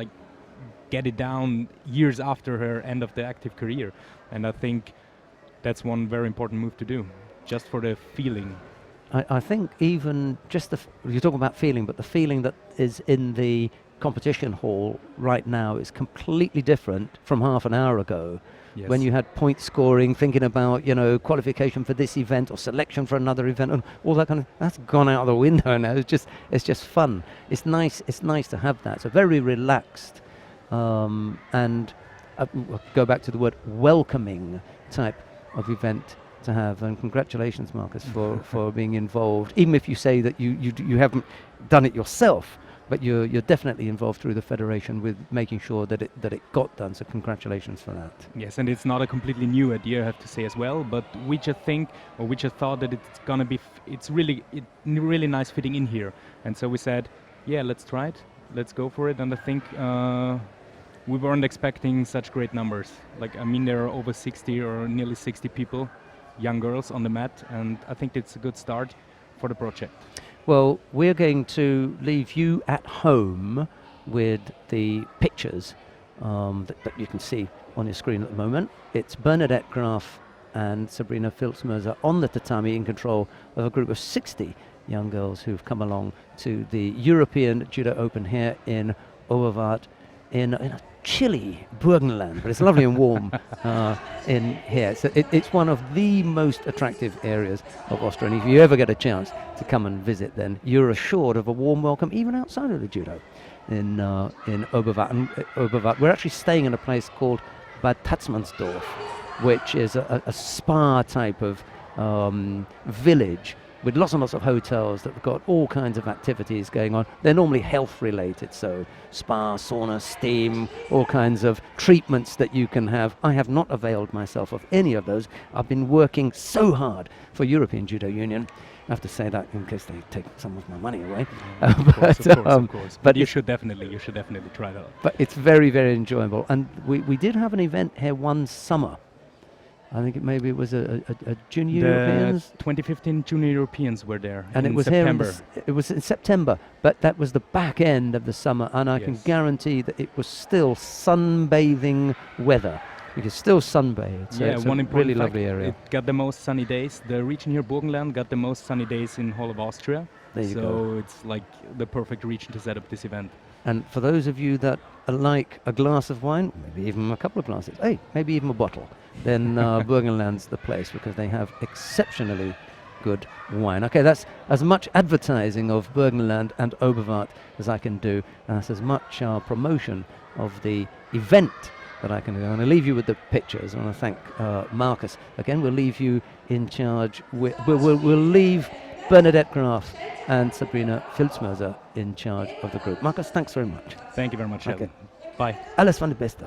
get it down years after her end of the active career. And I think that's one very important move to do, just for the feeling. I think even just you're talking about feeling, but the feeling that is in the competition hall right now is completely different from half an hour ago. Yes. When you had point scoring, thinking about qualification for this event or selection for another event and all that kind of, that's gone out the window now. It's just fun. It's nice to have that. So very relaxed, and go back to the word welcoming type of event to have. And congratulations, Marcus, for being involved. Even if you say that you haven't done it yourself, but you're definitely involved through the federation with making sure that it got done. So congratulations for that. Yes, and it's not a completely new idea, I have to say as well. But we just thought that it's gonna be, it's really nice fitting in here. And so we said, yeah, let's try it, let's go for it. And I think we weren't expecting such great numbers. There are over 60 or nearly 60 people, young girls on the mat, and I think it's a good start for the project. Well, we're going to leave you at home with the pictures that you can see on your screen at the moment. It's Bernadette Graf and Sabrina Filzmoser on the tatami in control of a group of 60 young girls who've come along to the European Judo Open here in Oberwart in a chilly Burgenland, but it's lovely and warm in here. So it's one of the most attractive areas of Austria, and if you ever get a chance to come and visit, then you're assured of a warm welcome even outside of the judo in Oberwart. And Oberwart, we're actually staying in a place called Bad Tatzmannsdorf, which is a spa type of village with lots and lots of hotels that have got all kinds of activities going on. They're normally health related, so spa, sauna, steam, all kinds of treatments that you can have. I have not availed myself of any of those. I've been working so hard for European Judo Union. I have to say that in case they take some of my money away. Of course. But you it's- should definitely try that. But it's very, very enjoyable. And we did have an event here one summer. I think maybe it was a Junior Europeans. The 2015 Junior Europeans were there And in it was September. here it was in September, but that was the back end of the summer, and I can Yes. guarantee that it was still sunbathing weather. You could still sunbathe. So Yeah, it's one a important really fact, lovely area. It got the most sunny days. The region here, Burgenland, got the most sunny days in whole of Austria. There you so go. it's like the perfect region to set up this event. And for those of you that like a glass of wine, maybe even a couple of glasses, hey, maybe even a bottle, then Burgenland's the place because they have exceptionally good wine. Okay, that's as much advertising of Burgenland and Oberwart as I can do, and that's as much promotion of the event that I can do. I'm going to leave you with the pictures. I want to thank Marcus. Again, we'll leave you in charge. We'll leave Bernadette Graf and Sabrina Filzmöser in charge of the group. Marcus, thanks very much. Thank you very much, Okay. Sheldon. Bye. Alles van de beste.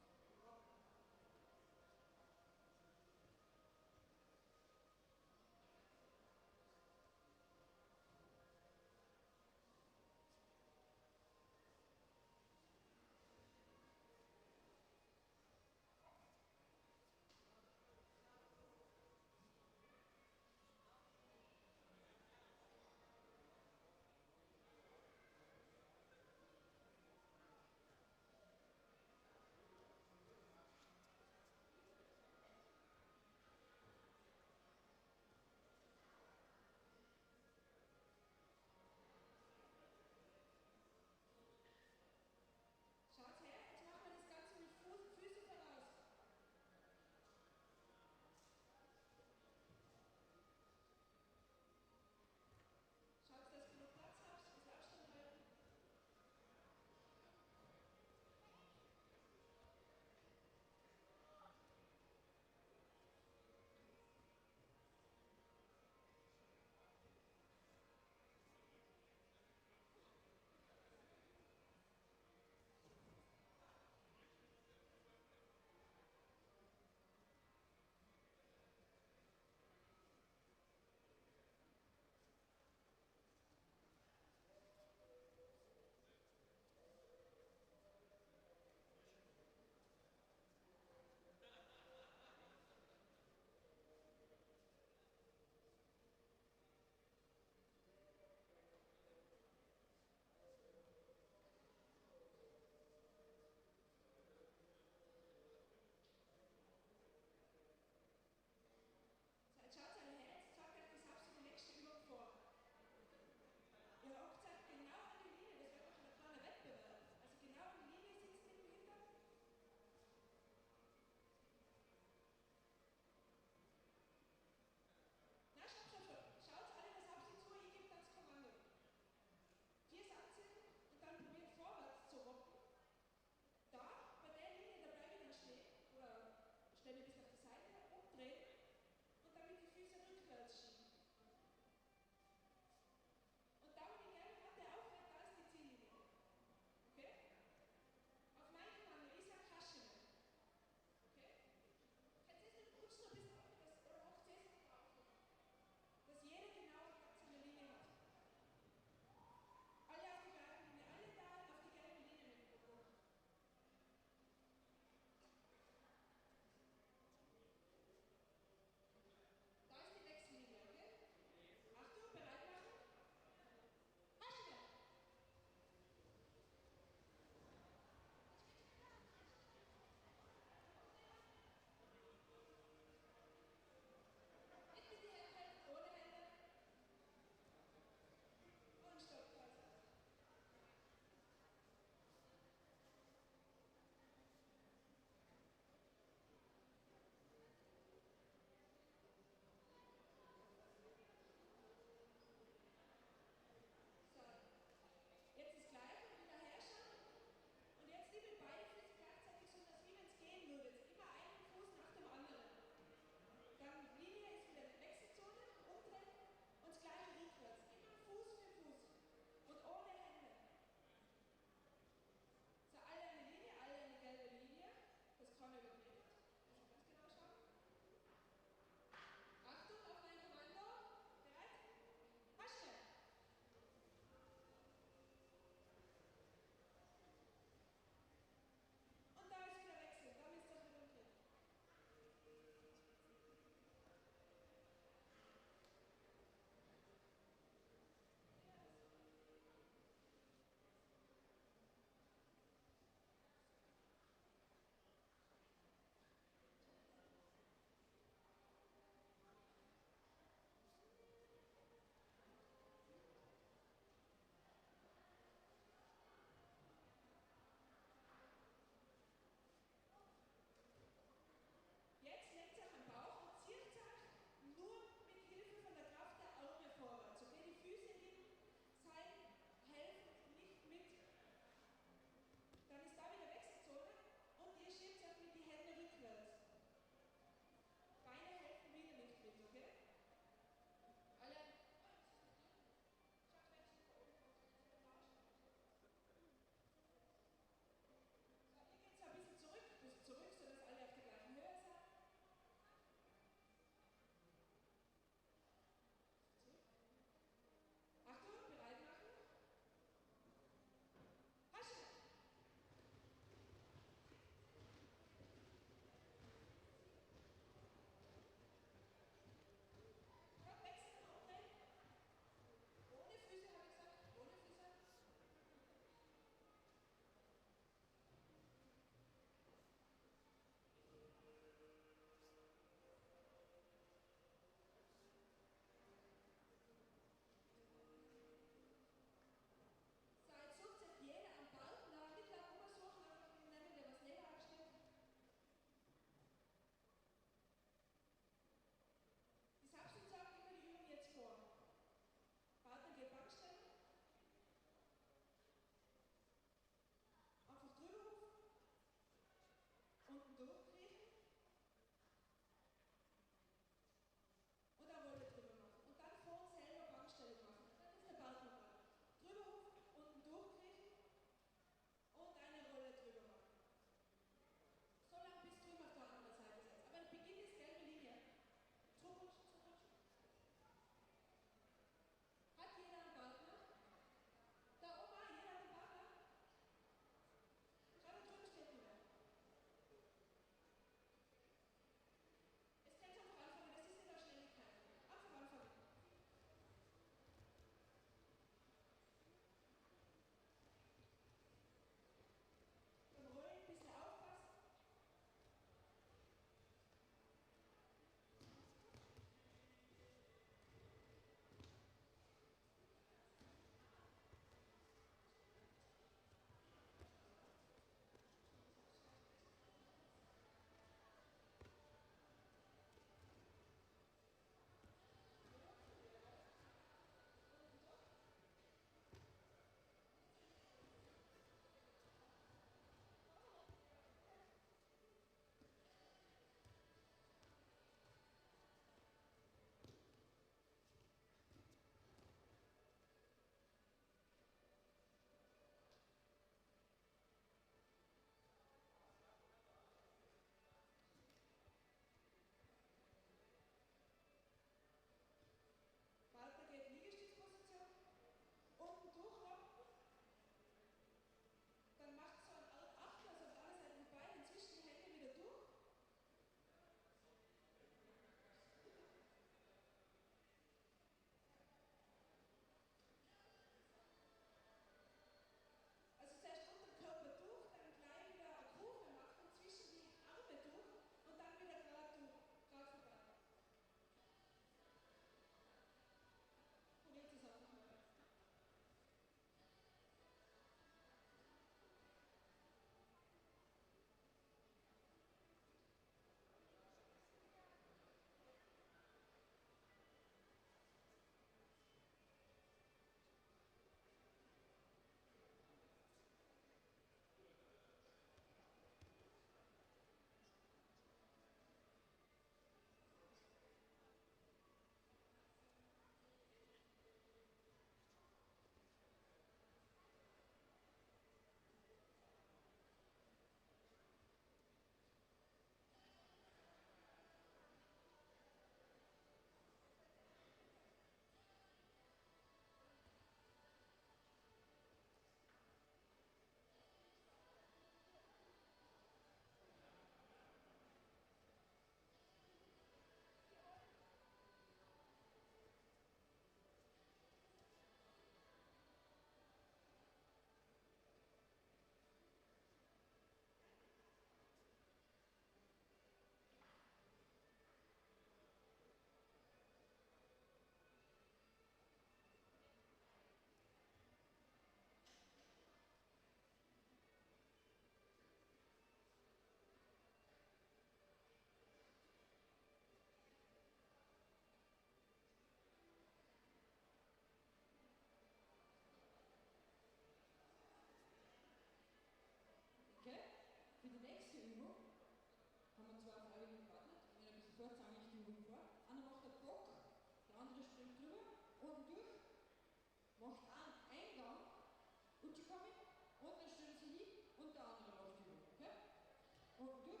Pfoten durch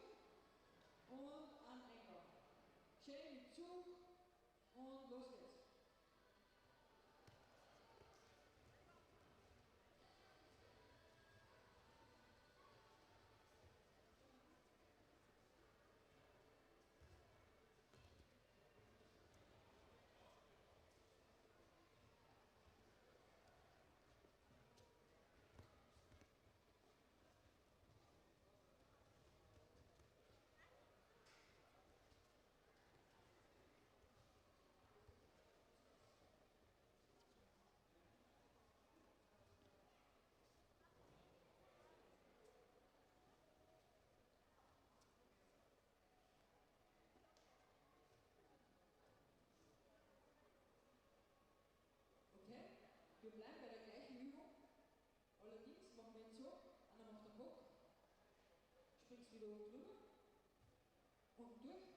und an Eingang. Schön mit Zug und los geht's. Okay, wir bleiben bei der gleichen Übung. Allerdings machen wir jetzt so, einer macht den Bock, springst wieder oben drüber, unten durch.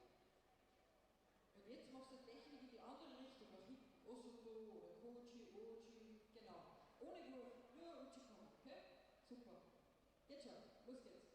Und jetzt machst du eine Technik in die andere Richtung, nach hinten, Osoto oder Kochi, Ochi, genau. Ohne Wurf, nur Uchi kommen, okay? Super. Jetzt schon, los geht's.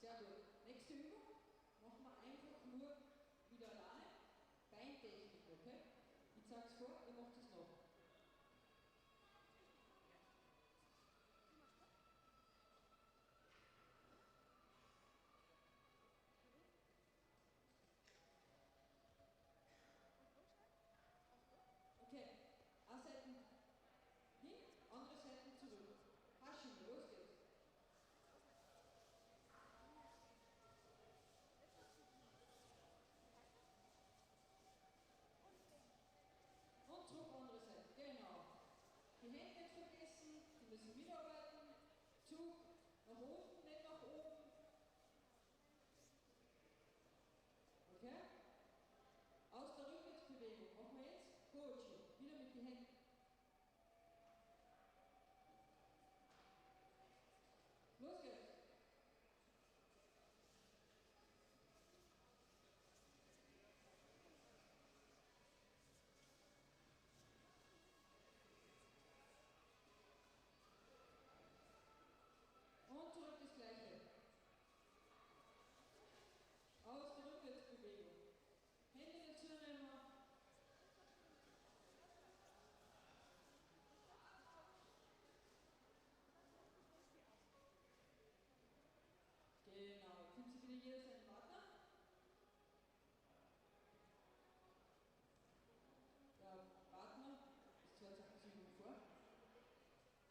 Sehr gut. Nächste Übung machen wir einfach nur wieder alleine. Beintechnik, okay? Ich zeig's vor, ihr macht es noch. Okay, eine Seite hin, andere Seite zurück. Haschen, los geht's. Und zurück andere Seite, genau. Die Hände nicht vergessen, die müssen mitarbeiten. Zug nach unten, nicht nach oben. Okay? Aus der Rückwärtsbewegung machen wir jetzt Kochi, wieder mit den Händen. Los geht's! Und zurück das Gleiche. Aus der Rückwärtsbewegung. Hände dazu nehmen. Genau, findet sich wieder jeder seinen Partner. Der Partner ist zwar zur Position vor.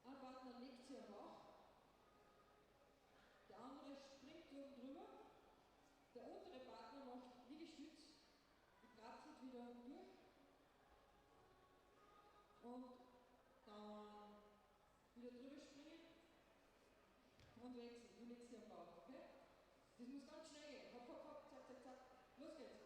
Ein Partner legt sich am Bauch. Der andere springt oben drüber. Der untere Partner macht Liegestütz. Die kratzelt wieder durch. Und dann wieder drüber springen. Und wechseln. Du legst dich am Bauch, okay? Das muss ganz schnell gehen. Hopp, hopp, hopp, zack, zack, zack. Los geht's.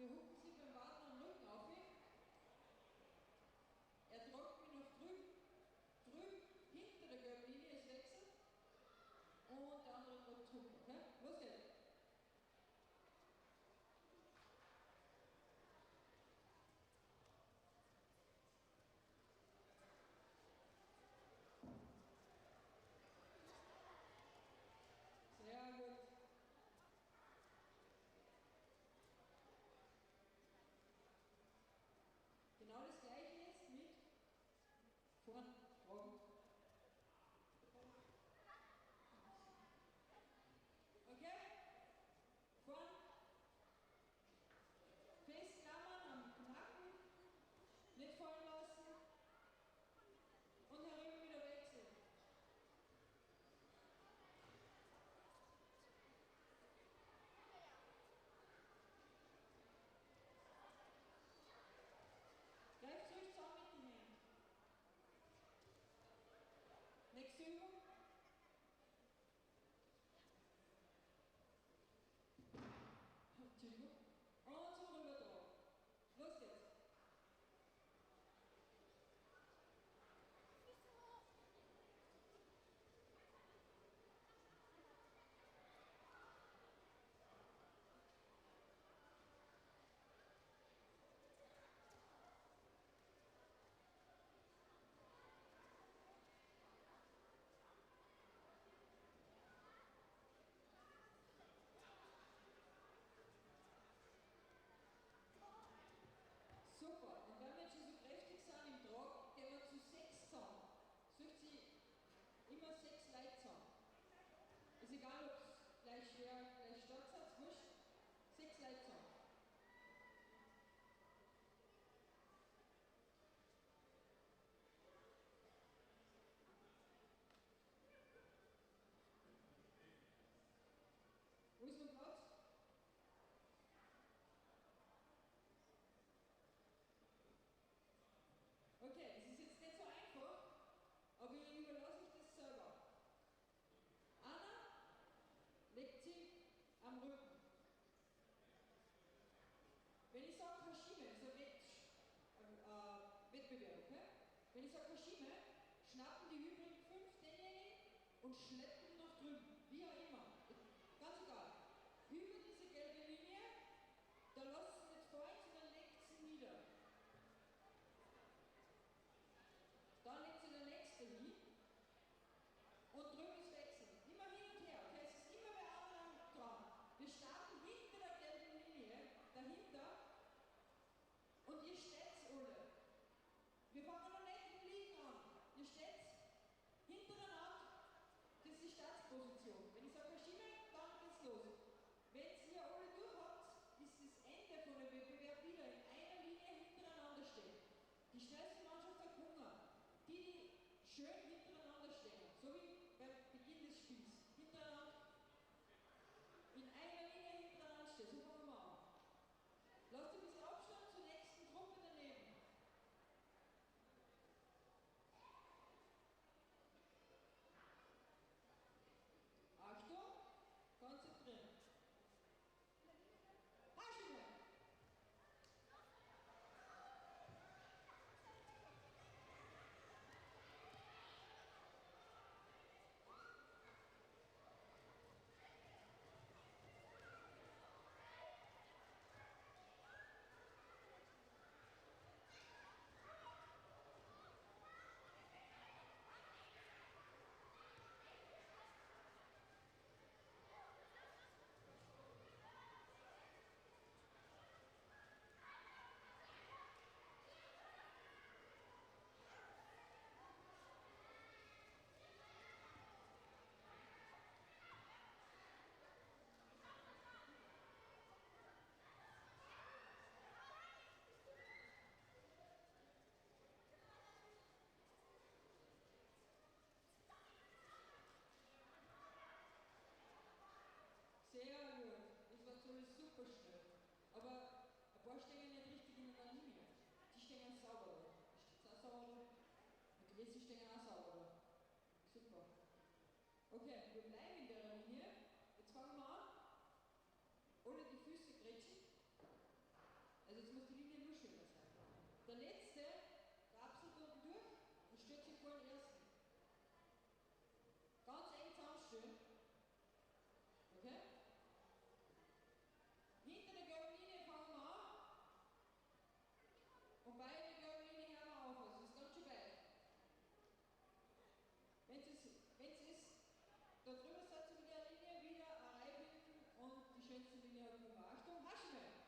wir hucken sie beim Warten am Rücken auf. Er drückt mich nach drüben, hinter der Gürtellinie ist Wechsel. Und der andere drückt zurück, okay? Los geht's. Sehr gut. Genau das gleiche jetzt mit vorn, tragen. Okay? Vorn. Festklammern am Nacken. Nicht fallen lassen. Und herüber wieder wechseln. Greift ruhig zusammen mit den Händen. Nächste Übung. Entschuldigung. Und zum Rübertragen. Los geht's. Super, und wenn wir jetzt schon so kräftig sind im Trag, gehen wir zu 6 zusammen. Sucht sie immer 6 Leute zusammen. Ist egal, ob es gleich schwer, gleich stark ist, wurscht. 6 Leute zusammen. Wo ist mein Platz? Okay, es ist jetzt nicht so einfach, aber ich überlasse euch das selber. Anna legt sie am Rücken. Wenn ich sage Hashime, das ist ein Wettbewerb, okay? Wenn ich sage Hashime, schnappen die übrigen 5 denjenigen und schleppen ihn nach drüben, wie auch immer. Ganz egal. Über diese gelbe Linie, da lasst sie nicht fallen, sondern legt sie nieder. Dann legt sie der nächste hin und drüben ist Wechsel. Immer hin und her. Okay, es ist immer bei anderen dran. Wir starten hinter der gelben Linie, dahinter, und ihr steht alle. Wir fangen noch nicht im Liegen an. Ihr steht hintereinander. Das ist die Startposition. Wenn ich sage Hashime, dann geht's los. Wenn ihr alle durch habt, ist das Ende von dem Wettbewerb wieder in einer Linie hintereinander stehen. Die schnellste Mannschaft hat Hunger. Die schön hintereinander stehen, so wie beim Beginn des Spiels. Hintereinander, in einer Linie hintereinander stehen, so fangen wir an. Lasst ein bisschen Abstand zur nächsten Gruppe daneben. Achtung, konzentrieren. Hashime! Sehr gut. Das war so super schnell. Aber ein paar stehen nicht richtig in der Linie. Die stehen sauber. Die stehen auch sauber. Und jetzt stehen auch sauber. Super. Okay, wir bleiben in der Linie. Jetzt fangen wir an. Ohne die Füße grätschen. Der letzte, der absolut unten durch, ein Stückchen vor den ersten. Ganz eng zusammenstellen. Okay? Hinter der gelben Linie fangen wir an. Und bei der gelben Linie hören wir auf. Also das ist ganz schön weit. Wenn es ist, da drüber seid ihr mit der Linie wieder eine Reihe bilden und die schönste Linie hat Nummer. Achtung, Haschenwelt!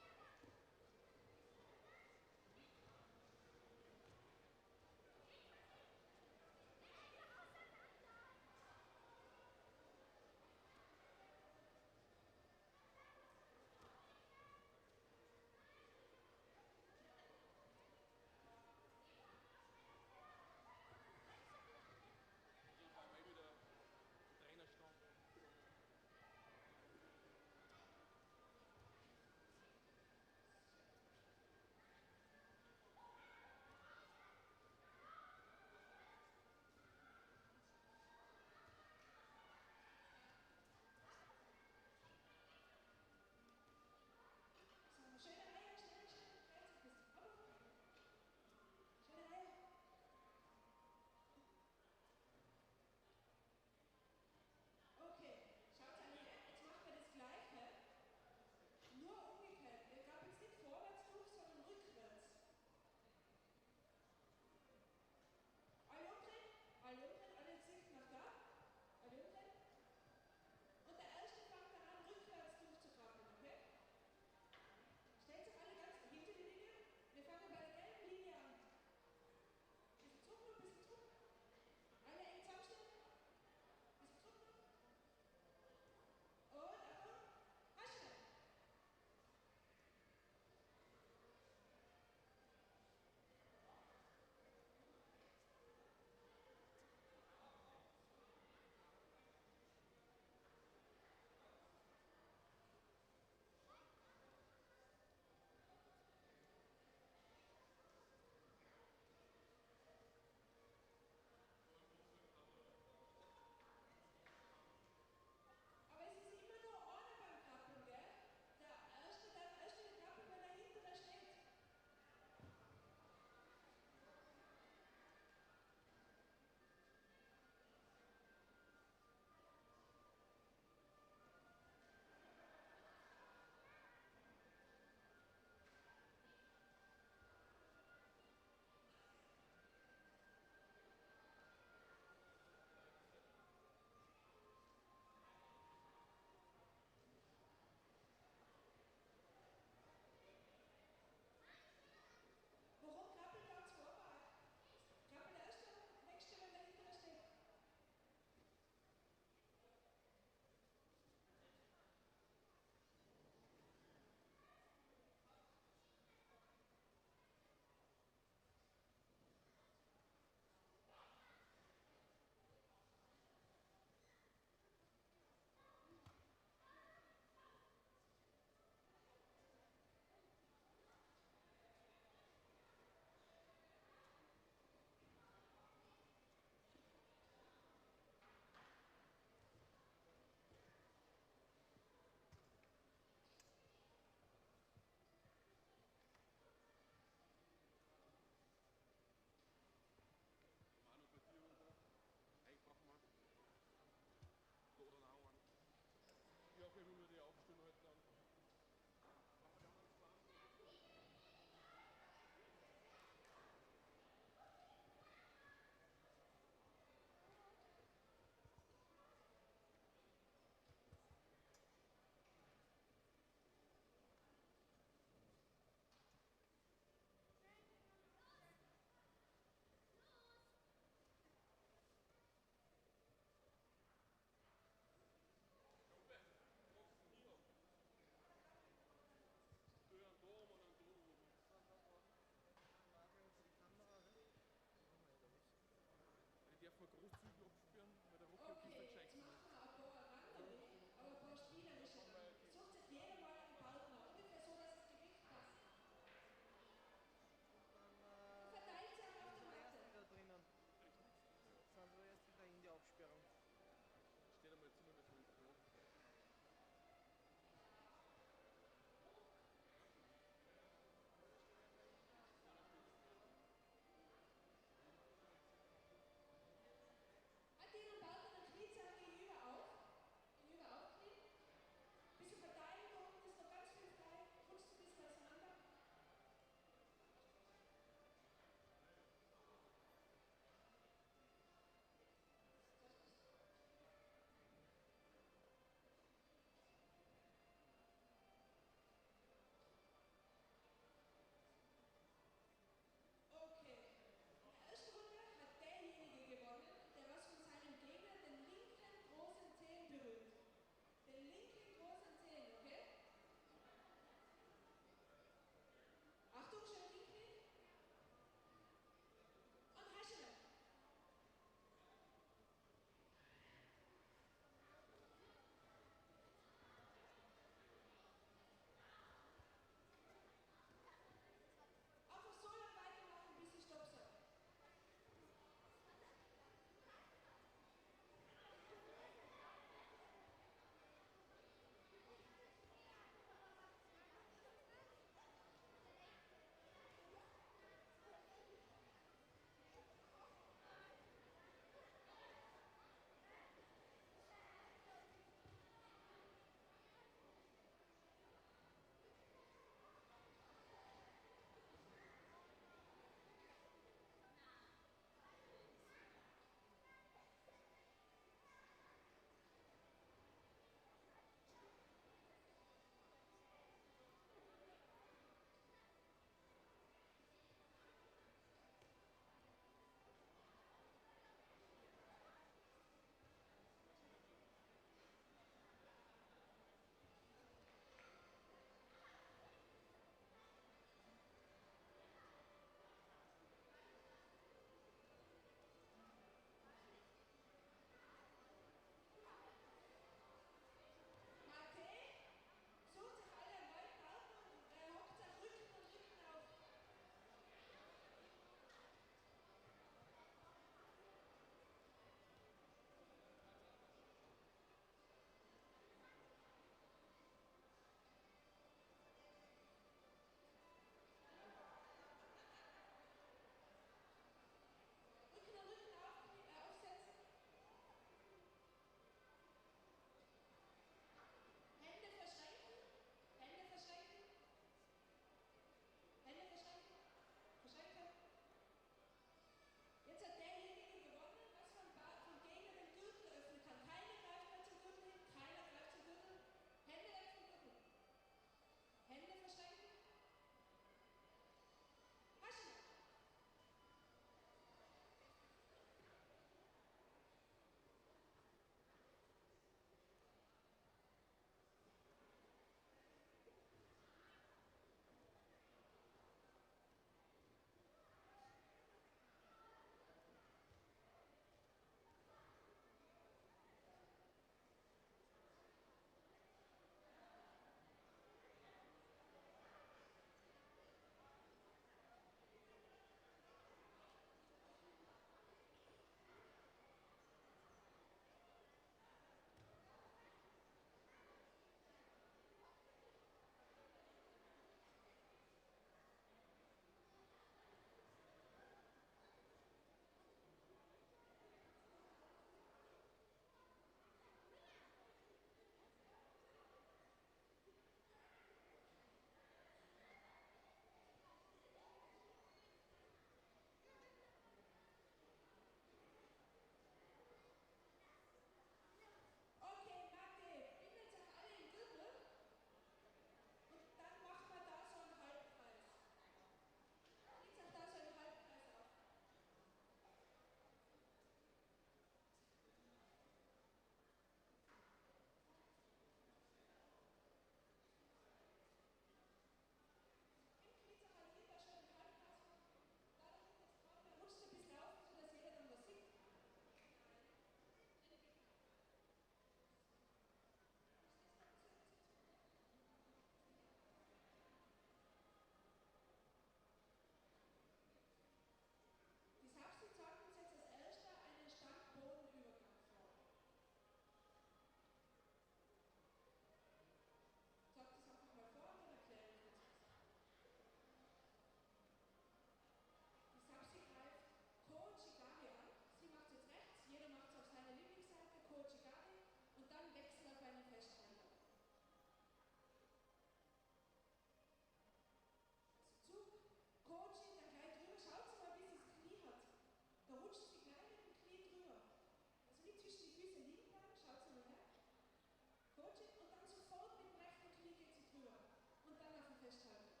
festhalten.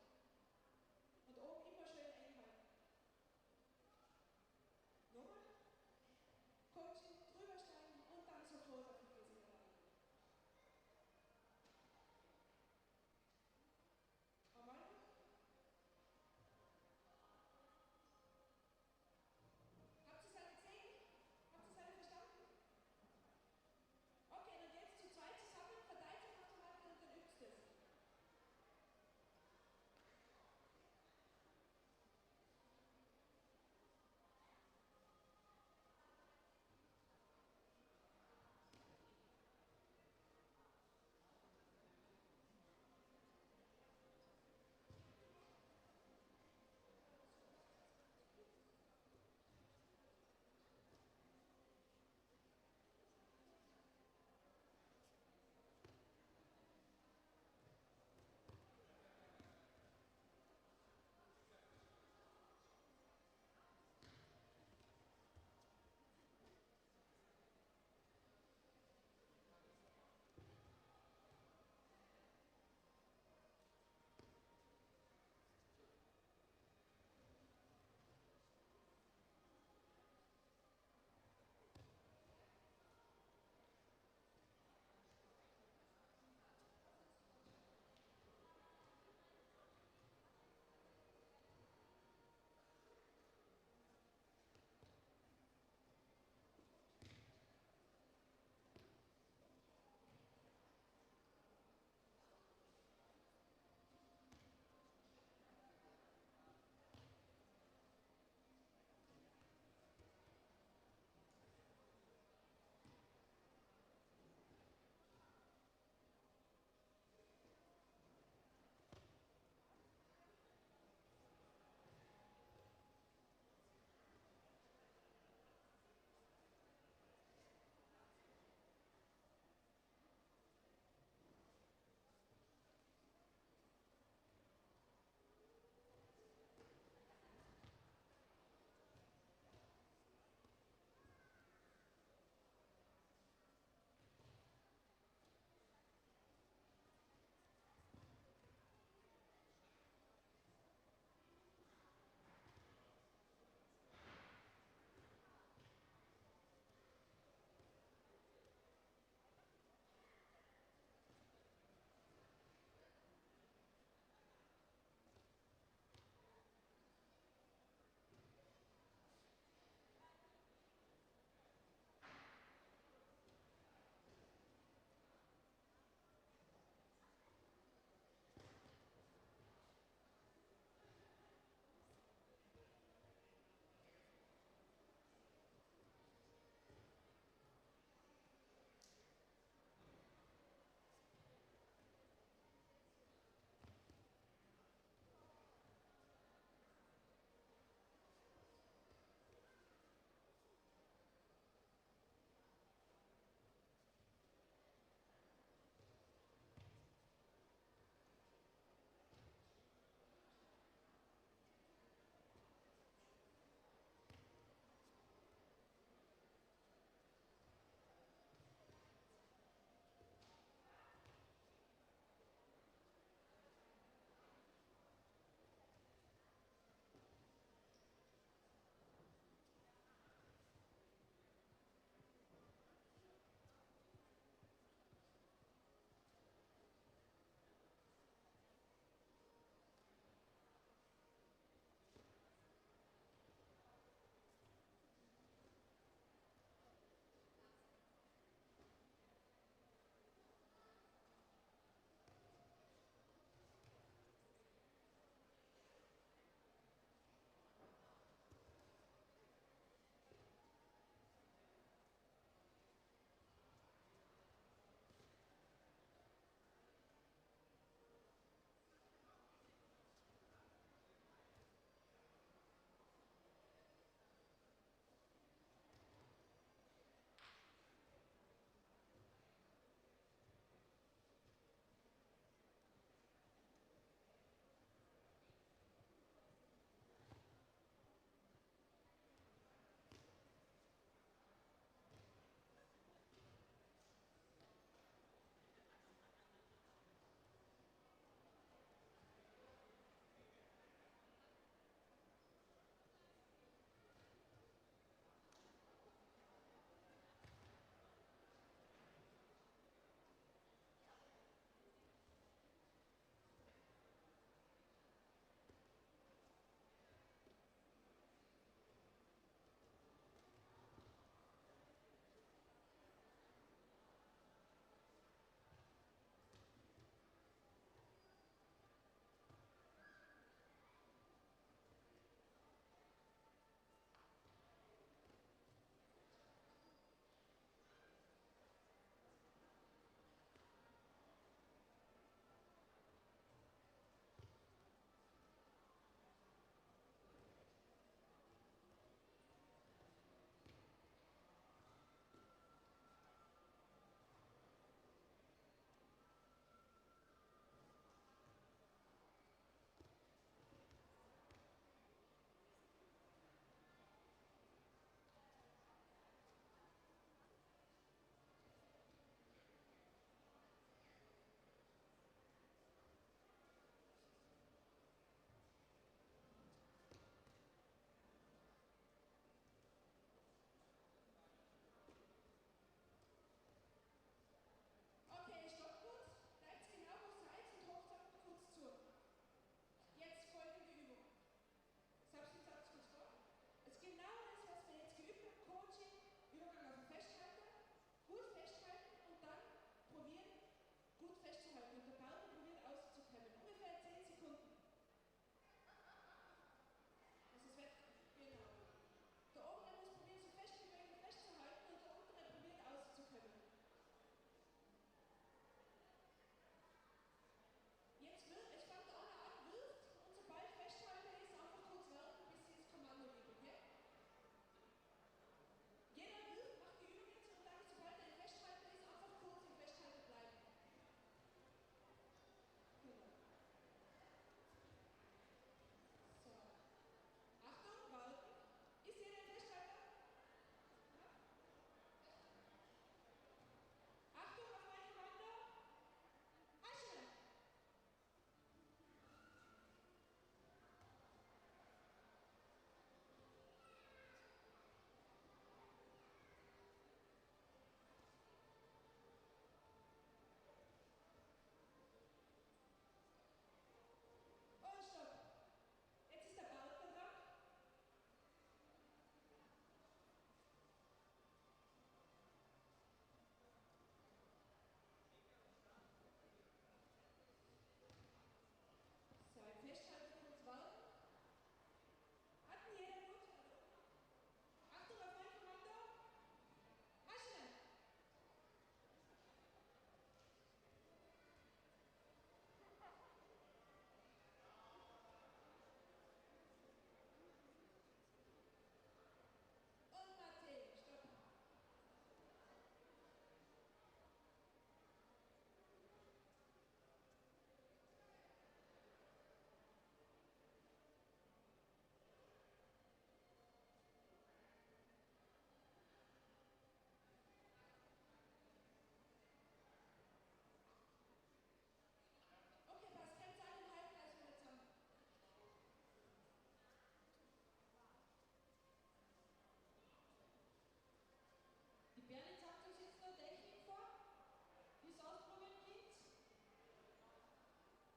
Und oben immer schön einhalten. Nochmal. Coaching, drüber steigen und dann sofort auf die Füße geraten. Einmal noch. Habt ihr es alle gesehen? Habt ihr es alle verstanden? Okay, dann jetzt zu zweit zusammen, verteilt euch auf der Matte und dann übst es.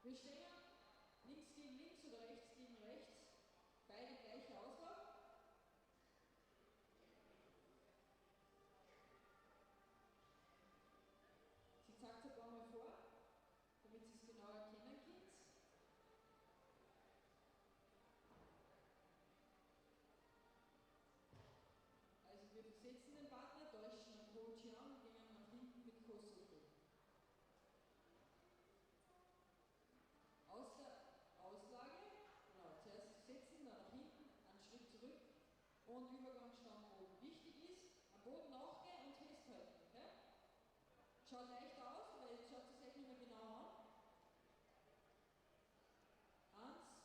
Wir stehen links gegen links oder rechts gegen rechts, beide gleiche Auslauf. Sie zeigt es ein paar Mal vor, damit Sie es genau erkennen könnt. Also wir versetzen den Partner, täuschen den Coach an und gehen nach hinten mit Kosoto. Aus der Auslage, genau, zuerst setzen, dann nach hinten, einen Schritt zurück und Übergang Standboden. Wichtig ist, am Boden nachgehen und festhalten. Okay? Schaut leicht aus, aber jetzt schaut es euch nicht mehr genau an. 1,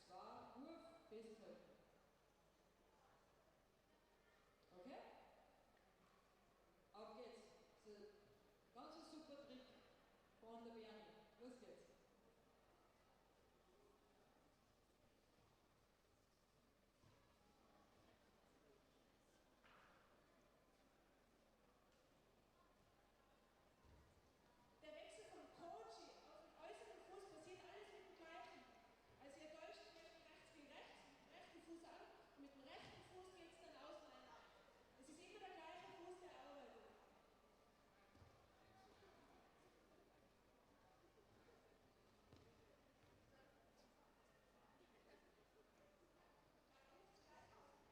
2, Wurf, festhalten. Okay? Auf geht's. Das ist ein ganz super Trick von der Bernie. Los geht's. Der Wechsel vom Coach auf den äußeren Fuß passiert alles mit dem gleichen. Also ihr täuscht zum Beispiel rechts gegen rechts, mit dem rechten Fuß an und mit dem rechten Fuß geht es dann außen ein. Es ist immer der gleiche Fuß, der arbeitet.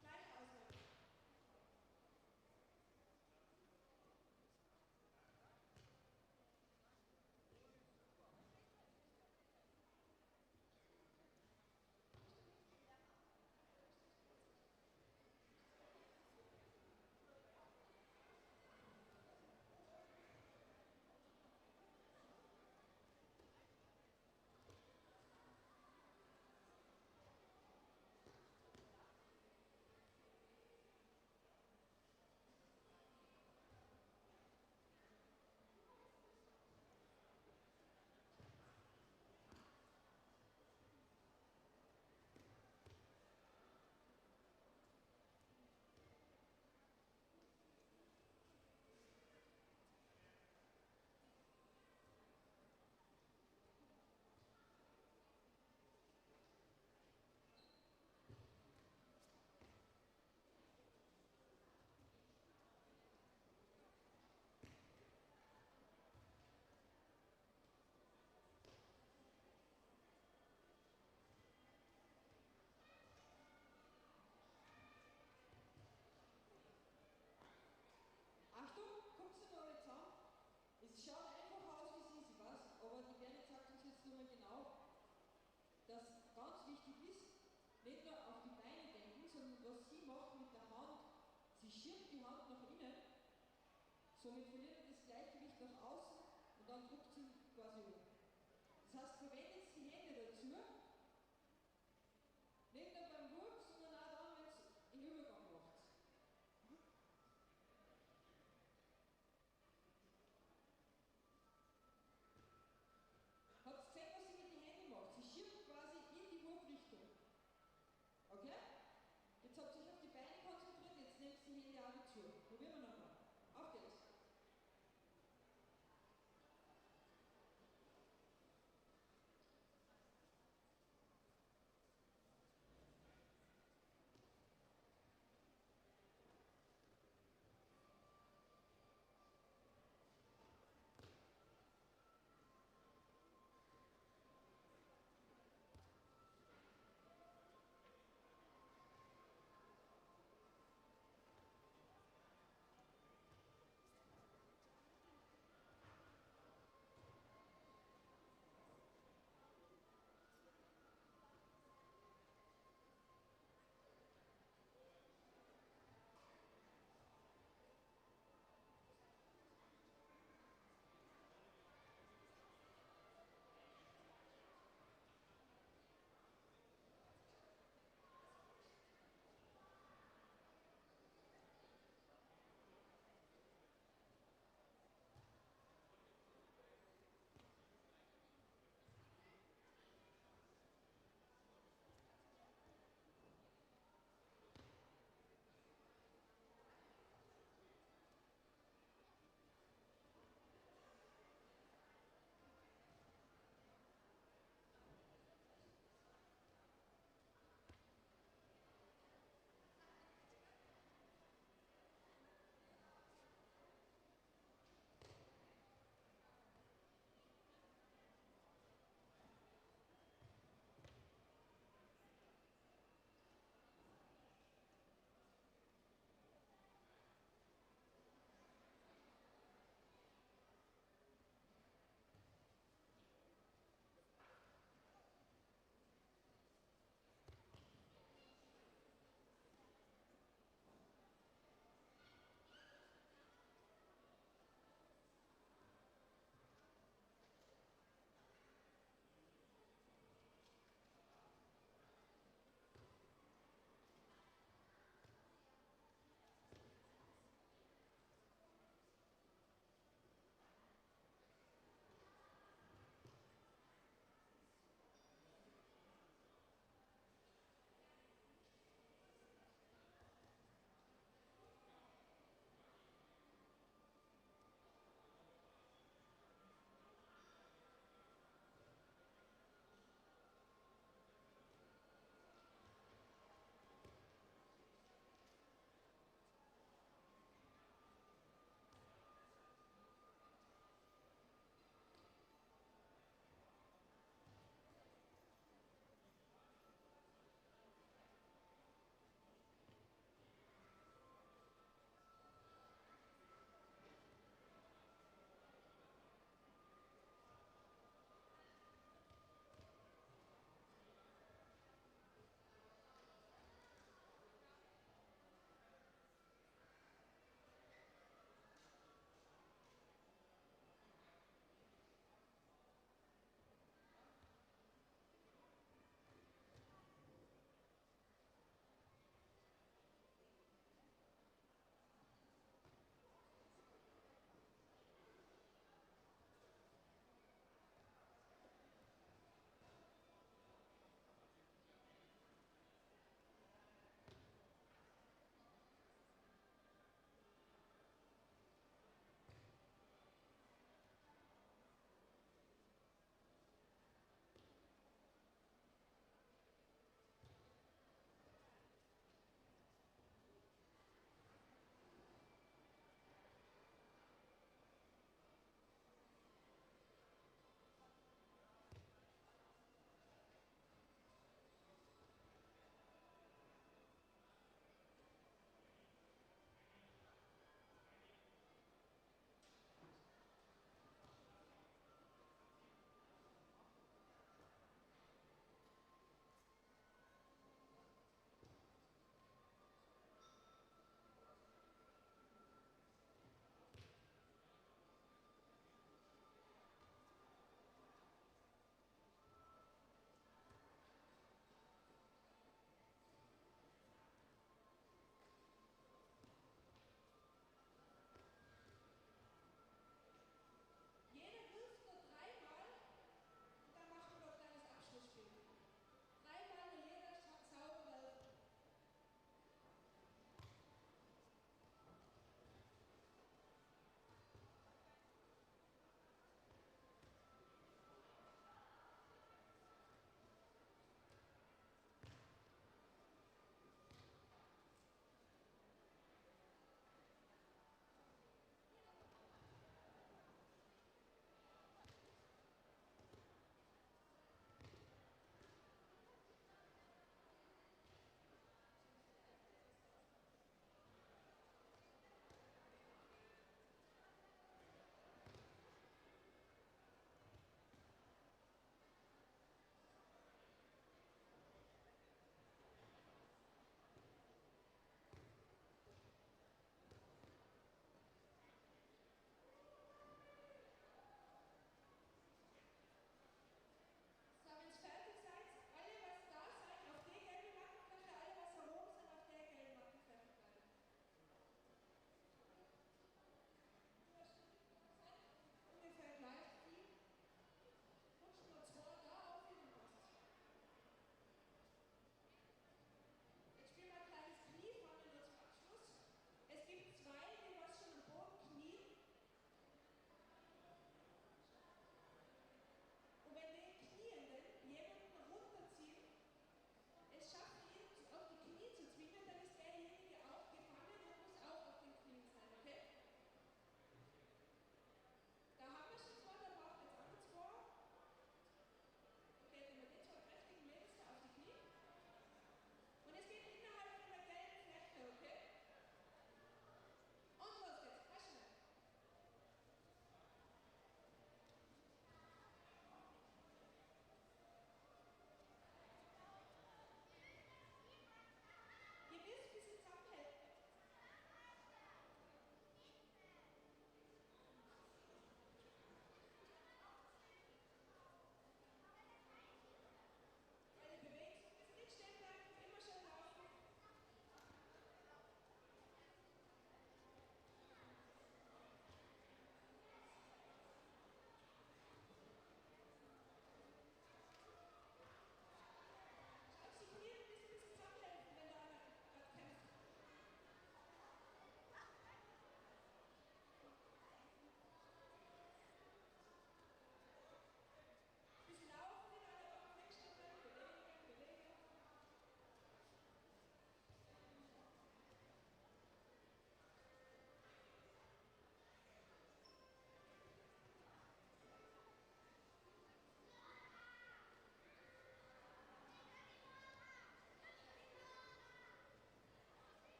Gleiche Auswahl. Achtung, kommt sie noch jetzt an. Es schaut einfach aus wie sie was, aber die Bernie sagt uns jetzt nur mal genau, dass ganz wichtig ist, nicht nur auf die Beine denken, sondern was sie macht mit der Hand. Sie schirmt die Hand nach innen, somit verliert das Gleichgewicht nach außen und dann drückt sie quasi um. Das heißt, verwendet die Hände dazu, nicht nur beim Wurf, sondern auch dann, wenn es in Übergang macht. Habt ihr gesehen, was sie mit den Händen macht? Sie schiebt quasi in die Wurfrichtung. Okay? Jetzt habt ihr euch auf die Beine konzentriert, jetzt nehmt ihr die Hände auch dazu. Probieren wir nochmal. Auf geht's.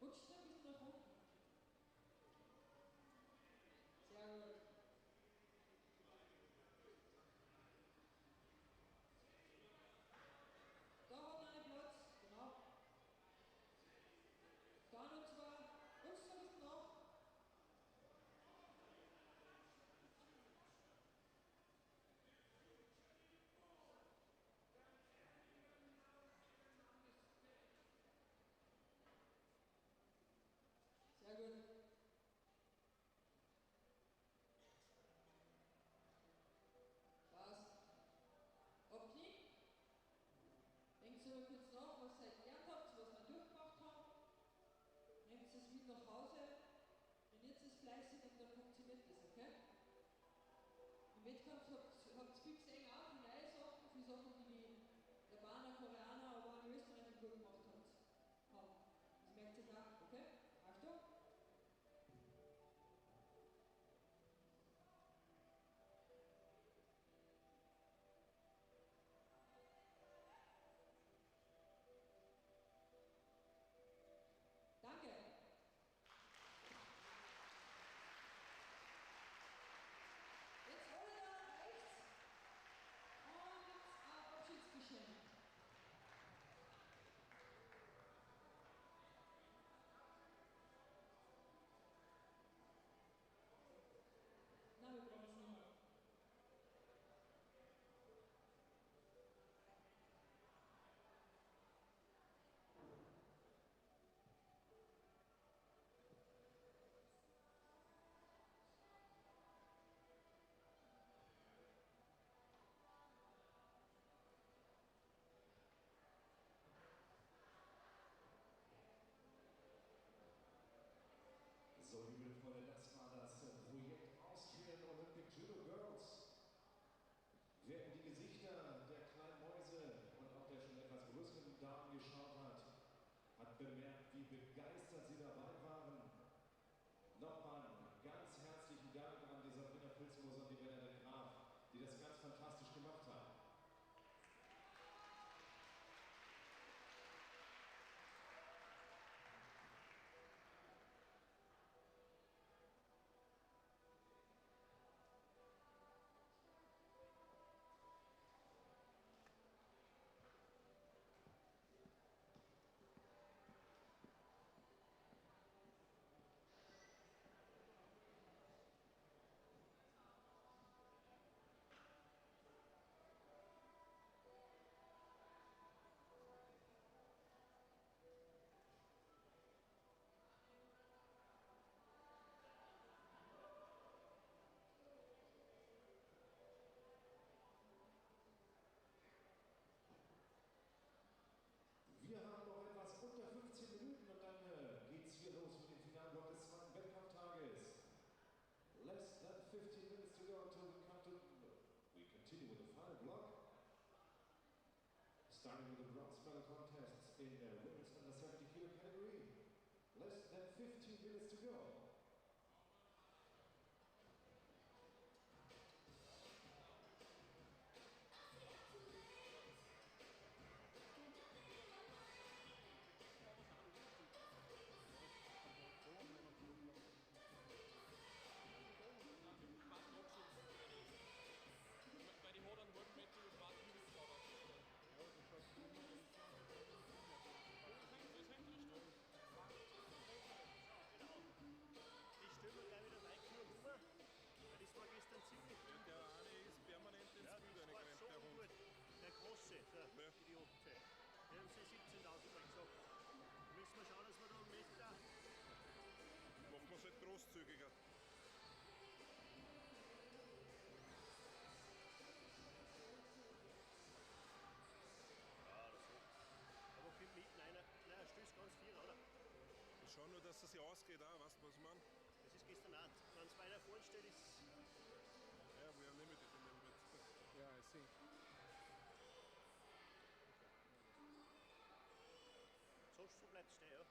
Rutschst du ein bisschen nach unten. Sehr gut. Da hat er einen Platz, genau. Dann und zwar, rutschst du ein bisschen nach. Sehr gut. Passt. Abknie. Denkt so kurz nach, was ihr gelernt habt, was wir durchgemacht haben. Nehmt es mit nach Hause. Trainiert es fleißig und dann funktioniert das, okay? Im Wettkampf habt ihr viel gesehen, auch viele neue Sachen, viele Sachen, die Japaner, Koreaner, aber auch in Österreich gut gemacht haben. Das merkt ihr auch, okay? Achtung! Danke! Jetzt alle da rechts und ein Abschiedsgeschenk. Na, wir brauchen es nicht mehr. So, liebe Freunde, das war das Projekt Austrian Olympic Judo Girls. Wer in die Gesichter der kleinen Mäuse und auch der schon etwas größeren Damen geschaut hat, hat bemerkt, wie begeistert sie dabei waren. Nochmal einen ganz herzlichen Dank an die Sabrina Pilzmoser und die Bernadette Graf, die das ganz fantastisch gemacht haben. Wir haben noch etwas unter 15 Minuten und dann geht's hier los mit dem Finalblock des zweiten Wettkampftages. Less than 15 minutes to go until we continue with the final block. Starting with the bronze medal contests in the women's under 70 kilo category. Less than 15 minutes to go. Die har den world meter och bara huvudskadad. Das hängt nicht um. Ich stelle mir gleich wieder Mike rüber, weil das war gestern ziemlich gut. Der eine ist permanent ins Ja, Spiel das war reingerannt, so der Hund. gut. Der Große, der Idiot. Der haben sie 17.000 Mal gesagt. Müssen wir schauen, dass wir da einen Meter. Machen wir es halt großzügiger. Aber für mitten einer, nein, er stößt ganz viel, oder? Ich schau nur, dass es sich ausgeht, auch, weißt du, was ich meine? Das ist gestern auch. Wenn es weiter vorne steht, ist. Ja, we are limited a little bit. Yeah, I see. Sonst so bleibt es stehen, ja.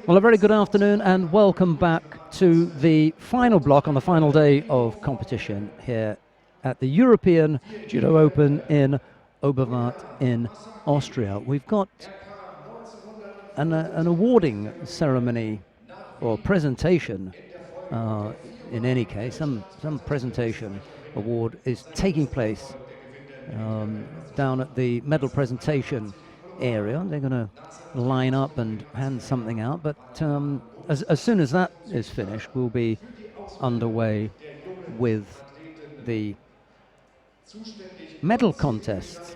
Well, a very good afternoon and welcome back to the final block on the final day of competition here at the European Judo Open in Oberwart in Austria. We've got an awarding ceremony or presentation. In any case, some presentation award is taking place down at the medal presentation area. They're going to line up and hand something out, but as soon as that is finished, we'll be underway with the medal contests.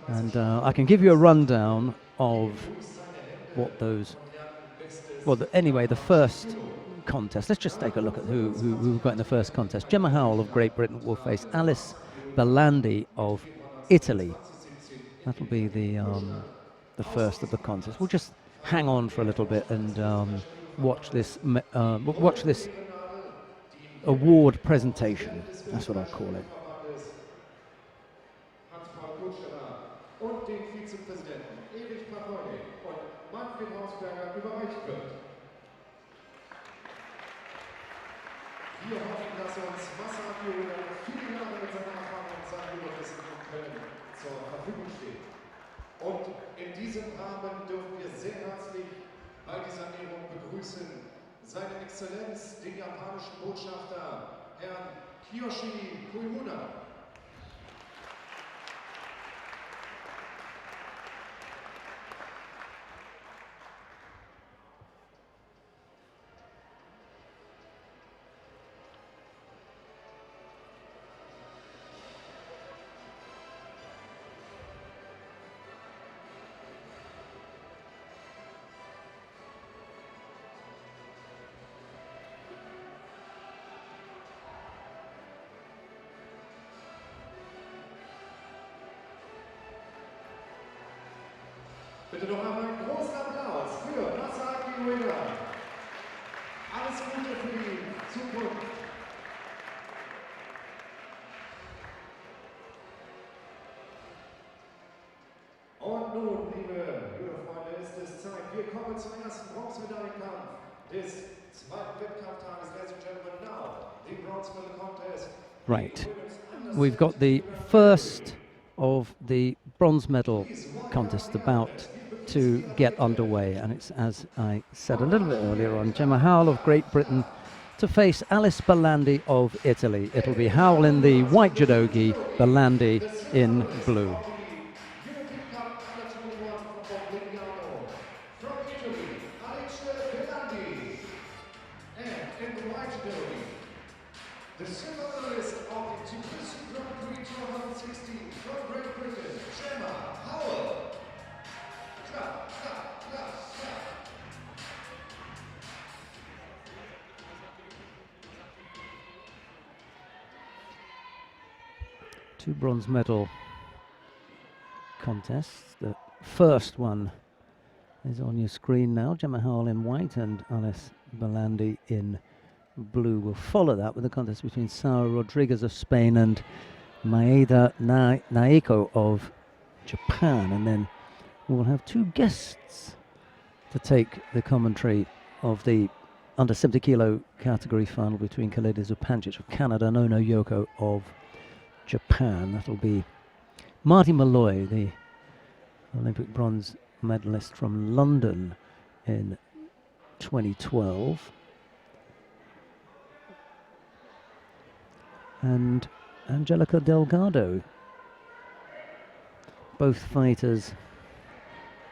And I can give you a rundown of what those... Well, anyway, the first contest. Let's just take a look at who we've got in the first contest. Gemma Howell of Great Britain will face Alice Belandi of Italy. That'll be the first of the contests. We'll just hang on for a little bit and watch this award presentation. That's what I'll call it. Und den Vizepräsidenten Erich Pachoni und Manfred Hausberger überreicht wird. Wir hoffen, dass uns Masaki Ueda viele Jahre mit seiner Erfahrung und seinem Überwissen und Können zur Verfügung steht. Und in diesem Rahmen dürfen wir sehr herzlich bei dieser Ehrung begrüßen seine Exzellenz, den japanischen Botschafter, Herrn Kiyoshi Koimura. Bitte noch einmal einen großen Applaus für Masaki Ueda. Alles Gute für die Zukunft. Und nun, liebe Judo-Freunde, ist es Zeit. Wir kommen zum ersten Bronzemedaillenkampf des zweiten Wettkampftages. Ladies and gentlemen, now the bronze medal contest. Right. We've got the first of the bronze medal contest about to get underway, and it's, as I said a little bit earlier on, Gemma Howell of Great Britain to face Alice Belandi of Italy. It'll be Howell in the white judogi, Belandi in blue. The silver medalist of the Tbilisi Grand Prix 2016 from Great Britain, Gemma Howell. Clap, clap, clap, clap. Two bronze medal contests. The first one is on your screen now. Gemma Howell in white and Alice Belandi in blue. Will follow that with a contest between Sara Rodriguez of Spain and Maeda Naeko of Japan, and then we'll have two guests to take the commentary of the under 70 kilo category final between Kaleda Zupancic of Canada and Ono Yoko of Japan. That'll be Marty Malloy, the Olympic bronze medalist from London in 2012. And Angelica Delgado. Both fighters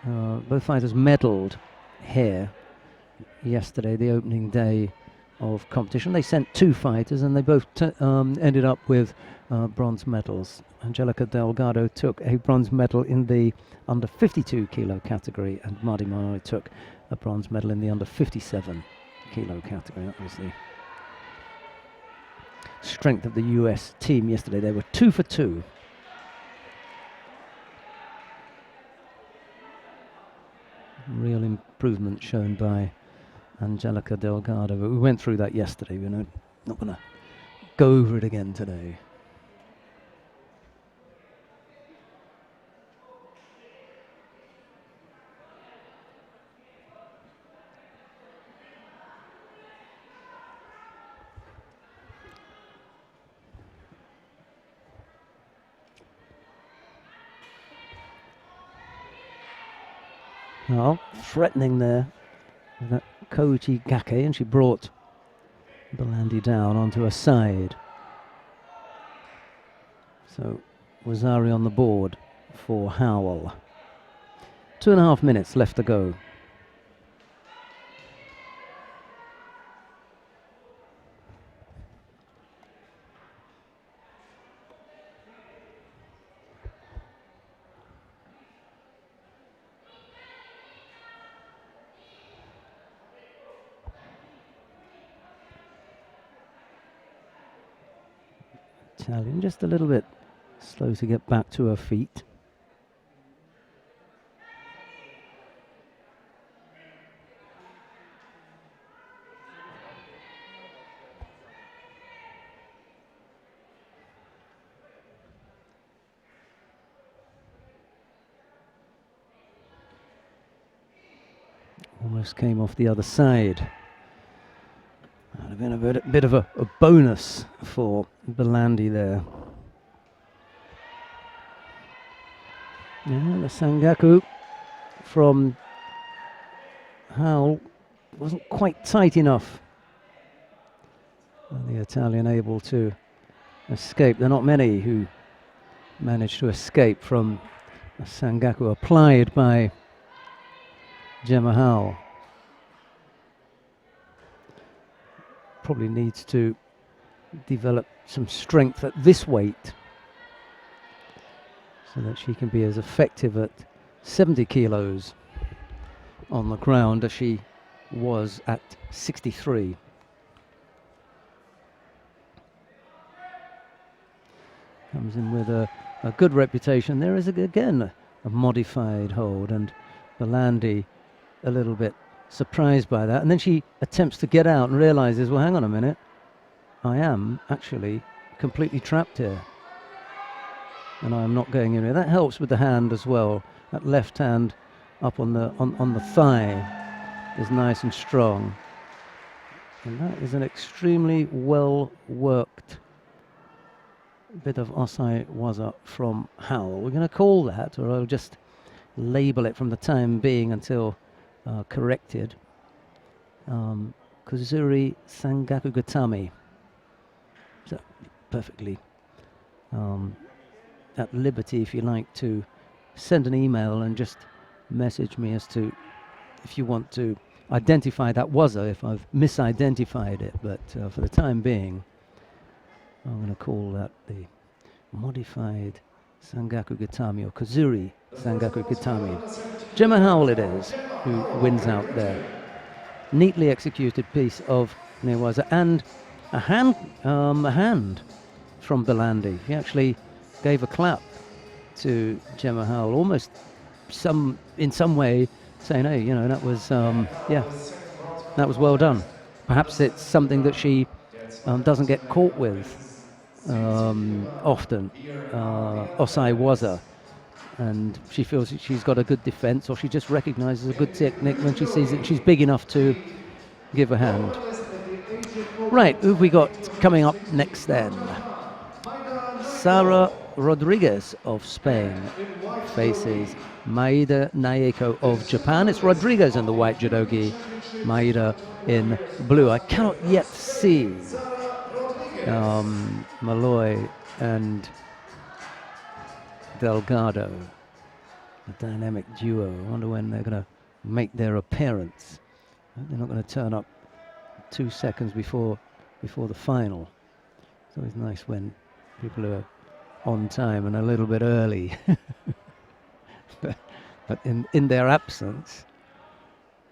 medalled here yesterday, the opening day of competition. They sent two fighters and they both ended up with bronze medals. Angelica Delgado took a bronze medal in the under 52 kilo category, and Marty Malloy took a bronze medal in the under 57 kilo category. That was the strength of the US team yesterday. They were 2 for 2. Real improvement shown by Angelica Delgado, but we went through that yesterday. We're not going to go over it again today. Well, threatening there with that Koichi Gake, and she brought Belandi down onto her side. So Wazari on the board for Howell. 2.5 minutes left to go. Italian just a little bit slow to get back to her feet. Almost came off the other side. That would have been a bit of a bonus for Belandi there. Yeah, the Sangaku from Howell wasn't quite tight enough. And the Italian able to escape. There are not many who managed to escape from a Sangaku applied by Gemma Howell. Probably needs to develop some strength at this weight so that she can be as effective at 70 kilos on the ground as she was at 63. Comes in with a good reputation. There is again a modified hold, and Belandi a little bit surprised by that, and then she attempts to get out and realizes, well, hang on a minute, I am actually completely trapped here and I'm not going anywhere. That helps with the hand as well. That left hand up on the thigh is nice and strong, and that is an extremely well worked bit of Osai Waza from Howell. We're going to call that, or I'll just label it from the time being until corrected. Kuzuri Sangaku Gatami. So perfectly at liberty, if you like, to send an email and just message me as to if you want to identify that Waza, if I've misidentified it. But for the time being, I'm going to call that the modified Sangaku Gatami, or Kuzuri Sangaku Gatami. Gemma Howell it is who wins out there. Neatly executed piece of Newaza, and a hand from Belandi. He actually gave a clap to Gemma Howell, almost in some way saying, hey, you know, that was that was well done. Perhaps it's something that she doesn't get caught with often, Osai Waza, and she feels that she's got a good defense, or she just recognizes a good technique when she sees that she's big enough to give a hand. Right, who have we got coming up next then? Sara Rodriguez of Spain faces Maeda Naeko of Japan. It's Rodriguez in the white judogi, Maeda in blue. I cannot yet see Malloy and Delgado, a dynamic duo. I wonder when they're going to make their appearance. They're not going to turn up 2 seconds before the final. It's always nice when people are on time and a little bit early. but in their absence,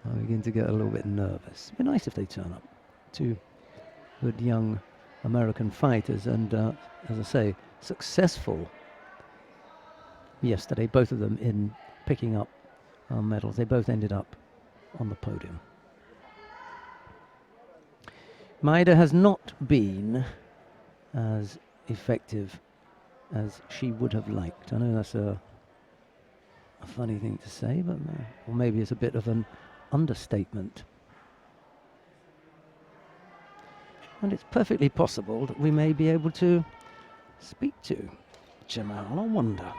I begin to get a little bit nervous. It'd be nice if they turn up. Two good young American fighters, and as I say, successful yesterday, both of them in picking up medals. They both ended up on the podium. Maeda has not been as effective as she would have liked. I know that's a funny thing to say, but or maybe it's a bit of an understatement. And it's perfectly possible that we may be able to speak to Jamal. I wonder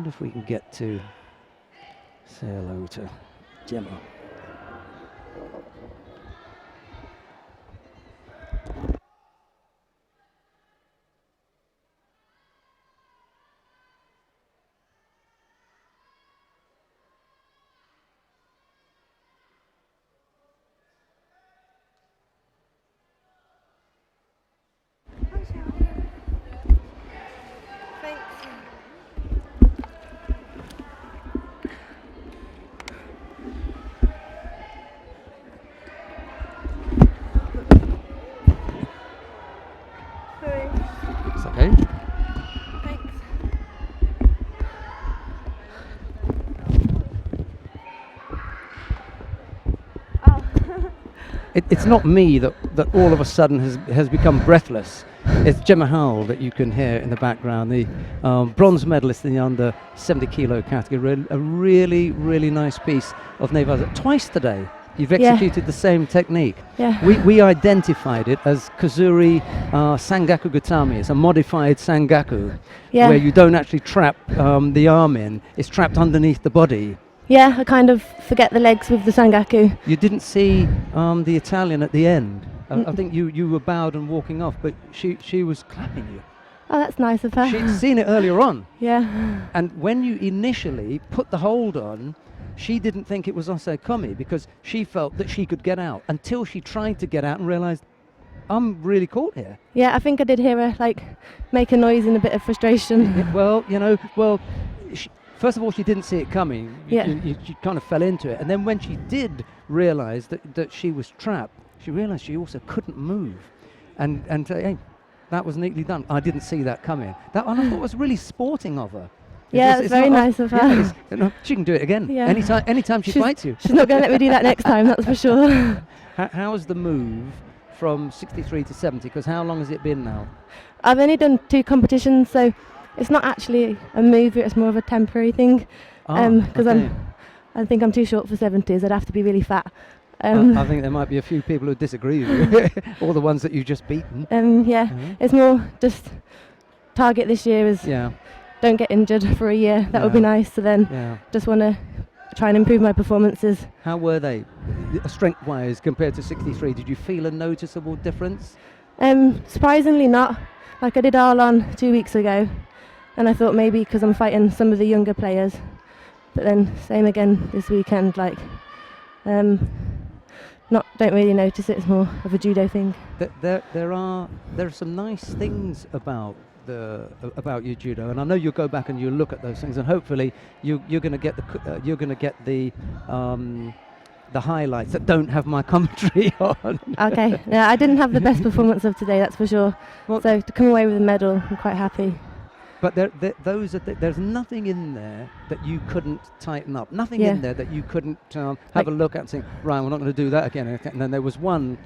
if we can get to Say hello to Gemma. It's okay. It's not me that all of a sudden has become breathless. It's Gemma Howell that you can hear in the background, the bronze medalist in the under 70 kilo category. A really, really nice piece of Nevaza. Twice today, you've executed the same technique. Yeah. We identified it as Kazuri Sangaku Gatami. It's a modified Sangaku, where you don't actually trap the arm in. It's trapped underneath the body. Yeah, I kind of forget the legs with the Sangaku. You didn't see the Italian at the end. I think you were bowed and walking off, but she was clapping you. Oh, that's nice of her. She'd seen it earlier on. Yeah. And when you initially put the hold on, she didn't think it was Osekomi because she felt that she could get out until she tried to get out and realised, I'm really caught here. Yeah, I think I did hear her like make a noise in a bit of frustration. First of all, she didn't see it coming. She kind of fell into it. And then when she did realise that she was trapped, she realised she also couldn't move. And hey, that was neatly done. I didn't see that coming. And I thought it was really sporting of her. It's very nice of her. She can do it again. Yeah. Anytime she fights you. She's not going to let me do that next time, that's for sure. How is the move from 63 to 70? Because how long has it been now? I've only done 2 competitions, so it's not actually a move, it's more of a temporary thing. Because I think I'm too short for 70s. I'd have to be really fat. I think there might be a few people who disagree with you. All the ones that you've just beaten. It's more just target this year is don't get injured for a year. That would be nice. So then just want to try and improve my performances. How were they, strength-wise, compared to 63? Did you feel a noticeable difference? Surprisingly not. Like I did Arlon 2 weeks ago, and I thought maybe because I'm fighting some of the younger players, but then same again this weekend. Like, don't really notice it. It's more of a judo thing. There are some nice things about your judo, and I know you'll go back and you'll look at those things, and hopefully you're going to get the highlights that don't have my commentary on. Okay, yeah, I didn't have the best performance of today, that's for sure. Well, so to come away with a medal, I'm quite happy. But there's nothing in there that you couldn't tighten up. Nothing in there that you couldn't have a look at and think, right, we're not going to do that again. And then there was one.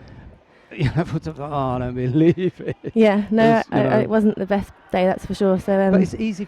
I don't believe it. Yeah, no, it wasn't the best day, that's for sure. So, but it's easy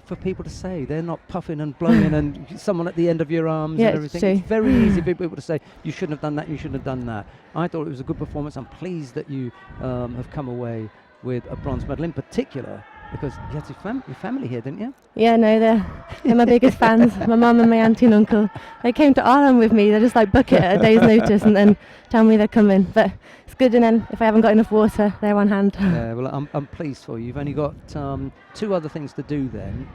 for people to say. They're not puffing and blowing and someone at the end of your arms and everything. It's very easy for people to say, you shouldn't have done that, you shouldn't have done that. I thought it was a good performance. I'm pleased that you have come away with a bronze medal in particular, because you had your family here, didn't you? Yeah, no, they're my biggest fans. My mum and my auntie and uncle. They came to Ireland with me. They just like book it at a day's notice and then tell me they're coming. But it's good, and then if I haven't got enough water, they're on hand. Yeah, well, I'm pleased for you. You've only got 2 other things to do then.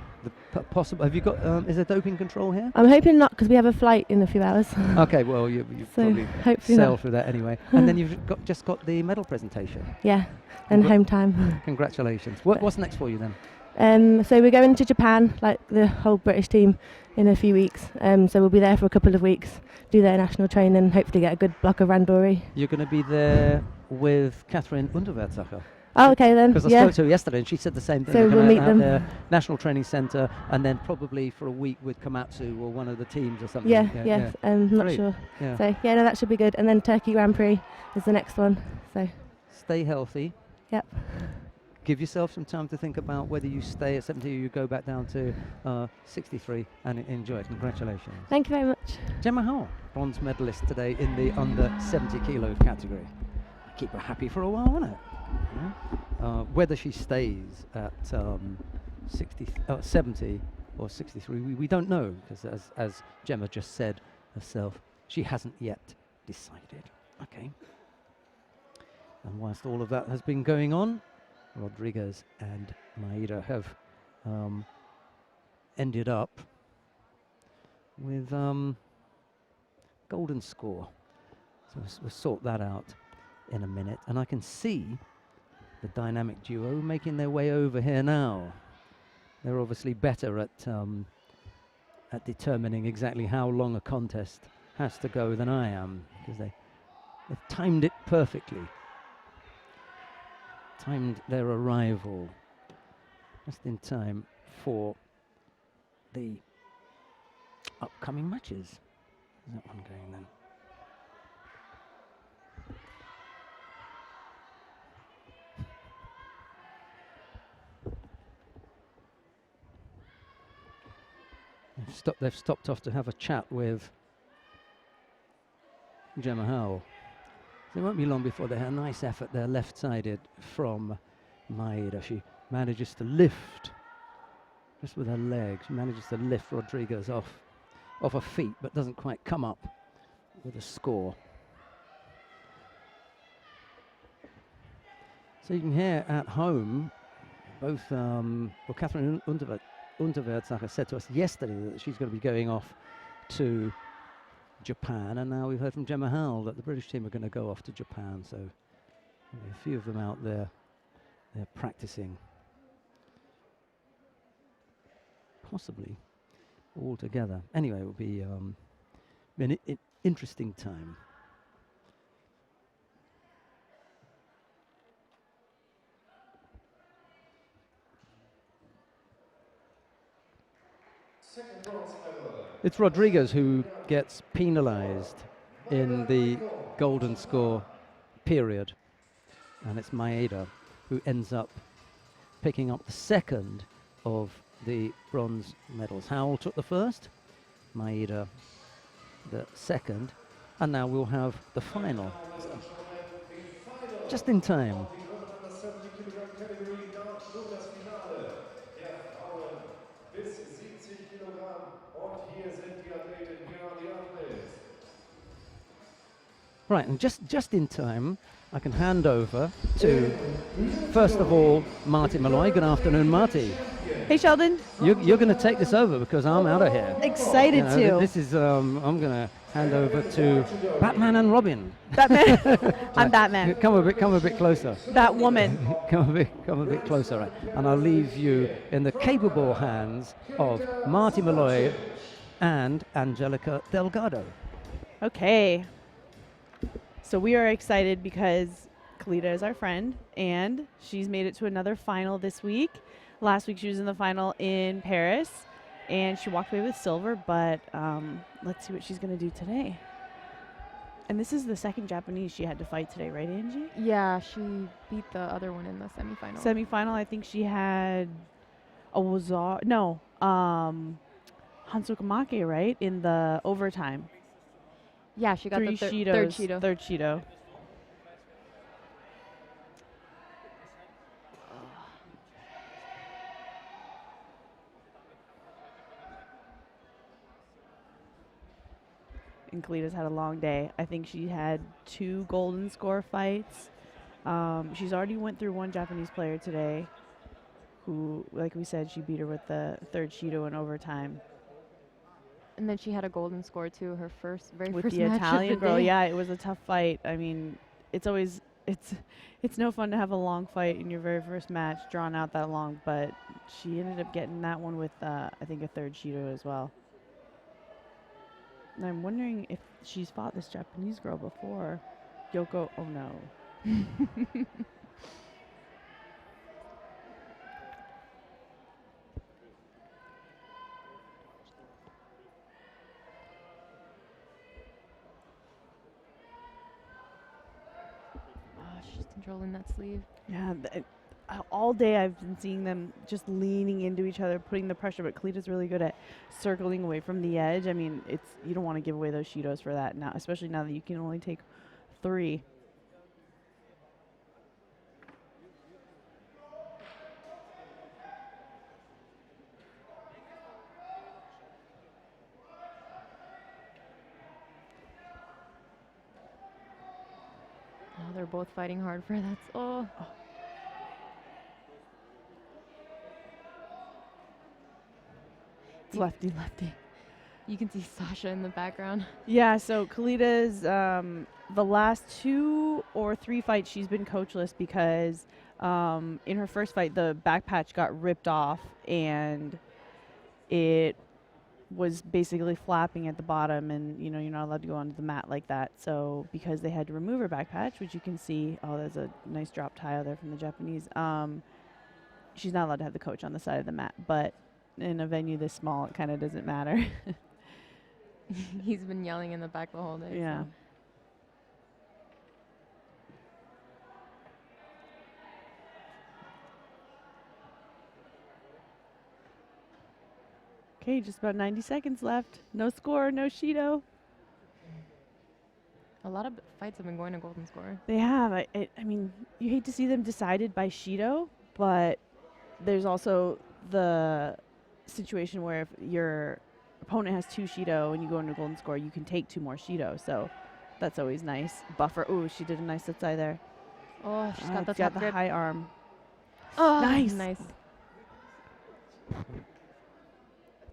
Possible. Have you got? Is there doping control here? I'm hoping not, because we have a flight in a few hours. Okay, well you so probably sail through that anyway. And then you've just got the medal presentation. Yeah, and home time. Congratulations. What's next for you then? So we're going to Japan, like the whole British team, in a few weeks. So we'll be there for a couple of weeks, do their national training, and hopefully get a good block of randori. You're going to be there with Catherine Underwertsacher. Oh, okay then. Because I spoke to her yesterday and she said the same thing. So we'll meet them. Their national training centre, and then probably for a week with Komatsu or one of the teams or something. Yeah. Not sure. Yeah. So no, that should be good. And then Turkey Grand Prix is the next one. So stay healthy. Yep. Give yourself some time to think about whether you stay at 70 or you go back down to 63 and enjoy it. Congratulations. Thank you very much. Gemma Howell, bronze medalist today in the under 70 kilo category. Keep her happy for a while, won't it? Yeah. Whether she stays at 70, or 63. We don't know, because as Gemma just said herself, she hasn't yet decided. Okay. And whilst all of that has been going on, Rodriguez and Maeda have ended up with golden score. So we'll sort that out in a minute. And I can see the dynamic duo making their way over here now. They're obviously better at determining exactly how long a contest has to go than I am, because they've timed it perfectly. Timed their arrival just in time for the upcoming matches. Is that one going then? They've stopped off to have a chat with Gemma Howell. So it won't be long before they have a nice effort there, left-sided from Maeda. She manages to lift, just with her legs, she manages to lift Rodriguez off her feet, but doesn't quite come up with a score. So you can hear at home, both, Catherine Unterwertsacher said to us yesterday that she's going to be going off to Japan, and now we've heard from Gemma Howell that the British team are going to go off to Japan, so a few of them out there, they're practicing, possibly all together. Anyway, it will be an interesting time. It's Rodriguez who gets penalized in the golden score period, and it's Maeda who ends up picking up the second of the bronze medals. Howell took the first, Maeda the second, and now we'll have the final. Just in time. Right, and just in time, I can hand over to, first of all, Marty Malloy. Good afternoon, Marty. Hey, Sheldon. You're going to take this over because I'm out of here. Excited to. This is, I'm going to hand over to Batman and Robin. Batman. I'm Batman. Come a bit closer. Batwoman. come a bit closer, right? And I'll leave you in the capable hands of Marty Malloy and Angelica Delgado. Okay. So we are excited because Kalita is our friend, and she's made it to another final this week. Last week she was in the final in Paris, and she walked away with silver, but let's see what she's going to do today. And this is the second Japanese she had to fight today, right, Angie? Yeah, she beat the other one in the semifinal. Semifinal, I think she had Hansukamake, right, in the overtime. Yeah, she got the third Shido. Third Shido. And Kalita's had a long day. I think she had 2 golden score fights. She's already went through one Japanese player today who, like we said, she beat her with the third Shido in overtime. And then she had a golden score too, her very first match with the Italian of the girl. day. Yeah, it was a tough fight. I mean, it's no fun to have a long fight in your very first match, drawn out that long. But she ended up getting that one with, I think, a third Shido as well. And I'm wondering if she's fought this Japanese girl before. Yoko, oh no. She's controlling that sleeve. Yeah, all day I've been seeing them just leaning into each other, putting the pressure, but Kalita's really good at circling away from the edge. I mean, you don't want to give away those Shidos for that now, especially now that you can only take 3. they're both fighting hard for that. Oh. It's lefty, lefty. You can see Sasha in the background. Yeah, so Kalita's the last 2 or 3 fights she's been coachless because in her first fight the back patch got ripped off and it was basically flapping at the bottom, and you're not allowed to go onto the mat like that. So because they had to remove her back patch, which you can see, there's a nice drop tile there from the Japanese. She's not allowed to have the coach on the side of the mat, but in a venue this small, it kind of doesn't matter. He's been yelling in the back the whole day. Yeah. So. Okay, just about 90 seconds left. No score, no Shido. A lot of fights have been going to golden score. They have. I mean, you hate to see them decided by Shido, but there's also the situation where if your opponent has 2 Shido and you go into golden score, you can take 2 more Shido. So that's always nice. Buffer. Ooh, she did a nice side there. Oh, she's got the it's top got the grip. high arm. Oh, Nice. Nice.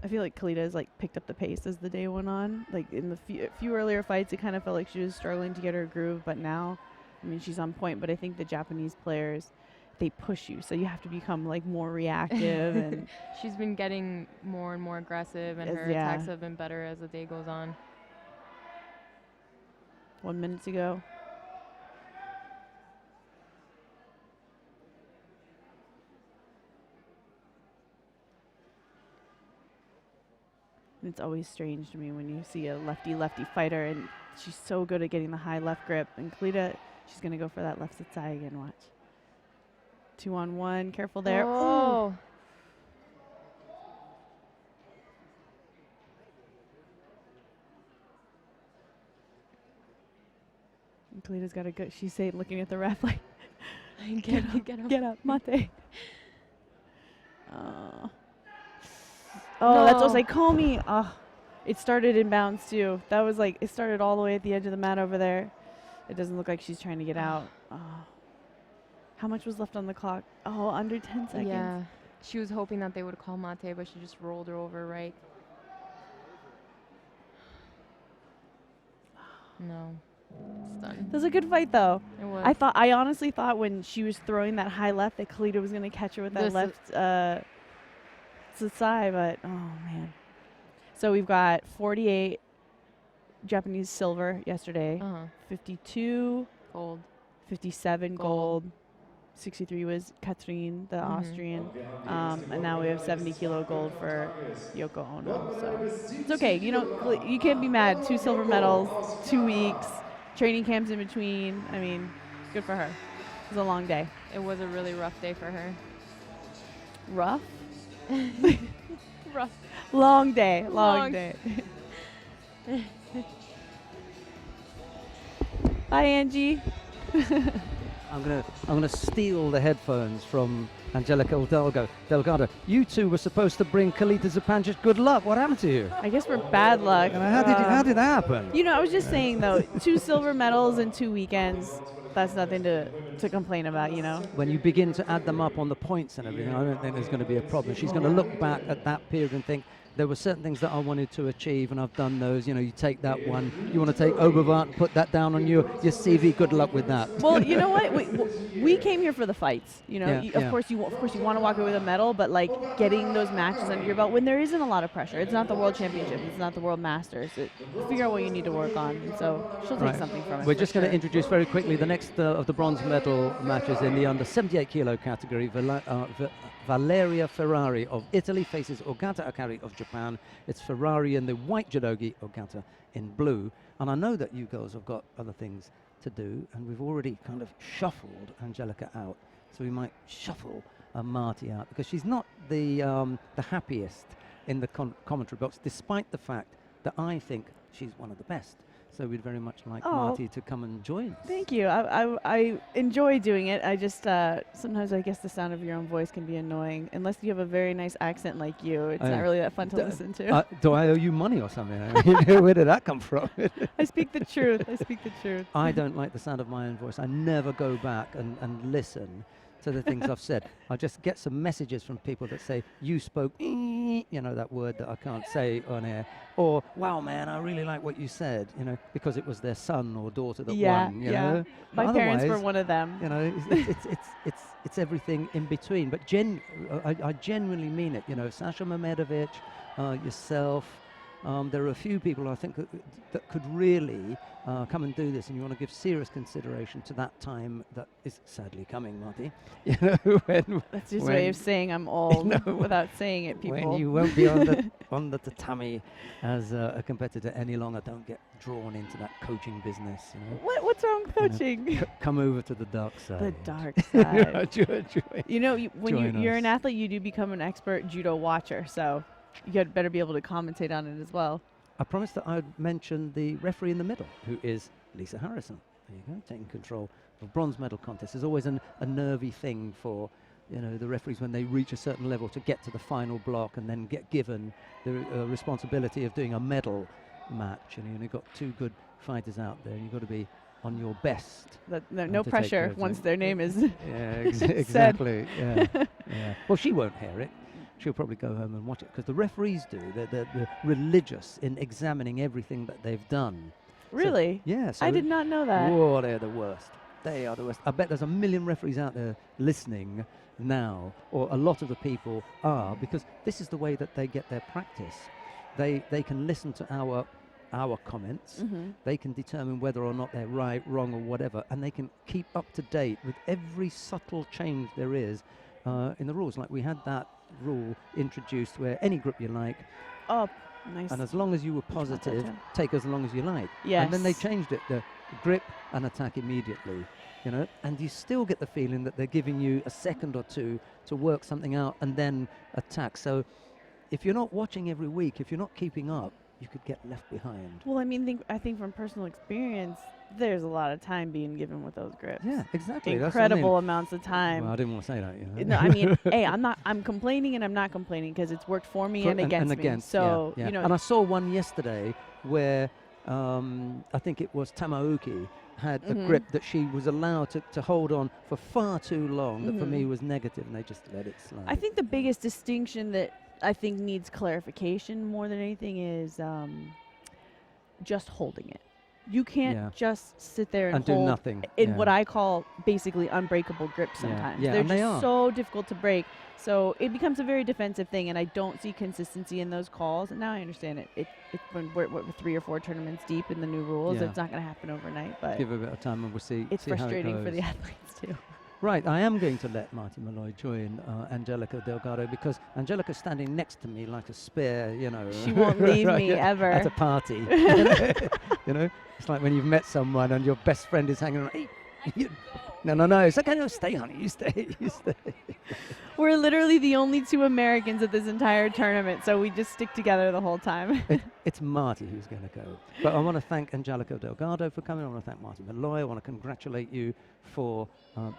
I feel like Kalita has picked up the pace as the day went on. Like in the few earlier fights, it kind of felt like she was struggling to get her groove, but now, I mean, she's on point. But I think the Japanese players, they push you, so you have to become more reactive. And she's been getting more and more aggressive, and her attacks have been better as the day goes on. 1 minute to go. It's always strange to me when you see a lefty-lefty fighter, and she's so good at getting the high left grip. And Kalita, she's going to go for that left side again, watch. 2-on-1, careful there. Oh. And Kalita's got a good, she's saying, looking at the ref like, get up, get up, mate. Oh, that's Osaikomi. Oh, it started in bounds too. That was it started all the way at the edge of the mat over there. It doesn't look like she's trying to get out. Oh. How much was left on the clock? Oh, under 10 seconds. Yeah. She was hoping that they would call mate, but she just rolled her over right. No. It's done. That was a good fight though. It was. I honestly thought when she was throwing that high left that Kalita was going to catch her with that left Satsai, but oh man. So we've got 48 Japanese silver yesterday, 52 gold, 57 gold, 63 was Katrin, the Austrian, and now we have 70 kilo gold for Yoko Ono. So it's okay. You can't be mad. 2 silver medals, 2 weeks, training camps in between. I mean, good for her. It was a long day. It was a really rough day for her. Rough? Rough. Long day. Long day. Bye, Angie. I'm gonna steal the headphones from Angelica Delgado. You two were supposed to bring Kalita Zupancic good luck. What happened to you? I guess we're bad luck. How did that happen? I was just saying though, 2 silver medals in 2 weekends. That's nothing to complain about, When you begin to add them up on the points and everything, I don't think there's going to be a problem. She's going to look back at that period and think, there were certain things that I wanted to achieve, and I've done those. You take that one. You want to take Oberwart and put that down on your CV. Good luck with that. Well, you know what? We came here for the fights. Of course you want to walk away with a medal, but getting those matches under your belt when there isn't a lot of pressure. It's not the World Championship. It's not the World Masters. Figure out what you need to work on. And so she'll take something from it. We're just going to introduce very quickly the next of the bronze medal matches in the under 78 kilo category. Valeria Ferrari of Italy faces Ogata Akari of Japan. It's Ferrari in the white judogi, Ogata in blue. And I know that you girls have got other things to do, and we've already kind of shuffled Angelica out. So we might shuffle Marty out, because she's not the happiest in the commentary box, despite the fact that I think she's one of the best. So we'd very much like Oh. Marty to come and join us. Thank you. I enjoy doing it. I just sometimes I guess the sound of your own voice can be annoying unless you have a very nice accent like you. It's not really that fun to listen to. Do I owe you money or something? I mean, where did that come from? I speak the truth. I speak the truth. I don't like the sound of my own voice. I never go back and listen to the things I've said. I just get some messages from people that say, you spoke, that word that I can't say on air. Or, wow, man, I really like what you said, because it was their son or daughter that won, you know. My But parents were otherwise, one of them. it's everything in between. But I genuinely mean it. Sasha Mehmedovic, yourself. There are a few people I think that could really come and do this, and you want to give serious consideration to that time that is sadly coming, Marty. That's just a way of saying I'm old without saying it, people. When you won't be on the tatami as a competitor any longer. Don't get drawn into that coaching business. What's wrong with coaching? Come over to the dark side. The dark side. Join When you're an us. athlete, you do become an expert judo watcher, so you better be able to commentate on it as well. I promised that I'd mention the referee in the middle, who is Lisa Harrison. There you go, taking control of bronze medal contest. There's always a nervy thing for the referees when they reach a certain level to get to the final block and then get given the responsibility of doing a medal match. And you've got two good fighters out there, and you've got to be on your best. No to pressure take care once of their name is exactly. Yeah. Well, she won't hear it. She'll probably go home and watch it, because the referees do. They're religious in examining everything that they've done. Really? So I did not know that. Whoa, they're the worst. They are the worst. I bet there's a million referees out there listening now, or a lot of the people are, because this is the way that they get their practice. They can listen to our comments. They can determine whether or not they're right, wrong, or whatever, and they can keep up to date with every subtle change there is in the rules. Like we had that rule introduced where any grip you like. Oh, nice. And as long as you were positive, take as long as you like. Yes. And then they changed it, the grip and attack immediately, and you still get the feeling that they're giving you a second or two to work something out and then attack. So if you're not watching every week, if you're not keeping up, you could get left behind. Well, I think from personal experience, there's a lot of time being given with those grips. Yeah, exactly. Incredible amounts of time. Well, I didn't want to say that. No, I mean, hey, I'm complaining and I'm not complaining because it's worked for me and against me. So, yeah. And I saw one yesterday where I think it was Tamaoki had a grip that she was allowed to hold on for far too long that for me was negative, and they just let it slide. I think the biggest distinction that I think needs clarification more than anything is just holding it. You can't just sit there and do hold nothing in what I call basically unbreakable grips sometimes. Yeah, They're and just so difficult to break. So it becomes a very defensive thing, and I don't see consistency in those calls. And now I understand it. When we're 3 or 4 tournaments deep in the new rules, it's not going to happen overnight. But give it a bit of time, and we'll see. It's see how it frustrating for goes. the athletes too. Right, I am going to let Marty Malloy join Angelica Delgado, because Angelica's standing next to me like a spear, She won't leave me ever. At a party. It's like when you've met someone and your best friend is hanging around. Hey, no, it's okay, no, stay, honey, you stay. We're literally the only 2 Americans at this entire tournament, so we just stick together the whole time. It's Marty who's going to go. But I want to thank Angelica Delgado for coming. I want to thank Marty Malloy. I want to congratulate you for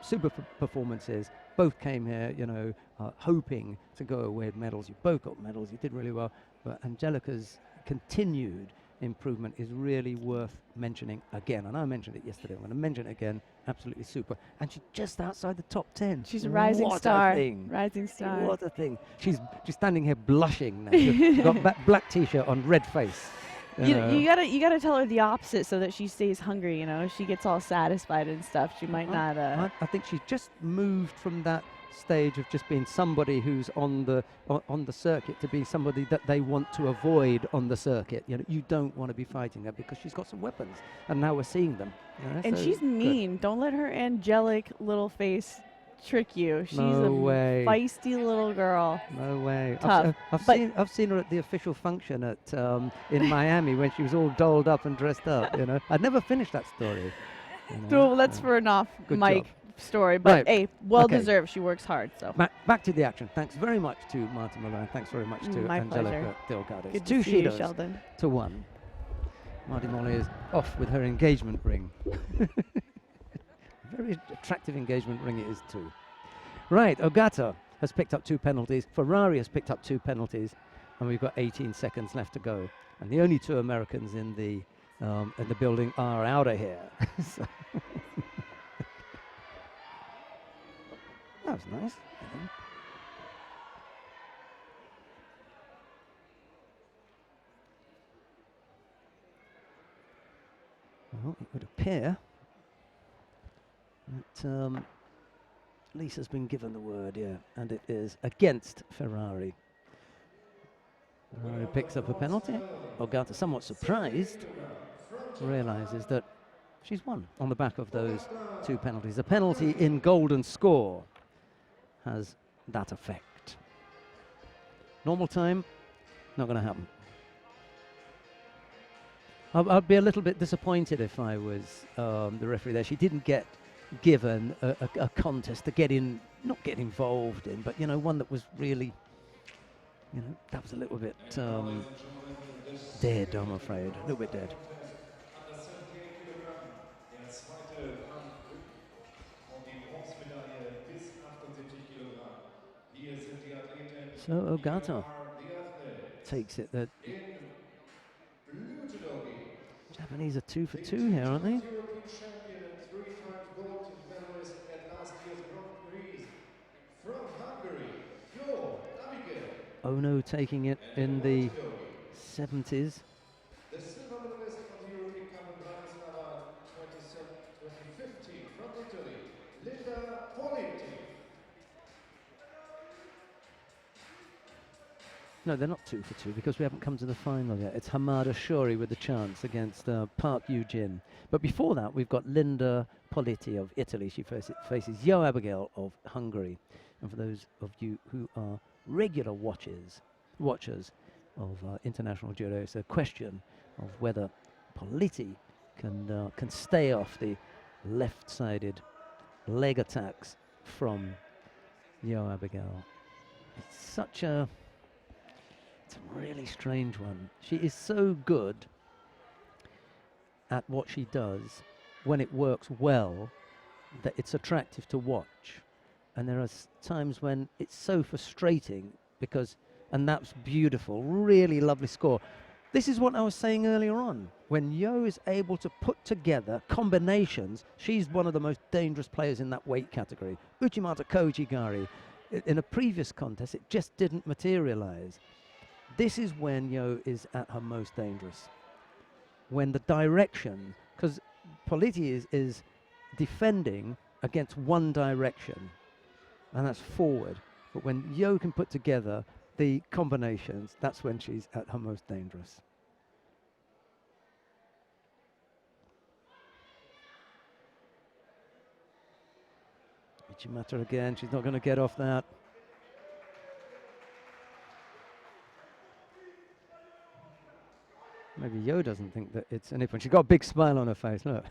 super performances. Both came here, hoping to go away with medals. You both got medals. You did really well. But Angelica's continued improvement is really worth mentioning again. And I mentioned it yesterday. I'm going to mention it again. Absolutely super. And she's just outside the top 10. She's a rising star. Rising star. What a thing. She's standing here blushing now. She's got black t-shirt on, red face. You gotta tell her the opposite so that she stays hungry. If she gets all satisfied and stuff, she might not. I think she's just moved from that stage of just being somebody who's on the circuit to be somebody that they want to avoid on the circuit. You don't want to be fighting her because she's got some weapons, and now we're seeing them. And she's mean. Don't let her angelic little face trick you. She's a feisty little girl. No way. Tough. I've seen her at the official function at in Miami when she was all dolled up and dressed up. I'd never finished that story. Well, that's for an off mic story, but hey, deserved. She works hard. So back to the action. Thanks very much to Martin Malone. Thanks very much to My Angelica pleasure. Delgado. Good It's 2 to see you, Shidos Sheldon. to 1. Marty Molly is off with her engagement ring. Very attractive engagement ring it is too. Right, Ogata has picked up 2 penalties. Ferrari has picked up 2 penalties, and we've got 18 seconds left to go. And the only 2 Americans in the building are out of here. So that was nice. Well, it would appear that Lisa's been given the word, yeah, and it is against Ferrari. Ferrari picks up a penalty. Ogata, somewhat surprised, realizes that she's won on the back of those 2 penalties. A penalty in golden score has that effect. Normal time, not going to happen. I'd be a little bit disappointed if I was the referee there. She didn't get given a contest to not get involved in, but, you know, one that was really, you know, that was a little bit dead, I'm afraid. A little bit dead. So Ogata takes it that Japanese are 2 for 2 here, aren't they? European champion and 3-time gold medalist at last year's Grand Prix from Hungary, Abigail. Ono taking it in the 70s. The silver medalist of the European Cup in Bratislava 2015 from Italy, Linda Politi. No, they're not 2 for 2 because we haven't come to the final yet. It's Hamada Shori with the chance against Park Yoo-jin. But before that, we've got Linda Politi of Italy. She faces Yo Abigail of Hungary. And for those of you who are regular watchers of international judo, it's a question of whether Politi can stay off the left-sided leg attacks from Yo Abigail. It's a really strange one. She is so good at what she does when it works well that it's attractive to watch. And there are times when it's so frustrating and that's beautiful, really lovely score. This is what I was saying earlier on. When Yo is able to put together combinations, she's one of the most dangerous players in that weight category. Uchimata Kojigari, in a previous contest, it just didn't materialize. This is when Yo is at her most dangerous. When the direction, because Politi is defending against one direction, and that's forward. But when Yo can put together the combinations, that's when she's at her most dangerous. Uchimata again, she's not going to get off that. Maybe Yo doesn't think that it's anything. She's got a big smile on her face, look.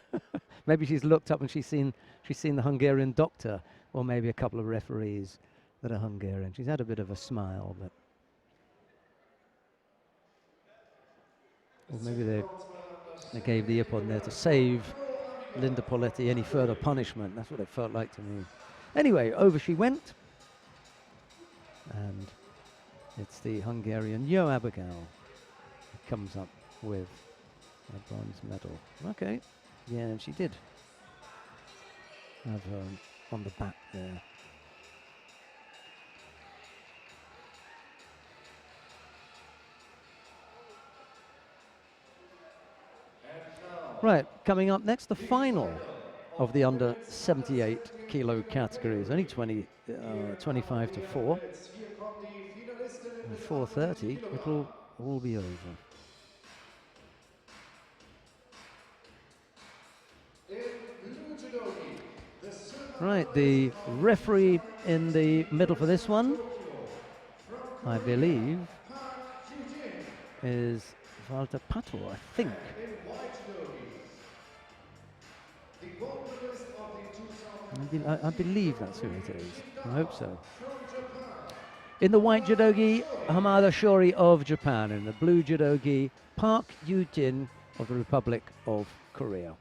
Maybe she's looked up and she's seen the Hungarian doctor, or maybe a couple of referees that are Hungarian. She's had a bit of a smile, but or maybe they gave the ippon there to save Linda Politi any further punishment. That's what it felt like to me. Anyway, over she went. And it's the Hungarian Yo Abigail who comes up with a bronze medal. Okay, yeah, and she did have her on the back there. Right, coming up next, the final of the under 78 kilo categories. Only 25 to 4. At 4:30, it will all be over. Right, the referee in the middle for this one, I believe, is Walter Pato, I think. I believe that's who it is. I hope so. In the white judogi, Hamada Shori of Japan. In the blue judogi, Park Yoo-jin of the Republic of Korea.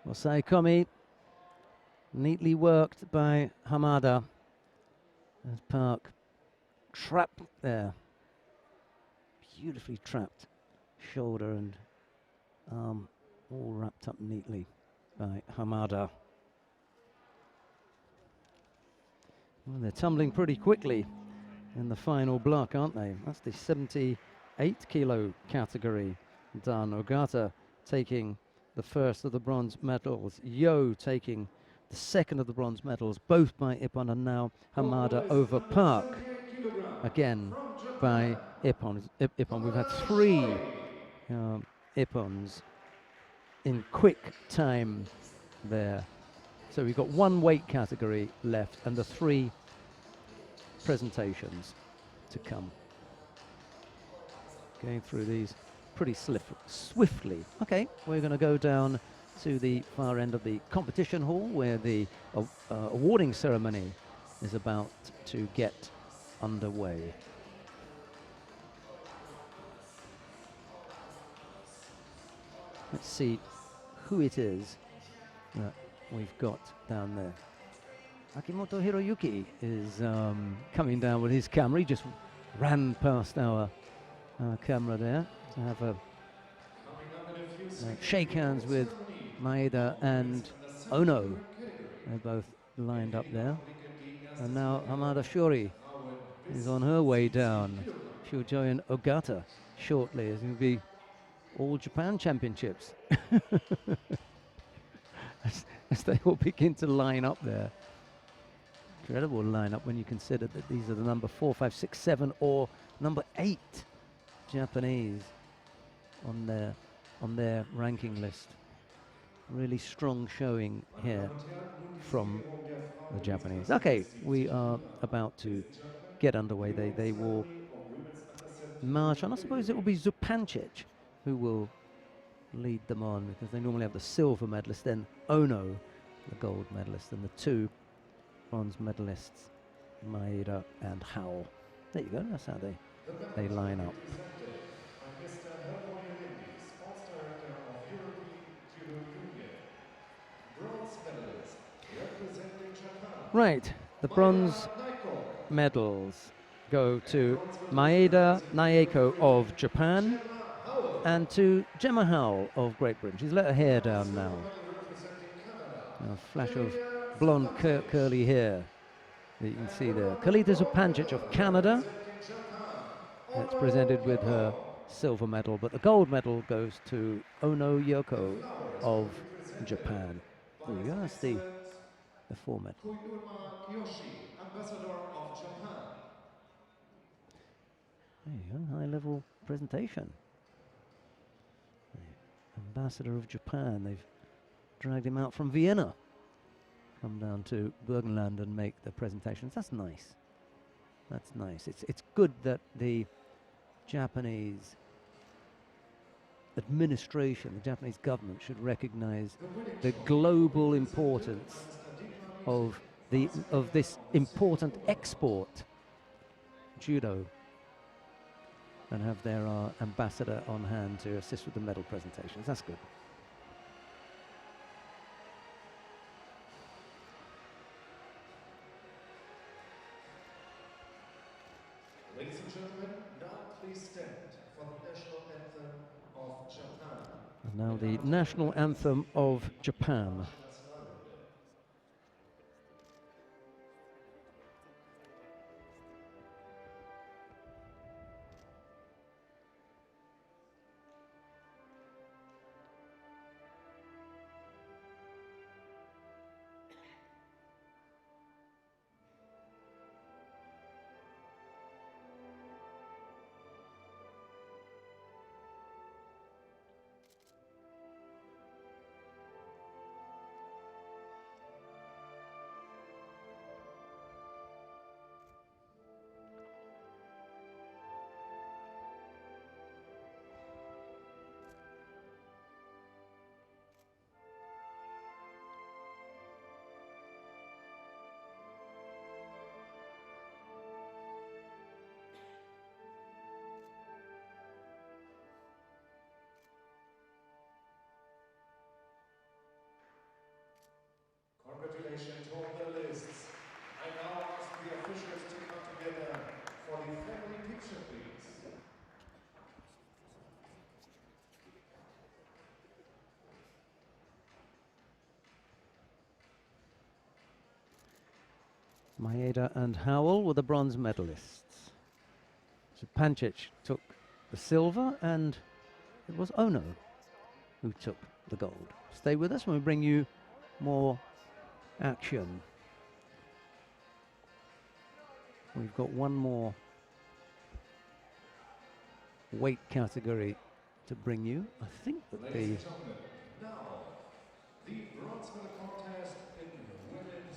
Osai Komi, neatly worked by Hamada. As Park trapped there. Beautifully trapped. Shoulder and arm all wrapped up neatly by Hamada. Well, they're tumbling pretty quickly in the final block, aren't they? That's the 78 kilo category done. Ogata taking the first of the bronze medals. Yo taking the second of the bronze medals, both by Ippon, and now Hamada over Park. Again by Ippon. We've had three Ippons in quick time there. So we've got one weight category left and the three presentations to come. Going through these pretty swiftly. Okay, we're going to go down to the far end of the competition hall where the awarding ceremony is about to get underway. Let's see who it is that we've got down there. Akimoto Hiroyuki is coming down with his camera. He just ran past our camera there to have a shake hands with Maeda and Ono. They're both lined up there. And now Hamada Shori is on her way down. She'll join Ogata shortly. It's going to be all Japan championships as they all begin to line up there. Incredible lineup when you consider that these are the number 4, 5, 6, 7 or number 8 Japanese on their ranking list. Really strong showing here from the Japanese. Okay, we are about to get underway. They will march on. I suppose it will be Zupancic who will lead them on, because they normally have the silver medalist, then Ono, the gold medalist, and the two bronze medalists, Maeda and Howell. There you go, that's how they line up. Sports Director of European Judo Union. Bronze medalist representing Japan. Right, the bronze medals go to Maeda Naeko of Japan and to Gemma Howell of Great Britain. She's let her hair down now. A flash of blonde curly hair that you can see there. Kalita Zupancic of Canada. That's presented with her silver medal, but the gold medal goes to Ono Yoko of Japan. There you go, that's the four medals. Koyuma Kiyoshi, Ambassador of Japan. There you go, high-level presentation. The Ambassador of Japan, they've dragged him out from Vienna. Come down to Burgenland and make the presentations. That's nice. That's nice. It's good that the Japanese administration, the Japanese government, should recognize the global importance of this important export, judo, and have their ambassador on hand to assist with the medal presentations. That's good. Ladies and gentlemen, now please stand for the national anthem of Japan. And now the national anthem of Japan. information told the lists. I now ask the officials to come together for the family picture, please. Maeda and Howell were the bronze medalists. So Pancic took the silver, and it was Ono who took the gold. Stay with us when we bring you more action. We've got one more weight category to bring you. I think that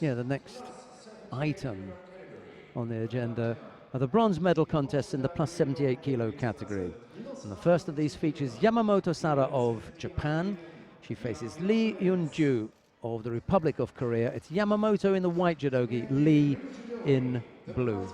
the next item on the agenda are the bronze medal contests in the plus 78 kilo category. And the first of these features Yamamoto Sara of Japan. She faces Lee Yun-ju of the Republic of Korea. It's Yamamoto in the white judogi, Lee in blue.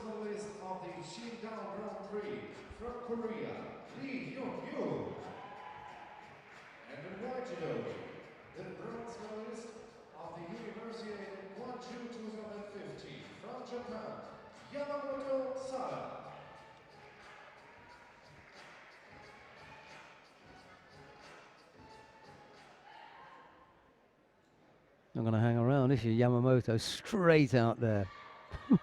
Not going to hang around, is she? Yamamoto straight out there. It's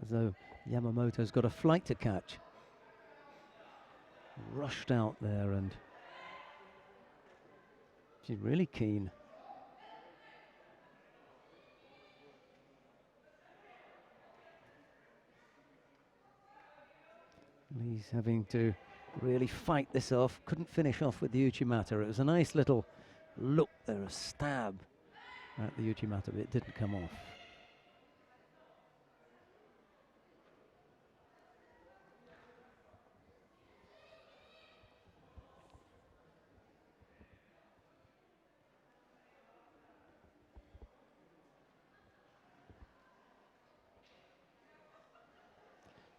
as though Yamamoto's got a flight to catch. Rushed out there, and she's really keen. Lee's having to really fight this off. Couldn't finish off with the Uchimata. It was a nice little look there, a stab at the Uchimata, but it didn't come off.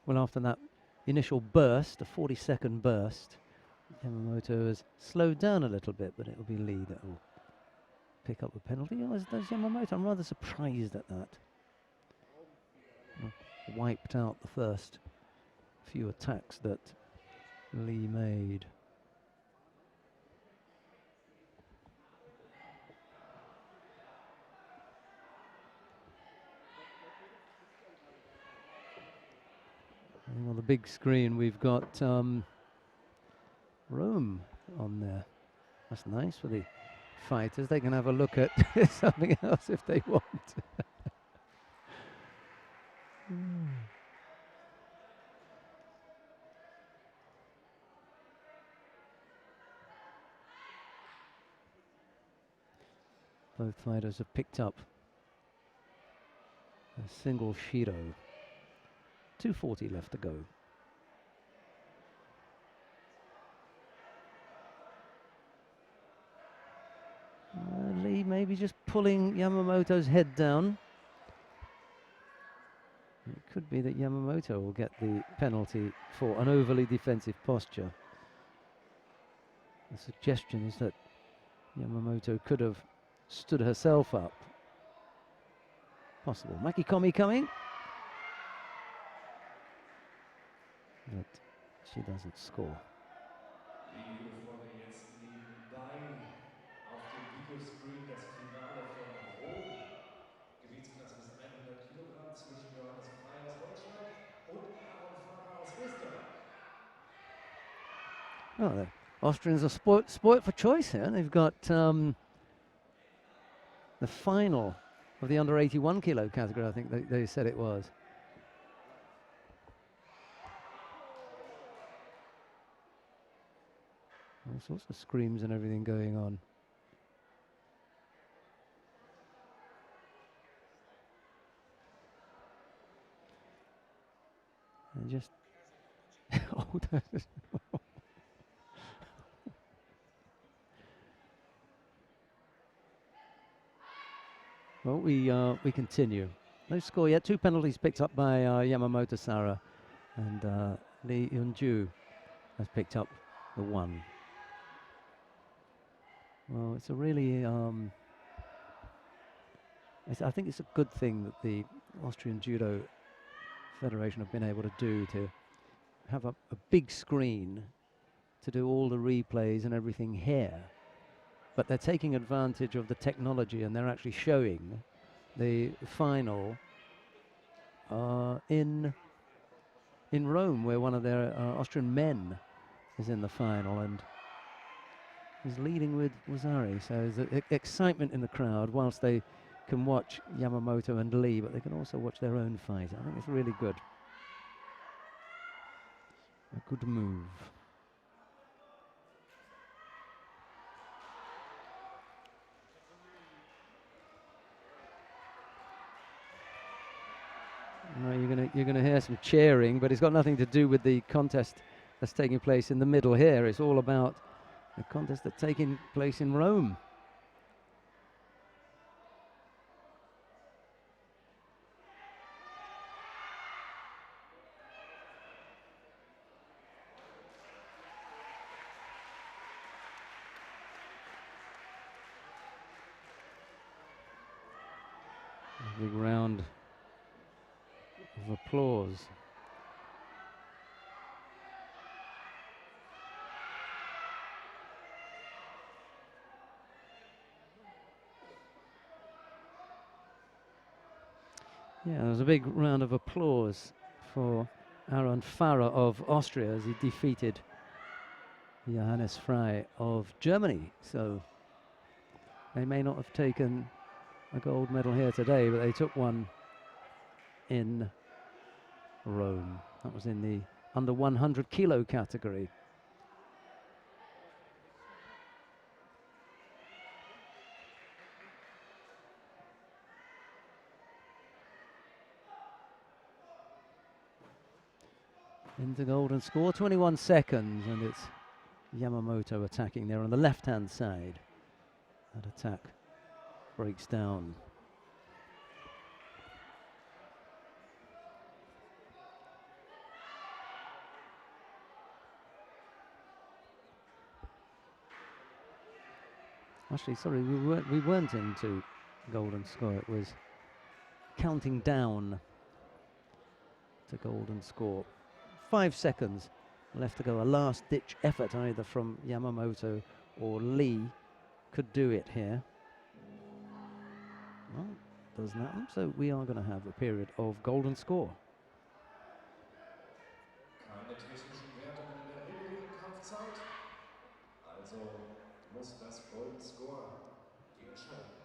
Well, after that initial burst, a 40-second burst, Yamamoto has slowed down a little bit, but it will be Lee that will pick up the penalty. Oh, does Yamamoto? I'm rather surprised at that. Wiped out the first few attacks that Lee made. On the big screen, we've got Rome on there. That's nice for the fighters. They can have a look at something else if they want. Both fighters have picked up a single Shido. 2:40 left to go. Lee maybe just pulling Yamamoto's head down. It could be that Yamamoto will get the penalty for an overly defensive posture. The suggestion is that Yamamoto could have stood herself up. Possible. Makikomi coming. But she doesn't score. Oh, the Austrians are spoilt for choice here. They've got the final of the under 81 kilo category, I think they said it was. All sorts of screams and everything going on. And just well, we continue. No score yet. 2 penalties picked up by Yamamoto Sara, and Lee Yun-ju has picked up the 1. Well, it's a really, I think it's a good thing that the Austrian Judo Federation have been able to do, to have a big screen to do all the replays and everything here. But they're taking advantage of the technology, and they're actually showing the final in Rome, where one of their Austrian men is in the final and is leading with Wasari. So there's excitement in the crowd whilst they can watch Yamamoto and Lee, but they can also watch their own fight. I think it's really good. A good move. No, you're gonna hear some cheering, but it's got nothing to do with the contest that's taking place in the middle here. It's all about the contest that's taking place in Rome. A big round of applause. Yeah, there was a big round of applause for Aaron Farrer of Austria as he defeated Johannes Frey of Germany. So they may not have taken a gold medal here today, but they took one in Rome. That was in the under 100 kilo category. Into golden score, 21 seconds, and it's Yamamoto attacking there on the left-hand side. That attack breaks down. Actually, sorry, we weren't into golden score. It was counting down to golden score. 5 seconds left to go. A last-ditch effort either from Yamamoto or Lee could do it here. Well, doesn't happen, so we are going to have a period of golden score. Keine technischen Wertungen in der regulären Kampfzeit. Also muss das Golden Score die entscheiden.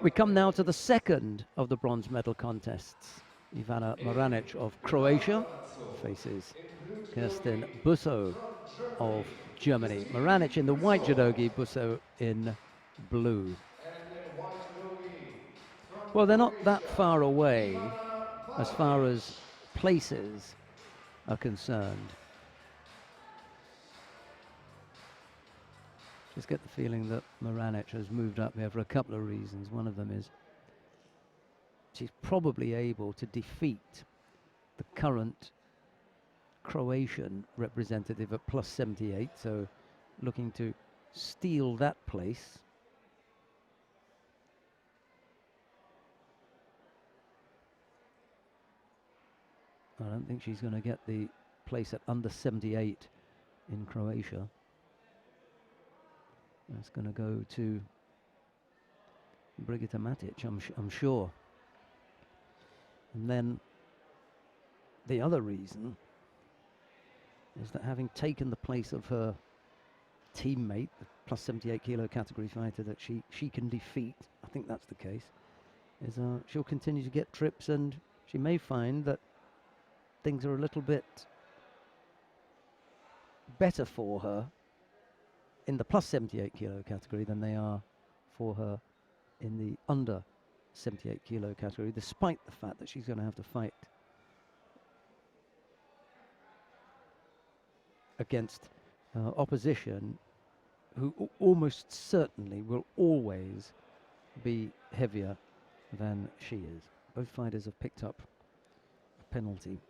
We come now to the second of the bronze medal contests. Ivana Maranic of Croatia faces Kerstin Busso of Germany. Maranic in the white judogi, Busso in blue. Well, they're not that far away as far as places are concerned. Just get the feeling that Maranic has moved up here for a couple of reasons. One of them is she's probably able to defeat the current Croatian representative at plus 78, so looking to steal that place. I don't think she's going to get the place at under 78 in Croatia. That's going to go to Brigitte Matic, I'm sure. And then the other reason is that having taken the place of her teammate, the plus 78 kilo category fighter that she can defeat, I think that's the case, is she'll continue to get trips, and she may find that things are a little bit better for her in the plus 78 kilo category than they are for her in the under 78 kilo category, despite the fact that she's going to have to fight against opposition who almost certainly will always be heavier than she is. Both fighters have picked up a penalty.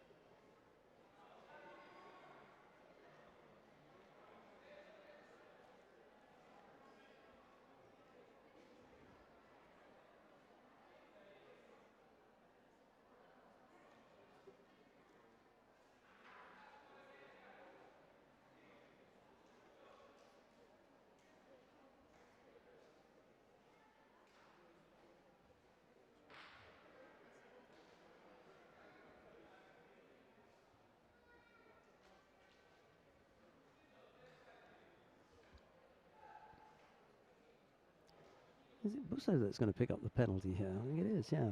Is it Busso that's going to pick up the penalty here? I think it is, yeah.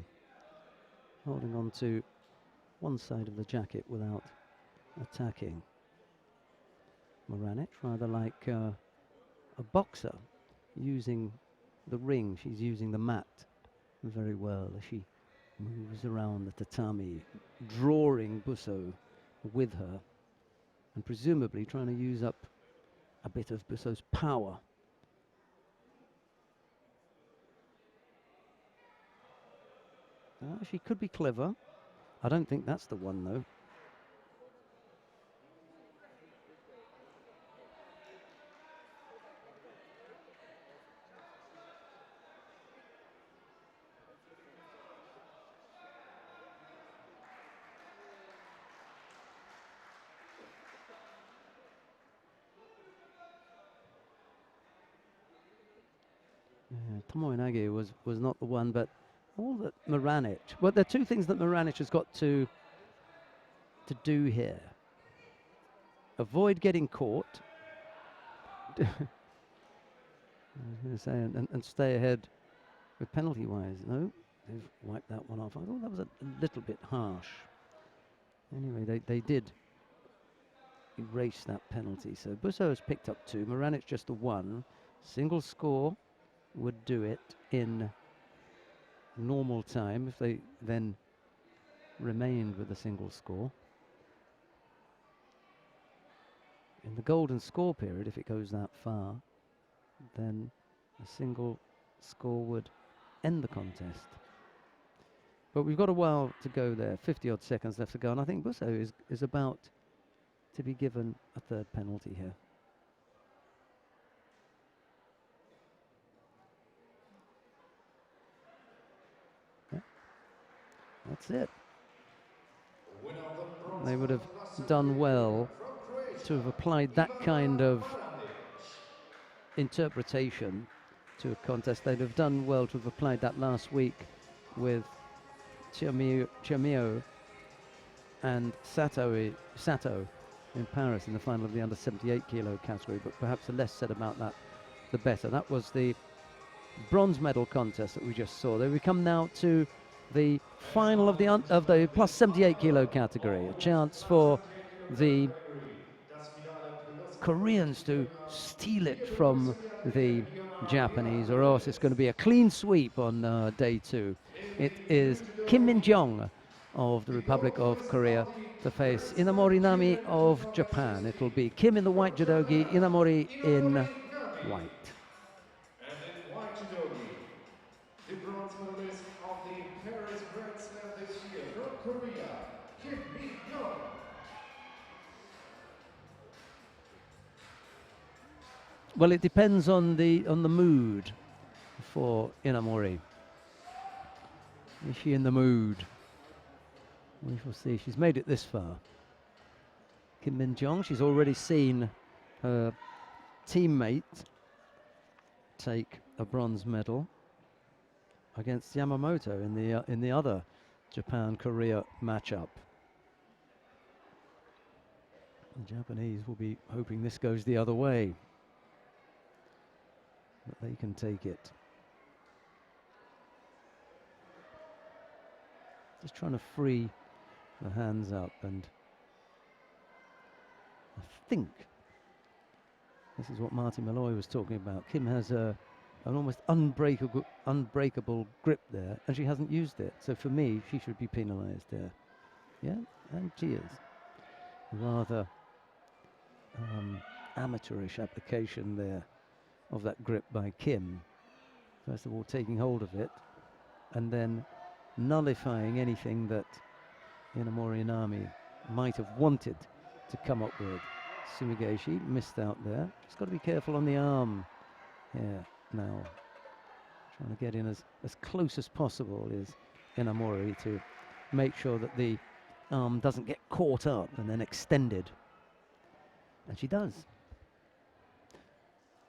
Holding on to one side of the jacket without attacking. Maranic, rather like a boxer, using the ring. She's using the mat very well as she moves around the tatami, drawing Busso with her, and presumably trying to use up a bit of Busso's power. She could be clever. I don't think that's the one, though. Tomoe was not the one, but all that Maranic, well, there are two things that Maranic has got to do here. Avoid getting caught. I was going to say, and stay ahead with penalty-wise. No, they've wiped that one off. I thought that was a little bit harsh. Anyway, they did erase that penalty. So Busso has picked up two. Maranic just the one. Single score would do it in normal time if they then remained with a single score. In the golden score period, if it goes that far, then a single score would end the contest. But we've got a while to go there, 50-odd seconds left to go, and I think Busso is about to be given a third penalty here. That's it. They would have done well to have applied that kind of interpretation to a contest. They'd have done well to have applied that last week with Chiamio and Sato in Paris in the final of the under 78 kilo category, but perhaps the less said about that, the better. That was the bronze medal contest that we just saw. There we come now to the final of the plus 78 kilo category. A chance for the Koreans to steal it from the Japanese, or else it's going to be a clean sweep on day 2. It is Kim Min-jong of the Republic of Korea to face Inamori Nami of Japan. It'll be Kim in the white judogi, Inamori in white. And in white judogi, the bronze medalist of the Paris Grand Slam this year from Korea, Kim Min-jong. Well, it depends on the mood for Inamori. Is she in the mood? We shall see. She's made it this far. Kim Min-jong, she's already seen her teammate take a bronze medal against Yamamoto in the other Japan-Korea matchup. The Japanese will be hoping this goes the other way, that they can take it. Just trying to free the hands up, and I think this is what Martin Malloy was talking about. Kim has an almost unbreakable grip there, and she hasn't used it. So for me, she should be penalised there. Yeah, and she is. Rather amateurish application there of that grip by Kim. First of all, taking hold of it, and then nullifying anything that Inamori Nami might have wanted to come up with. Sumigeshi missed out there. Just got to be careful on the arm here now. Trying to get in as close as possible is Inamori to make sure that the arm doesn't get caught up and then extended. And she does.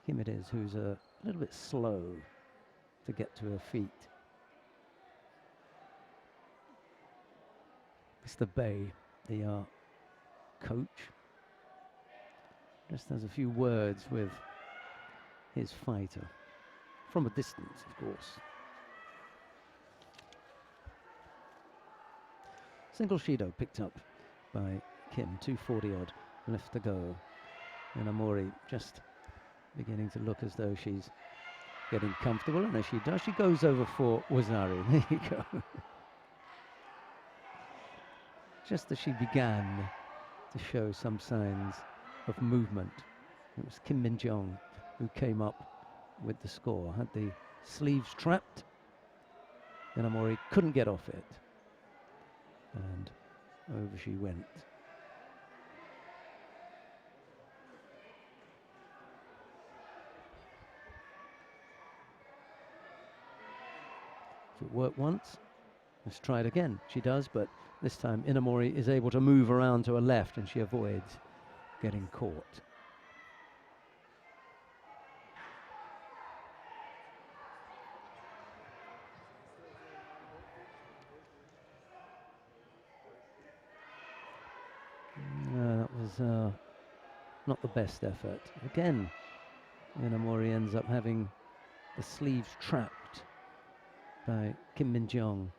Kim it is who's a little bit slow to get to her feet. Mr. Bay, the coach, just has a few words with his fighter, from a distance, of course. Single Shido picked up by Kim, 240 odd left to go. Inamori just beginning to look as though she's getting comfortable, and as she does, she goes over for Wazari. There you go. Just as she began to show some signs of movement, it was Kim Min-jong who came up with the score. Had the sleeves trapped. Inamori couldn't get off it, and over she went. If it worked once, let's try it again. She does, but this time Inamori is able to move around to her left, and she avoids getting caught. That was not the best effort. Again, Inamori ends up having the sleeves trapped by Kim Min-jong.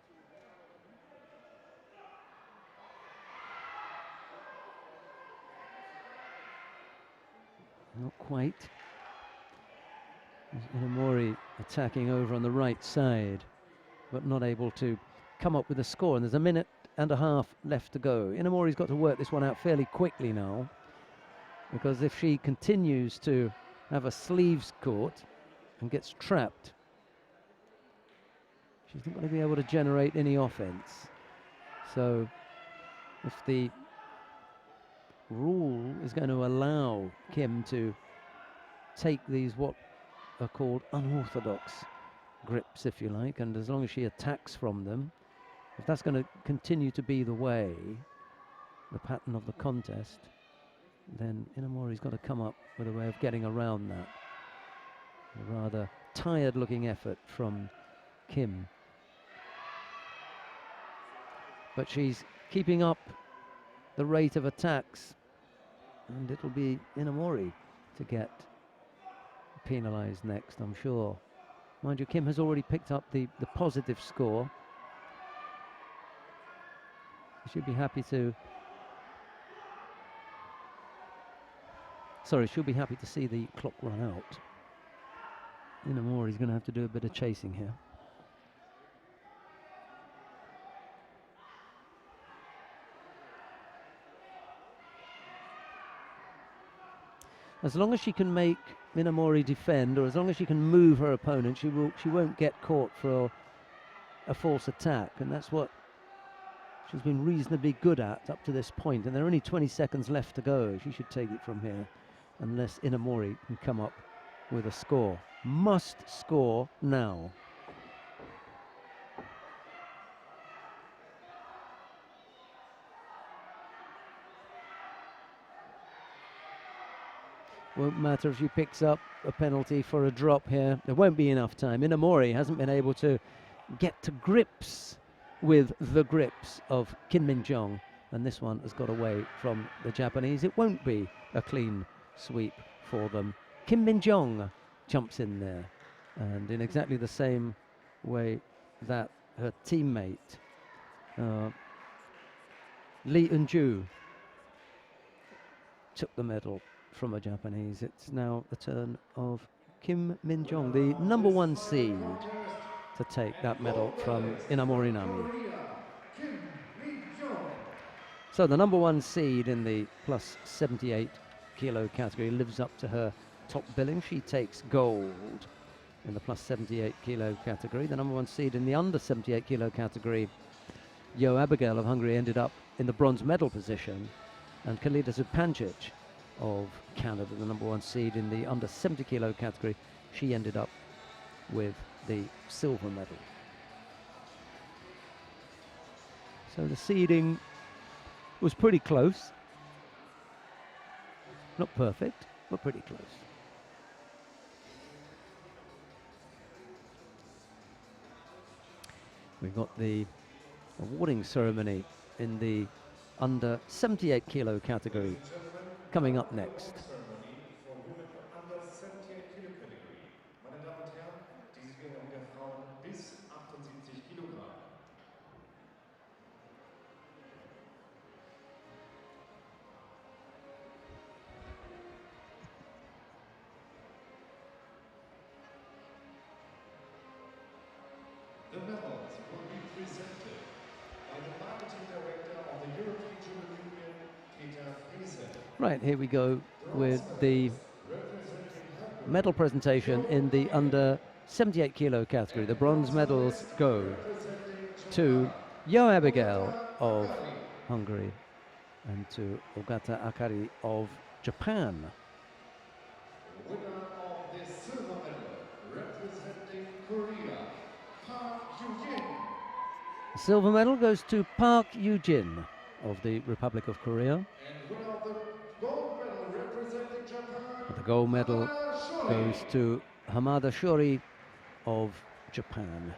Not quite. Inamori attacking over on the right side, but not able to come up with a score. And there's a minute and a half left to go. Inamori's got to work this one out fairly quickly now, because if she continues to have her sleeves caught and gets trapped, she's not going to be able to generate any offense. So if the rule is going to allow Kim to take these what are called unorthodox grips, if you like, and as long as she attacks from them, if that's going to continue to be the way, the pattern of the contest, then Inamori's got to come up with a way of getting around that. A rather tired looking effort from Kim, but she's keeping up the rate of attacks, and it'll be Inamori to get penalised next, I'm sure. Mind you, Kim has already picked up the positive score. She'll be happy to... Sorry, she'll be happy to see the clock run out. Inamori's going to have to do a bit of chasing here. As long as she can make Inamori defend, or as long as she can move her opponent, she won't get caught for a false attack, and that's what she's been reasonably good at up to this point. And there are only 20 seconds left to go. She should take it from here, unless Inamori can come up with a score. Must score now. Won't matter if she picks up a penalty for a drop here. There won't be enough time. Inamori hasn't been able to get to grips with the grips of Kim Min-jong, and this one has got away from the Japanese. It won't be a clean sweep for them. Kim Min-jong jumps in there, and in exactly the same way that her teammate Lee Eun-ju took the medal from a Japanese. It's now the turn of Kim Min-jong, the number 1 seed, to take that medal from Inamori Nami. So the number 1 seed in the plus 78 kilo category lives up to her top billing. She takes gold in the plus 78 kilo category. The number 1 seed in the under 78 kilo category, Yo Abigail of Hungary, ended up in the bronze medal position, and Kalida Zupancic of Canada, the number 1 seed in the under 70 kilo category, she ended up with the silver medal. So the seeding was pretty close. Not perfect, but pretty close. We've got the awarding ceremony in the under 78 kilo category coming up next. The medals will be presented by the marketing director of the European Judo Union, Peter Friese. Right, here we go with the medal presentation in the under 78 kilo category. The bronze medals go to Yo Abigail of Hungary and to Ogata Akari of Japan. Winner of the silver medal, representing Korea, Park Yoo-jin. The silver medal goes to Park Yoo-jin of the Republic of Korea. And winner of the gold medal, representing Japan, The gold medal Hamada Shori. goes to Hamada Shori of Japan.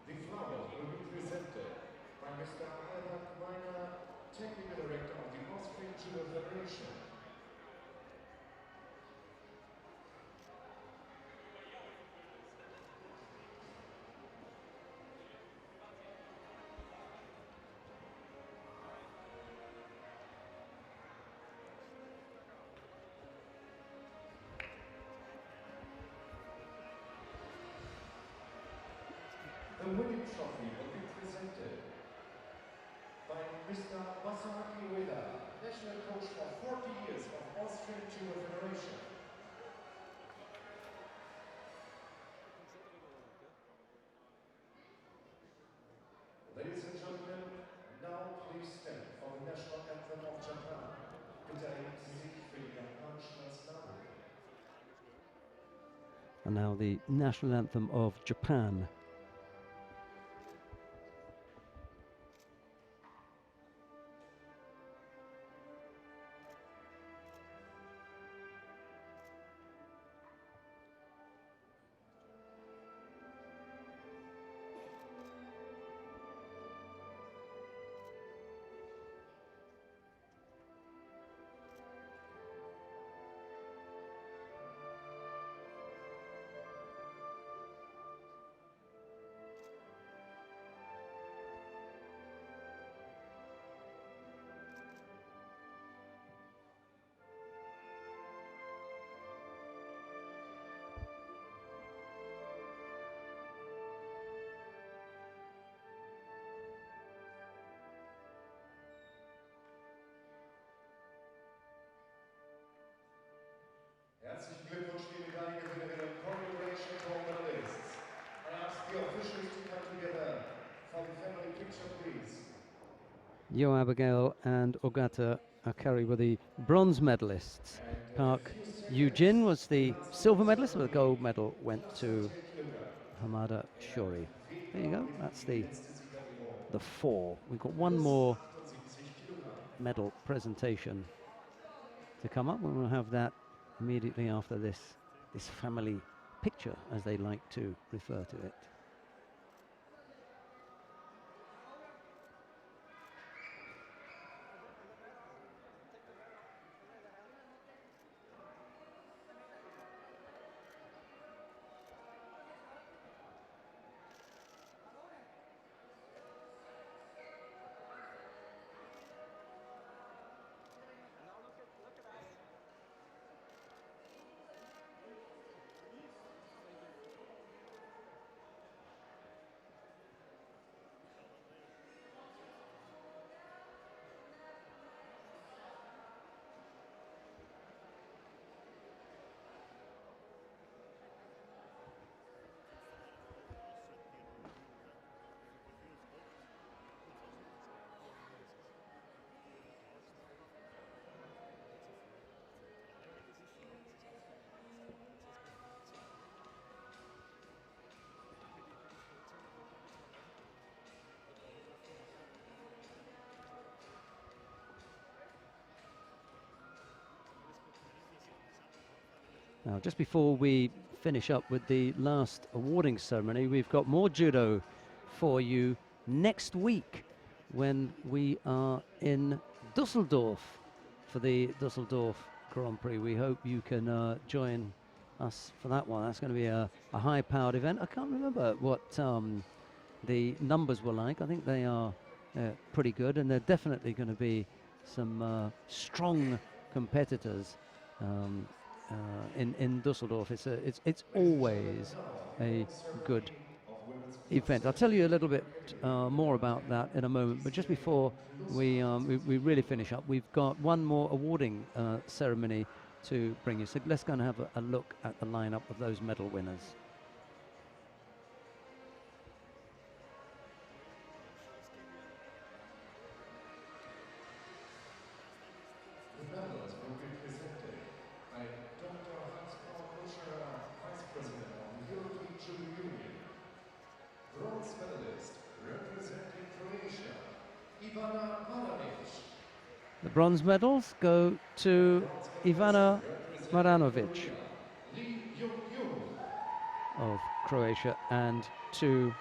The flowers will be presented by Mr. Albert Weiner, Technical Director of the Austrian Judo Federation. The winning trophy will be presented by Mr. Masaki Ueda, national coach for 40 years of Austrian Judo Federation. Ladies and gentlemen, now please stand for the national anthem of Japan. Bitte erheben Sie sich für die japanische Nationalhymne. And now the national anthem of Japan. Yo Abigail and Ogata Akari were the bronze medalists. Park Eugene was the silver medalist, but the gold medal went to Hamada Shori. There you go, that's the four. We've got one more medal presentation to come up, and we'll have that immediately after this family picture, as they like to refer to it. Now, just before we finish up with the last awarding ceremony, we've got more judo for you next week when we are in Dusseldorf for the Dusseldorf Grand Prix. We hope you can join us for that one. That's going to be a high-powered event. I can't remember what the numbers were like. I think they are pretty good, and they're definitely going to be some strong competitors in Dusseldorf. It's always a good event. I'll tell you a little bit more about that in a moment, but just before we really finish up, we've got one more awarding ceremony to bring you. So let's go and have a look at the lineup of those medal winners. The medals will be presented by Dr. Hans-Paul Kuschera, Vice President of the European Judo Union. Bronze medalist representing Croatia, Ivana Maranovic. The bronze medals go to Ivana Maranovic of Croatia and to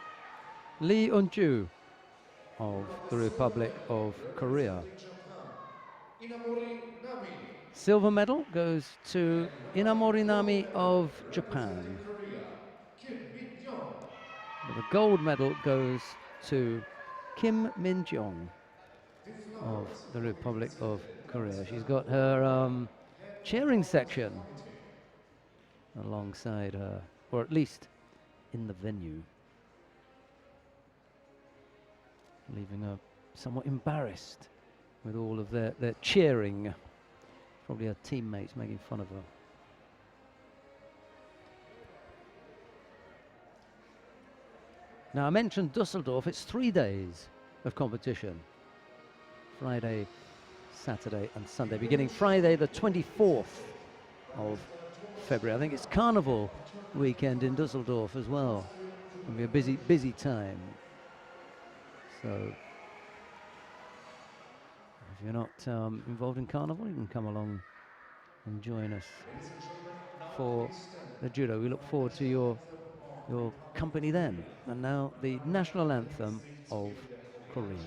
Lee Eun-ju of the Republic of Korea. Silver medal goes to Inamori Nami of Japan. The gold medal goes to Kim Min-jong of the Republic of Korea. She's got her cheering section alongside her, or at least in the venue, leaving her somewhat embarrassed with all of their cheering. Probably her teammates making fun of her. Now, I mentioned Dusseldorf. It's 3 days of competition. Friday, Saturday and Sunday, beginning Friday the 24th of February. I think it's Carnival weekend in Dusseldorf as well. It'll be a busy time. So if you're not involved in Carnival, you can come along and join us for the judo. We look forward to your company then. And now the national anthem of Korea.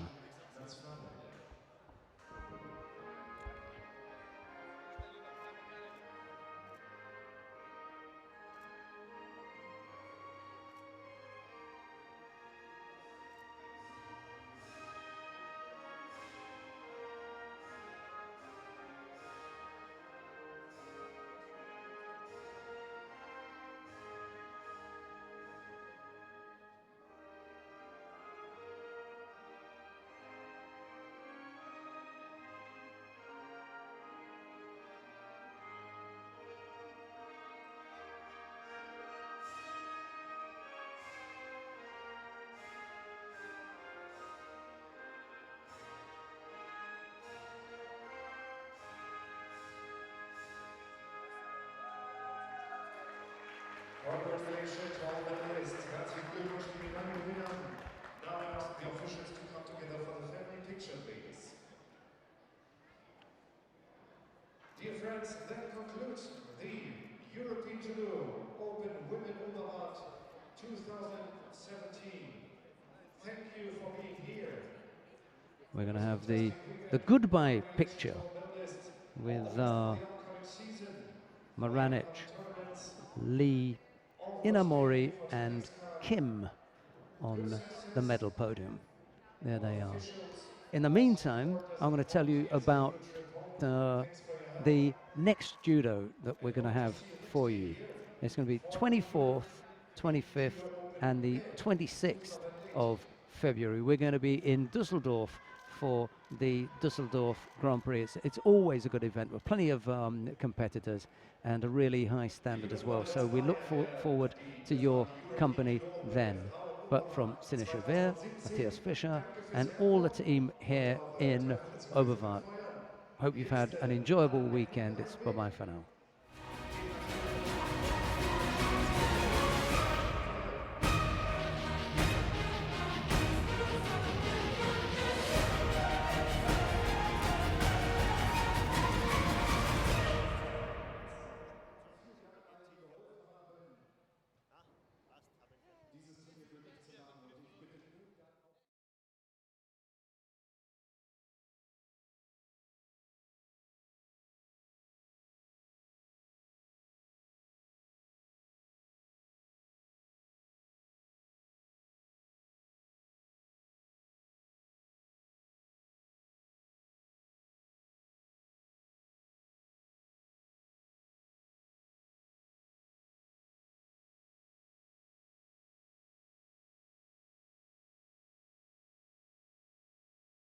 picture, please. Dear friends, that concludes the European Judo Open Women Oberwart 2017. Thank you for being here. We're going to have the goodbye picture with Maranic, Lee, Inamori and Kim on the medal podium. There they are. In the meantime, I'm going to tell you about the next judo that we're going to have for you. It's going to be 24th, 25th and the 26th of February. We're going to be in Dusseldorf for the Dusseldorf Grand Prix. It's always a good event with plenty of competitors and a really high standard as well. So we look forward to your company then. But from Sine Chauvet, Matthias Fischer and all the team here in Oberwart, hope you've had an enjoyable weekend. It's bye-bye for now.